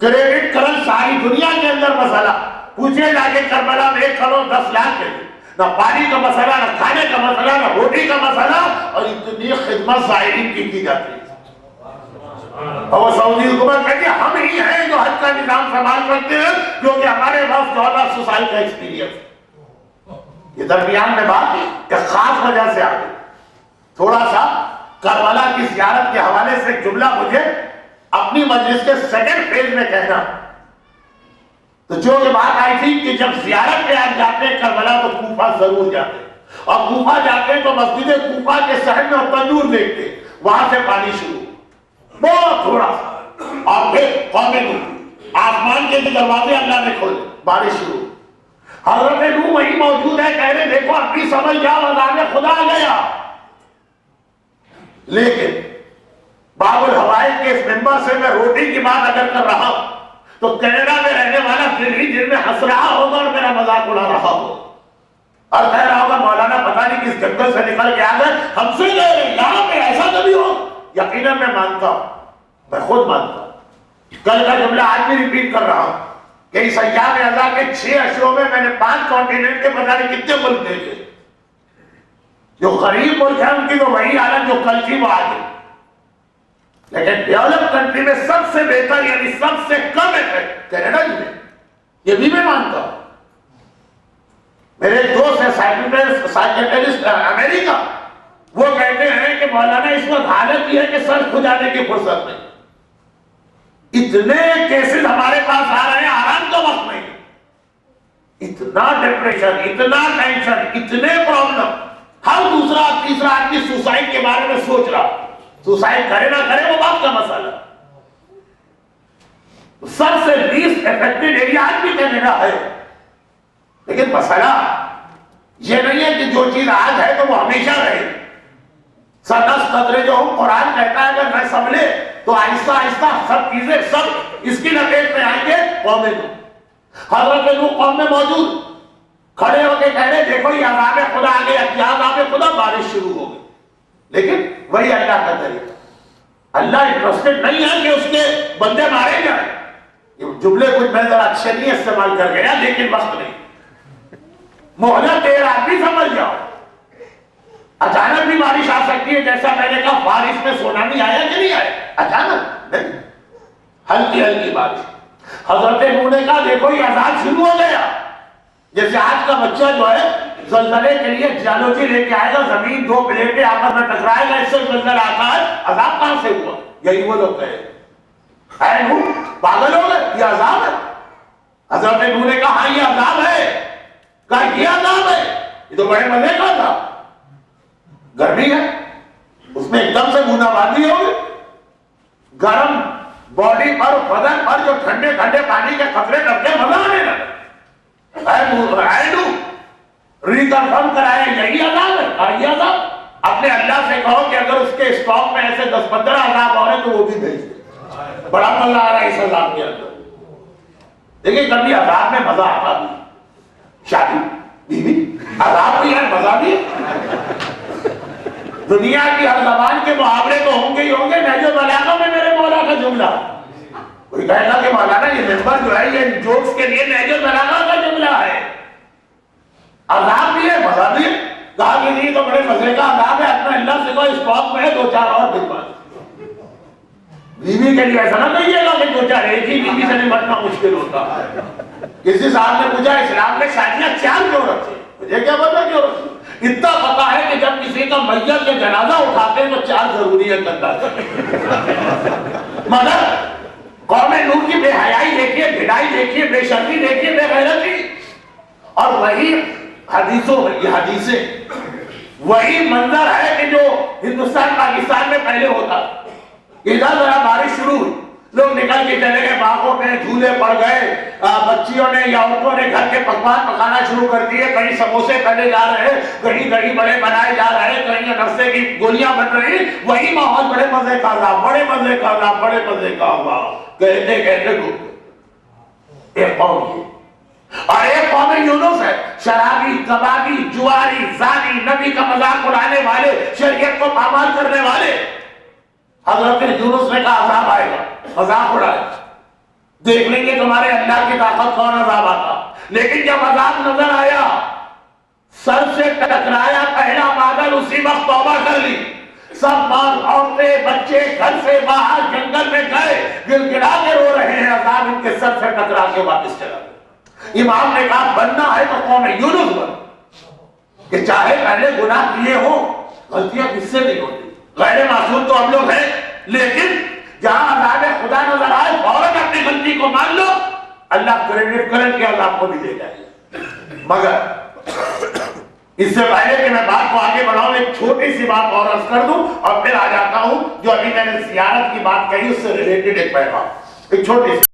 کریڈٹ کرنچ ساری دنیا کے اندر مسئلہ، پوچھے جا کے کربلا میں 1,10,00,000 کے لیے نہ پانی کا مسئلہ، نہ کھانے کا مسئلہ، نہ روٹی کا مسئلہ، اور اتنی خدمت زائرین کی جاتی ہے۔ اور وہ سعودی حکومت کہتی ہے ہم ہی ہیں جو حج کا نظام سنبھال سکتے ہیں، کیونکہ ہمارے پاس 1400 سال کا ایکسپیرینس۔ یہ درمیان میں بات ایک خاص وجہ سے آ گئی، تھوڑا سا کربلا کی زیارت کے حوالے سے ایک جملہ مجھے اپنی مجلس کے سیکنڈ فیز میں کہنا۔ تو جو یہ بات آئی تھی کہ جب زیارت پہ آپ جاتے ہیں کربلا تو کوفہ ضرور جاتے ہیں، اور کوفہ جاتے ہیں تو مسجد کوفہ کے صحن میں تندور دیکھتے، وہاں سے پانی شروع بہت تھوڑا سا، اور پھر قوم نوح، آسمان کے دروازے اللہ نے کھولے، بارش شروع۔ حضرت نوح وہی موجود ہے، کہہ رہے دیکھو اپنی سمجھ جاؤ عذاب خدا آ گیا۔ لیکن باب الحوائج کے اس ممبر سے میں روٹی کی بات اگر کر رہا ہوں تو کینیڈا میں رہنے والا دل ہی دل میں ہنس رہا ہوگا اور میرا مذاق اڑا رہا ہوگا، اور کہہ رہا ہوگا مولانا پتہ نہیں کس جنگل سے نکل کے آ گئے، ہم سے گئے یہاں پہ ایسا کبھی ہو۔ یقیناً میں مانتا ہوں، میں خود مانتا ہوں کل کا جملہ آج بھی ریپیٹ کر رہا ہوں کہ اس ایام ازاں کے 6 اشروں میں میں نے 5 کانٹیننٹ کے پتہ نہیں کتنے ملک دیکھے. جو غریب ملک ہے ان کی تو وہی حالت جو کل تھی وہ آج ہے. لیکن ڈیولپ کنٹری میں سب سے بہتر یعنی سب سے کم افیکٹ کینیڈا جی میں. یہ بھی میں مانتا ہوں. میرے دوست ہے سائیکٹرسٹ امریکہ، وہ کہتے ہیں کہ مولانا اس وقت حالت یہ ہے کہ سر کھجانے کی فرصت نہیں. اتنے کیسز ہمارے پاس آ رہے ہیں، آرام کا وقت نہیں. اتنا ڈپریشن، اتنا ٹینشن، اتنے پرابلم. ہر دوسرا تیسرا آدمی سوسائڈ کے بارے میں سوچ رہا. سوسائڈ کرے نہ کرے وہ بات کا مسئلہ. سب سے لیسٹ افیکٹڈ ایریا آج بھی کینیڈا ہے. لیکن مسئلہ یہ نہیں ہے کہ جو چیز آج ہے تو وہ ہمیشہ رہے. سدس قدرے جو ہوں قرآن کہتا ہے اگر نہ سنبھلے تو آہستہ آہستہ سب چیزیں سب اس کی لپیٹ میں آئیں گے. قومیں تو حضرت نوح قوم میں موجود کھڑے ہو کے کہہ رہے دیکھو یہ عذاب خدا آ گیا. کیا عذاب خدا؟ بارش شروع ہو گئی. لیکن وہی اللہ کا طریقہ. اللہ انٹرسٹڈ نہیں ہے کہ اس کے بندے مارے جائیں. یہ جملے کچھ میں ذرا اچھے نہیں استعمال کر گیا لیکن وقت نہیں. مہلت دے رہا بھی سمجھ جاؤ. اچانک بھی بارش آ سکتی ہے جیسا میں نے کہا بارش میں سونامی آیا کہ نہیں آیا؟ اچانک نہیں، ہلکی ہلکی بارش. حضرت نوح نے کہا دیکھو یہ عذاب شروع ہو گیا. جیسے آج کا بچہ جو ہے زلزلے کے لیے جیولوجی لے کے آئے گا، زمین 2 پلیٹیں آپس میں ٹکرائے گا اس سے زلزلہ آتا ہے. عذاب کہاں سے ہوا؟ یہی وہ لوگ کہے اے نوح پاگل ہو گئے، یہ عذاب ہے. حضرت نوح نے کہا ہاں یہ عذاب ہے. کہا یہ عذاب ہے؟ یہ تو بڑے مزے کا تھا. گرمی ہے اس میں ایک دم سے بوندہ باندی ہوگی. گرم باڈی پر بدن پر جو ٹھنڈے ٹھنڈے پانی کے قطرے ڈبے مزہ آنے لگے. ریکنفرم کرائے یہی عذاب ہے. یہ عذاب اپنے اللہ سے کہو کہ اگر اس کے اسٹاک میں ایسے 10-15 عذاب ہو رہے تو وہ بھی بھیج دے. بڑا مزہ آ رہا ہے اس عذاب کے اندر. دیکھیں کبھی عذاب میں مزہ آتا بھی. شادی بیوی عذاب بھی ہے مزہ بھی ہے. دنیا کی ہر زبان کے محاورے تو ہوں گے ہی ہوں گے. نہج البلاغہ میں میرے مولا کا جملہ کوئی کہے گا کہ مولانا یہ ممبر جو ہے یہ جوکس کے لیے نہج البلاغہ کا جملہ ہے. عذاب بھی ہے مزہ بھی ہے. کہا کہ نہیں تو بڑے مزے کا عذاب ہے. اپنا اللہ سے کوئی اسٹاک میں ہے 2-4 اور دلوا. بیوی کے لیے ایسا نہ کہیے گا کہ 2-4 ایک ہی بیوی سے نمٹنا مشکل ہوتا ہے. کسی صاحب نے پوچھا اسلام میں شادیاں 4 کیوں رکھتے؟ مجھے کیا پتا کیوں رکھتے. اتنا پتا ہے کہ جب کسی کا میت کے جنازہ اٹھاتے ہیں تو 4 ضروری ہے کرنا. مگر قوم نوح کی بے حیائی دیکھیے، بھڑائی دیکھیے، بے شرمی دیکھیے، بے غیرتی. اور وہی حدیثوں میں یہ حدیثیں وہی منظر ہے کہ جو ہندوستان پاکستان میں پہلے ہوتا. ادھر ذرا بارش شروع ہوئی لوگ نکل کے چلے گئے باغوں میں، جھولے پڑ گئے. بچیوں نے یا عورتوں نے گھر کے پکوان پکانا شروع کر دیے. کہیں سموسے پہلے جا رہے ہیں، کہیں دہی بڑے بنائے جا رہے ہیں، کہیں نرسے کی گولیاں بن رہی. وہی ماحول بڑے مزے کا رہا، بڑے مزے کا رہا، بڑے مزے کا ہوا. کہتے کہتے ڈوب ایک قوم یہ اور ایک قوم یونس ہے. شرابی، کبابی، جواری، زانی، نبی کا مذاق اڑانے والے، شریعت کو پامال کرنے والے. حضرت یونس نے کہا عذاب آئے گا، مذاق اڑائے. دیکھ لیں گے تمہارے اللہ کی طاقت کون عذاب آتا. لیکن جب عذاب نظر آیا سر سے ٹکرایا پہلا بادل اسی وقت توبہ کر لی. سب مرد، عورتیں، بچے گھر سے باہر جنگل میں گئے، گڑ گڑا کے رو رہے ہیں. عذاب ان کے سر سے ٹکرا کے واپس چلا گیا. امام نے کہا بننا ہے تو قوم یونس بن کہ چاہے پہلے گناہ کیے ہوں غلطیاں کس سے نہیں ہوتی. غیر معصوم تو ہم لوگ ہیں لیکن جہاں عذاب خدا نظر آئے فوراً اپنی غلطی کو مان لو. اللہ کریڈٹ کرن کے عذاب کو بھی دے جائے. مگر اس سے پہلے کہ میں بات کو آگے بڑھاؤں ایک چھوٹی سی بات اور عرض کر دوں اور پھر آ جاتا ہوں جو ابھی میں نے زیارت کی بات کہی اس سے ریلیٹڈ ایک پیغام. ایک چھوٹی سی